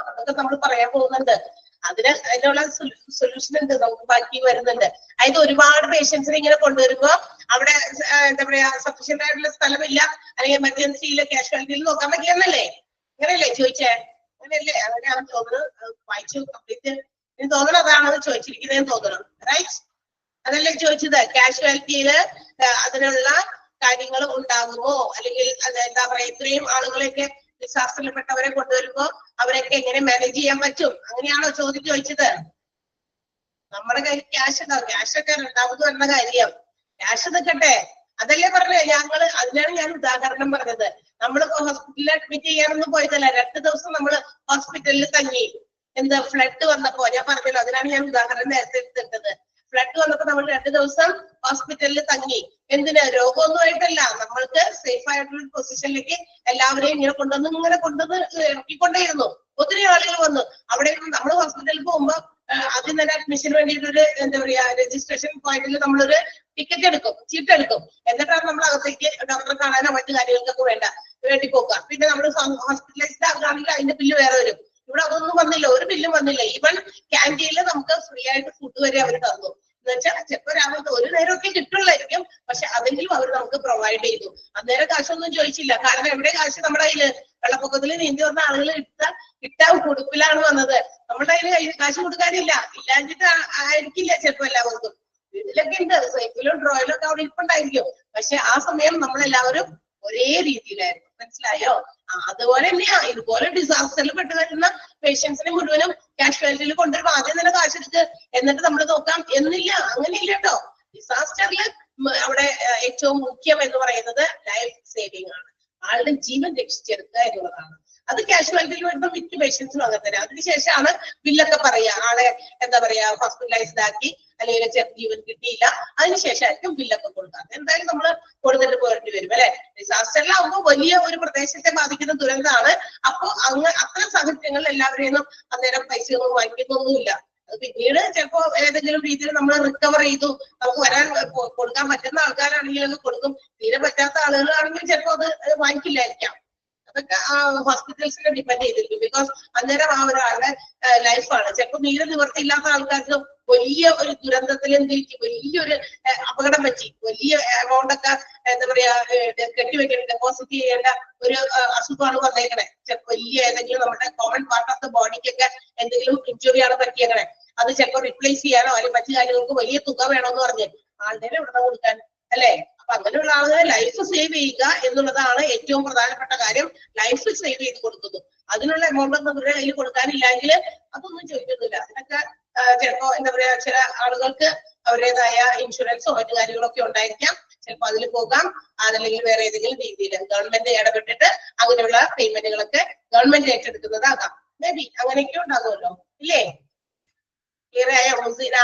അതൊക്കെ നമ്മൾ പറയാൻ പോകുന്നുണ്ട്. അതിനുള്ള സൊല്യൂഷൻ ഉണ്ട്, നമുക്ക് ബാക്കി വരുന്നുണ്ട്. അതായത് ഒരുപാട് പേഷ്യൻസിനെ ഇങ്ങനെ കൊണ്ടുവരുമ്പോ അവിടെ എന്താ പറയാ സഫീഷ്യന്റ് ആയിട്ടുള്ള സ്ഥലമില്ല, അല്ലെങ്കിൽ എമർജൻസിയില് കാഷ്വാലിറ്റിയിൽ നോക്കാൻ പറ്റില്ലെന്നല്ലേ, അങ്ങനെയല്ലേ ചോദിച്ചേ? അങ്ങനെയല്ലേ? അങ്ങനെയാണ് തോന്നുന്നത്. വായിച്ചു കംപ്ലീറ്റ് എനിക്ക് തോന്നണം അതാണ് ചോദിച്ചിരിക്കുന്നതെന്ന് തോന്നണം. റൈറ്റ്, അതല്ലേ ചോദിച്ചത്? കാഷ്വാലിറ്റിയില് അതിനുള്ള കാര്യങ്ങൾ ഉണ്ടാകുമോ, അല്ലെങ്കിൽ എന്താ പറയാ ഇത്രയും ആളുകളെയൊക്കെ ഡിസാസ്റ്ററിൽപ്പെട്ടവരെ കൊണ്ടുവരുമ്പോ അവരൊക്കെ എങ്ങനെ മാനേജ് ചെയ്യാൻ പറ്റും, അങ്ങനെയാണോ ചോദിച്ചത്? നമ്മുടെ കയ്യിൽ ക്യാഷ് ഉണ്ടാവും. ക്യാഷൊക്കെ രണ്ടാമത് വരുന്ന കാര്യം. ക്യാഷ് നിൽക്കട്ടെ, അതല്ലേ പറഞ്ഞത് ഞങ്ങള്. അതിനാണ് ഞാൻ ഉദാഹരണം പറഞ്ഞത്. നമ്മൾ ഹോസ്പിറ്റലിൽ അഡ്മിറ്റ് ചെയ്യാനൊന്നും പോയതല്ല, 2 ദിവസം നമ്മൾ ഹോസ്പിറ്റലിൽ തങ്ങി. എന്താ ഫ്ലഡ് വന്നപ്പോ ഞാൻ പറഞ്ഞല്ലോ, അതിനാണ് ഞാൻ ഉദാഹരണം നേരത്തെ എടുത്തിട്ടത്. ഫ്ലഡ് വന്നപ്പോ നമ്മൾ 2 ദിവസം ഹോസ്പിറ്റലിൽ തങ്ങി. എന്തിന്? രോഗമൊന്നുമായിട്ടല്ല, നമ്മൾക്ക് സേഫ് ആയിട്ടുള്ള പൊസിഷനിലേക്ക് എല്ലാവരെയും ഇങ്ങനെ കൊണ്ടുവന്ന് ഇറക്കിക്കൊണ്ടേയിരുന്നു. ഒത്തിരി ആളുകൾ വന്നു. അവിടെ നമ്മൾ ഹോസ്പിറ്റലിൽ പോകുമ്പോ ആദ്യം തന്നെ അഡ്മിഷന് വേണ്ടിയിട്ടൊരു എന്താ പറയാ രജിസ്ട്രേഷൻ പോയിന്റിൽ നമ്മളൊരു ടിക്കറ്റ് എടുക്കും, ചീട്ടെടുക്കും. എന്നിട്ടാണ് നമ്മൾ അകത്തേക്ക് ഡോക്ടറെ കാണാനോ മറ്റു കാര്യങ്ങൾക്കൊക്കെ വേണ്ടി പോകുക. പിന്നെ നമ്മൾ ഹോസ്പിറ്റലൈസ്ഡ് ആകുകയാണെങ്കിൽ അതിന്റെ ബില്ല് വേറെ വരും. ഇവിടെ അതൊന്നും വന്നില്ല, ഒരു ബില്ലും വന്നില്ല. ഈവൻ ക്യാൻറ്റീനിൽ നമുക്ക് ഫ്രീ ആയിട്ട് ഫുഡ് വരെ അവർ തന്നു. എന്ന് വെച്ചാൽ ചിലപ്പോൾ രാവിലത്തെ ഒരു നേരമൊക്കെ കിട്ടുള്ളായിരിക്കും, പക്ഷെ അതെങ്കിലും അവർ നമുക്ക് പ്രൊവൈഡ് ചെയ്തു. അന്നേരം കാശൊന്നും ചോദിച്ചില്ല. കാരണം എവിടെ കാശ് നമ്മുടെ കയ്യില്? വെള്ളപ്പൊക്കത്തിൽ നീന്തി വന്ന ആളുകൾ കിട്ടാൻ കൊടുപ്പിലാണ് വന്നത്. നമ്മുടെ കയ്യിൽ കാശ് കൊടുക്കാനില്ല. ഇല്ലാഞ്ഞിട്ട് ആയിരിക്കില്ല ചിലപ്പോ എല്ലാവർക്കും. വീട്ടിലൊക്കെ ഉണ്ട്, സൈക്കിളും ഡ്രോയിലും ഒക്കെ അവിടെ ഇരിപ്പുണ്ടായിരിക്കും. പക്ഷെ ആ സമയം നമ്മളെല്ലാവരും ഒരേ രീതിയിലായിരുന്നു. മനസ്സിലായോ? അതുപോലെ തന്നെയാ ഇതുപോലെ ഡിസാസ്റ്ററിൽ പെട്ട് വരുന്ന പേഷ്യൻസിനെ മുഴുവനും കാഷ്വാലിറ്റിയിൽ കൊണ്ടുവരുമ്പോൾ ആദ്യം തന്നെ കാശെടുത്ത് എന്നിട്ട് നമ്മൾ നോക്കാം എന്നില്ല. അങ്ങനെയില്ല കേട്ടോ. ഡിസാസ്റ്ററിൽ അവിടെ ഏറ്റവും മുഖ്യം എന്ന് പറയുന്നത് ലൈഫ് സേവിങ് ആണ്. ആളുടെ ജീവൻ രക്ഷിച്ചെടുക്കുക എന്നുള്ളതാണ്. അത് കാഷ്വാലിറ്റിയിൽ വരുന്ന മിക്ക പേഷ്യൻസിനും അങ്ങനെ തന്നെ. അതിനുശേഷമാണ് ബില്ലൊക്കെ പറയുക. ആളെ എന്താ പറയാ ഹോസ്പിറ്റലൈസ്ഡ് ആക്കി അല്ലെങ്കിൽ ജീവൻ കിട്ടിയില്ല, അതിനുശേഷമായിരിക്കും ബില്ലൊക്കെ കൊടുക്കുക. എന്തായാലും നമ്മൾ കൊടുത്തിട്ട് പോരേണ്ടി വരും അല്ലെ. ഡിസാസ്റ്ററിലാവുമ്പോൾ വലിയ ഒരു പ്രദേശത്തെ ബാധിക്കുന്ന ദുരന്തമാണ്. അപ്പൊ അത്തരം സാഹചര്യങ്ങളിൽ എല്ലാവരെയും അന്നേരം പൈസ ഒന്നും വാങ്ങിക്കുന്നൊന്നുമില്ല. അത് പിന്നീട് ചിലപ്പോ ഏതെങ്കിലും രീതിയിൽ നമ്മൾ റിക്കവർ ചെയ്തു നമുക്ക് കൊടുക്കാൻ പറ്റുന്ന ആൾക്കാരാണെങ്കിൽ അത് കൊടുക്കും. തീരെ പറ്റാത്ത ആളുകളാണെങ്കിൽ ചിലപ്പോ അത് വാങ്ങിക്കില്ലായിരിക്കാം. അതൊക്കെ ഹോസ്പിറ്റൽസിനെ ഡിപ്പെൻഡ് ചെയ്തിരിക്കും. ബിക്കോസ് അന്നേരം ആ ഒരാളുടെ ലൈഫാണ്. ചിലപ്പോൾ തീരെ നിവർത്തിയില്ലാത്ത ആൾക്കാർക്ക് വലിയ ഒരു ദുരന്തത്തിൽ എന്തിരിക്കും, വലിയൊരു അപകടം പറ്റി വലിയ എമൗണ്ട് ഒക്കെ എന്താ പറയാ കെട്ടിവെക്കേണ്ട ഡെപ്പോസിറ്റ് ചെയ്യേണ്ട ഒരു അസുഖമാണ് വന്നേക്കണേ. ചിലപ്പോൾ വലിയ ഏതെങ്കിലും നമ്മുടെ കോമൺ പാർട്ട് ഓഫ് ദ ബോഡിക്കൊക്കെ എന്തെങ്കിലും ഇഞ്ചുറിയാണ് പറ്റിയേക്കണേ. അത് ചിലപ്പോൾ റിപ്ലേസ് ചെയ്യാനോ അല്ലെങ്കിൽ മറ്റു കാര്യങ്ങൾക്ക് വലിയ തുക വേണമെന്ന് പറഞ്ഞ് ആളുടെ ഇവിടെ കൊടുക്കാൻ അല്ലെ. അപ്പൊ അങ്ങനെയുള്ള ആളുകളെ ലൈഫ് സേവ് ചെയ്യുക എന്നുള്ളതാണ് ഏറ്റവും പ്രധാനപ്പെട്ട കാര്യം. ലൈഫ് സേവ് ചെയ്ത് കൊടുക്കുന്നു. അതിനുള്ള എമൗണ്ട് ഒന്നും അവരുടെ കയ്യിൽ കൊടുക്കാനില്ലെങ്കിൽ അതൊന്നും ചോദിക്കുന്നില്ല. അതിനൊക്കെ ചിലപ്പോ എന്താ പറയാ ചില ആളുകൾക്ക് അവരുടേതായ ഇൻഷുറൻസോ മറ്റു കാര്യങ്ങളൊക്കെ ഉണ്ടായിരിക്കാം. ചിലപ്പോ അതിൽ പോകാം. അതല്ലെങ്കിൽ വേറെ ഏതെങ്കിലും രീതിയിൽ ഗവൺമെന്റ് ഇടപെട്ടിട്ട് അങ്ങനെയുള്ള പേയ്മെന്റുകളൊക്കെ ഗവൺമെന്റ് ഏറ്റെടുക്കുന്നതാകാം. മേ ബി അങ്ങനെയൊക്കെ ഉണ്ടാകുമല്ലോ, ഇല്ലേ? ക്ലിയർ ആയോ മുസീന?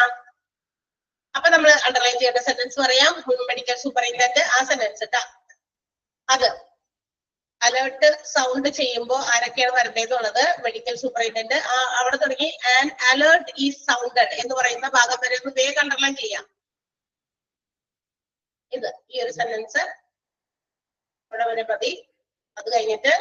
അപ്പൊ നമ്മൾ അണ്ടർലൈൻ ചെയ്യേണ്ട സെന്റൻസ് പറയാം. മെഡിക്കൽ സൂപ്പറിൻറ്റൻഡന്റ് ആ സെന്റൻസ് ഇട്ടാ അത് അലേർട്ട് സൗണ്ട് ചെയ്യുമ്പോൾ ആരൊക്കെയാണ് വരേണ്ടതെന്നുള്ളത് മെഡിക്കൽ സൂപ്പറിൻറ്റൻഡന്റ് അവിടെ തുടങ്ങി ആൻഡ് അലേർട്ട് ഈസ് സൗണ്ടഡ് എന്ന് പറയുന്ന ഭാഗം വരെ ഒന്ന് വേഗം അണ്ടർലൈൻ ചെയ്യാം. ഇത് ഈ ഒരു സെന്റൻസ് ഇവിടെ വരെ മതി. അത് കഴിഞ്ഞിട്ട്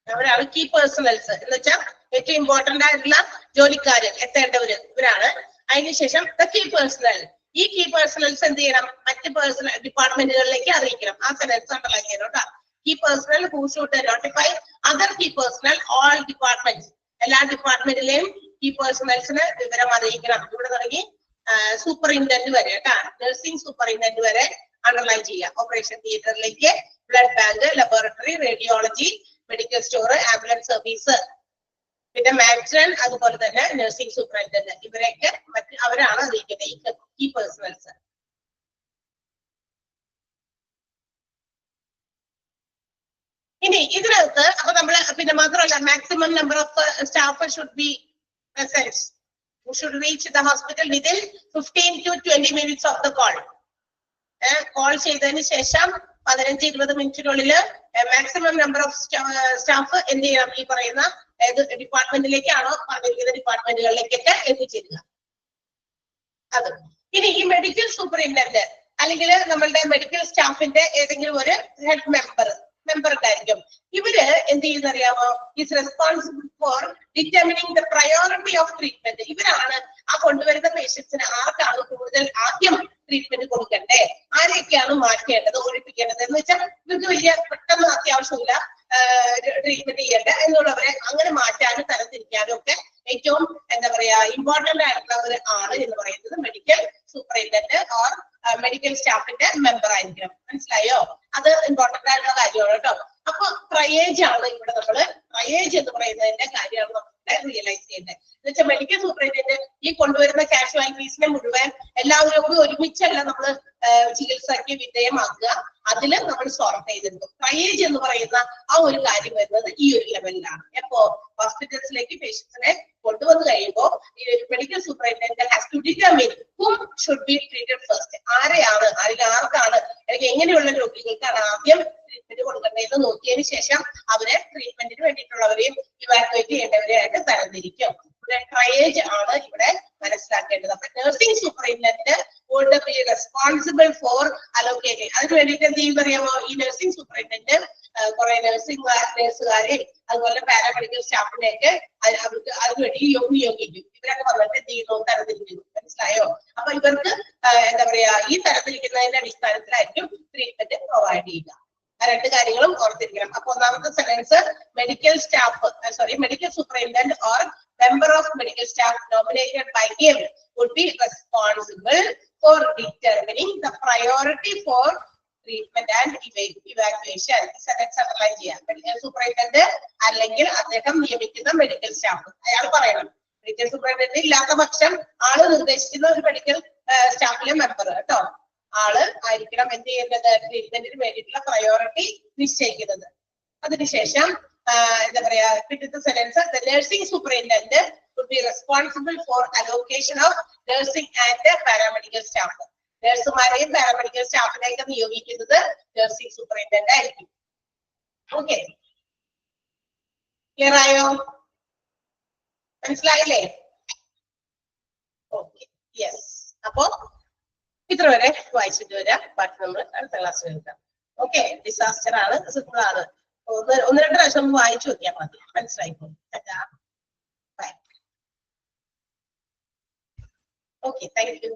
അവരാണ് കീ പേഴ്സണൽസ് എന്ന് വെച്ചാൽ ഏറ്റവും ഇമ്പോർട്ടന്റ് ആയിട്ടുള്ള ജോലിക്കാര് എത്തേണ്ടവര് ഇവരാണ്. അതിനുശേഷം ദ കീ പേഴ്സണൽ. ഈ കീ പേഴ്സണൽസ് എന്ത് ചെയ്യണം? മറ്റ് പേഴ്സണൽ ഡിപ്പാർട്ട്മെന്റുകളിലേക്ക് അറിയിക്കണം. ആ സെൻസ് അണ്ടർലൈൻ ചെയ്യണം കേട്ടോ. Key personnel who should notify other key personnel all departments. എല്ലാ ഡിപ്പാർട്ട്മെന്റിലെയും കീ പേഴ്സണൽസിന് വിവരം അറിയിക്കണം. ഇവിടെ തുടങ്ങി സൂപ്പറിൻറ്റൻഡന്റ് വരെ കേട്ടാ, നഴ്സിംഗ് സൂപ്പറിൻറ്റൻഡന്റ് വരെ അണ്ടർലൈൻ ചെയ്യുക. ഓപ്പറേഷൻ തിയേറ്ററിലേക്ക്, blood bank, laboratory, radiology, medical store, ambulance service, പിന്നെ മാട്രൺ, അതുപോലെ തന്നെ നഴ്സിംഗ് സൂപ്പറിൻറ്റൻഡന്റ്, ഇവരെയൊക്കെ അവരാണ് അറിയിക്കുന്നത് ഈ കീ പേഴ്സണൽസ്. ഇനി ഇതിനകത്ത് അപ്പൊ നമ്മള് പിന്നെ മാത്രമല്ല maximum number of staff should be present, should reach the hospital within 15 to 20 minutes of the call. Call ചെയ്തതിന് ശേഷം 15-20 മിനിറ്റിനുള്ളിൽ മാക്സിമം നമ്പർ ഓഫ് സ്റ്റാഫ് എന്ത് ചെയ്യണം? ഈ പറയുന്ന ഏത് ഡിപ്പാർട്ട്മെന്റിലേക്കാണോ പറഞ്ഞിരിക്കുന്ന ഡിപ്പാർട്ട്മെന്റുകളിലേക്കൊക്കെ എത്തിച്ചേരുക. അത് ഇനി ഈ മെഡിക്കൽ സൂപ്പറിൻറ്റൻഡന്റ് അല്ലെങ്കിൽ നമ്മളുടെ മെഡിക്കൽ സ്റ്റാഫിന്റെ ഏതെങ്കിലും ഒരു ഹെഡ് മെമ്പർ ഉണ്ടായിരിക്കും. ഇവര് എന്ത് ചെയ്യുന്ന അറിയാമോ? Is responsible for determining the priority of treatment. ഇവരാണ് ആ കൊണ്ടുവരുന്ന പേഷ്യൻസിന് ആർക്കാണ് കൂടുതൽ ആദ്യം ട്രീറ്റ്മെന്റ് കൊടുക്കണ്ടേ, ആരെയൊക്കെയാണ് മാറ്റേണ്ടത്, ഒഴിപ്പിക്കേണ്ടത് എന്ന് വെച്ചാൽ ഇവർക്ക് വലിയ പെട്ടെന്ന് അത്യാവശ്യമില്ല ട്രീറ്റ്മെന്റ് ചെയ്യേണ്ട എന്നുള്ളവരെ അങ്ങനെ മാറ്റാനും തരംതിരിക്കാനും ഒക്കെ ഏറ്റവും എന്താ പറയാ ഇമ്പോർട്ടന്റ് ആയിട്ടുള്ള ഒരു ആള് എന്ന് പറയുന്നത് medical superintendent or medical സ്റ്റാഫിന്റെ member ആയിരിക്കണം. മനസ്സിലായോ? അത് ഇമ്പോർട്ടന്റ് ആയിട്ടുള്ള കാര്യമാണ് കേട്ടോ. അപ്പൊ ട്രയേജ് ആണ് ഇവിടെ നമ്മള് ട്രയേജ് എന്ന് പറയുന്നതിന്റെ കാര്യമാണ് നമ്മൾ റിയലൈസ് ചെയ്യേണ്ടത്. എന്ന് വെച്ചാൽ മെഡിക്കൽ സൂപ്പറിൻറ്റൻഡന്റ് ഈ കൊണ്ടുവരുന്ന കാഷ്വാലിറ്റീസിനെ മുഴുവൻ എല്ലാവരും കൂടി ഒരുമിച്ചല്ല നമ്മൾ ചികിത്സയ്ക്ക് വിധേയമാക്കുക, അതില് നമ്മൾ സോർട്ട് ചെയ്തെടുക്കും. ട്രയേജ് എന്ന് പറയുന്ന ആ ഒരു കാര്യം വരുന്നത് ഈ ഒരു ലെവലിലാണ്. എപ്പോ ഹോസ്പിറ്റൽസിലേക്ക് പേഷ്യൻസിനെ കൊണ്ടുവന്നു കഴിയുമ്പോൾ medical superintendent has to determine whom should be treated first. ആരെയാണ് ആർക്കാണ് അല്ലെങ്കിൽ എങ്ങനെയുള്ള രോഗികൾക്കാണ് ആദ്യം ട്രീറ്റ്മെന്റ് കൊടുക്കേണ്ടതെന്ന് നോക്കിയതിനു ശേഷം അവരെ ട്രീറ്റ്മെന്റിന് വേണ്ടിയിട്ടുള്ളവരെയും ഇവാക്യുവേറ്റ് ചെയ്യേണ്ടവരെയായിട്ട് തരംതിരിക്കും. ഇവിടെ ട്രയേജ് ആണ് ഇവിടെ മനസ്സിലാക്കേണ്ടത്. അപ്പൊ nursing superintendent would be responsible for allocating. അതിന് വേണ്ടിയിട്ട് എന്ത് ചെയ്യും അറിയാമോ? ഈ നഴ്സിംഗ് സൂപ്പറിൻറ്റൻഡന്റ് കുറെ നഴ്സുകാരെയും അതുപോലെ പാരാമെഡിക്കൽ സ്റ്റാഫിനെയൊക്കെ അവർക്ക് അതിനുവേണ്ടി നിയോഗിക്കും. ഇവരൊക്കെ വന്നിട്ട് എന്ത് ചെയ്യുന്നു? തരംതിരിക്കുന്നു. മനസ്സിലായോ? അപ്പൊ ഇവർക്ക് എന്താ പറയാ ഈ തരംതിരിക്കുന്നതിന്റെ അടിസ്ഥാനത്തിലായിരിക്കും ട്രീറ്റ്മെന്റ് പ്രൊവൈഡ് ചെയ്യുക. ആ രണ്ട് കാര്യങ്ങളും ഓർത്തിരിക്കണം. അപ്പൊ ഒന്നാമത്തെ sentence medical superintendent or member of medical staff nominated by him would be responsible for determining the priority for treatment and evacuation. Sentence underline ചെയ്യാം. മെഡിക്കൽ സൂപ്പറിൻറ്റൻഡന്റ് അല്ലെങ്കിൽ അദ്ദേഹം നിയമിക്കുന്ന മെഡിക്കൽ സ്റ്റാഫ് അയാൾ പറയണം. മെഡിക്കൽ സൂപ്പറിൻറ്റൻഡന്റ് ഇല്ലാത്ത പക്ഷം ആള് നിർദ്ദേശിക്കുന്ന ഒരു മെഡിക്കൽ സ്റ്റാഫിലെ മെമ്പർ കേട്ടോ ആള് ആയിരിക്കണം എന്ത് ചെയ്യുന്നത്? ട്രീറ്റ്മെന്റിന് വേണ്ടിയിട്ടുള്ള പ്രയോറിറ്റി നിശ്ചയിക്കുന്നത്. അതിനുശേഷം എന്താ പറയാ പിന്നത്തെ sentence the nursing superintendent would be responsible for allocation of nursing and paramedical staff. നഴ്സുമാരെയും പാരാമെഡിക്കൽ സ്റ്റാഫിനെയൊക്കെ നിയോഗിക്കുന്നത് നഴ്സിംഗ് സൂപ്പറിൻറ്റൻഡന്റ് ആയിരിക്കും. ഓക്കെ, ക്ലിയർ ആയോ? മനസ്സിലായില്ലേ? Okay, yes. അപ്പോ ഇത്ര വരെ വായിച്ചിട്ട് വരാം. ബാക്കി നമ്മൾ അടുത്ത ക്ലാസ്സിൽ എടുക്കാം. ഓക്കെ, ഡിസാസ്റ്റർ ആണ്, സിമ്പിൾ ആണ്. ഒന്ന് രണ്ട് പ്രാവശ്യം വായിച്ചു നോക്കിയാൽ മതി, മനസ്സിലായിപ്പോ. Okay, thank you.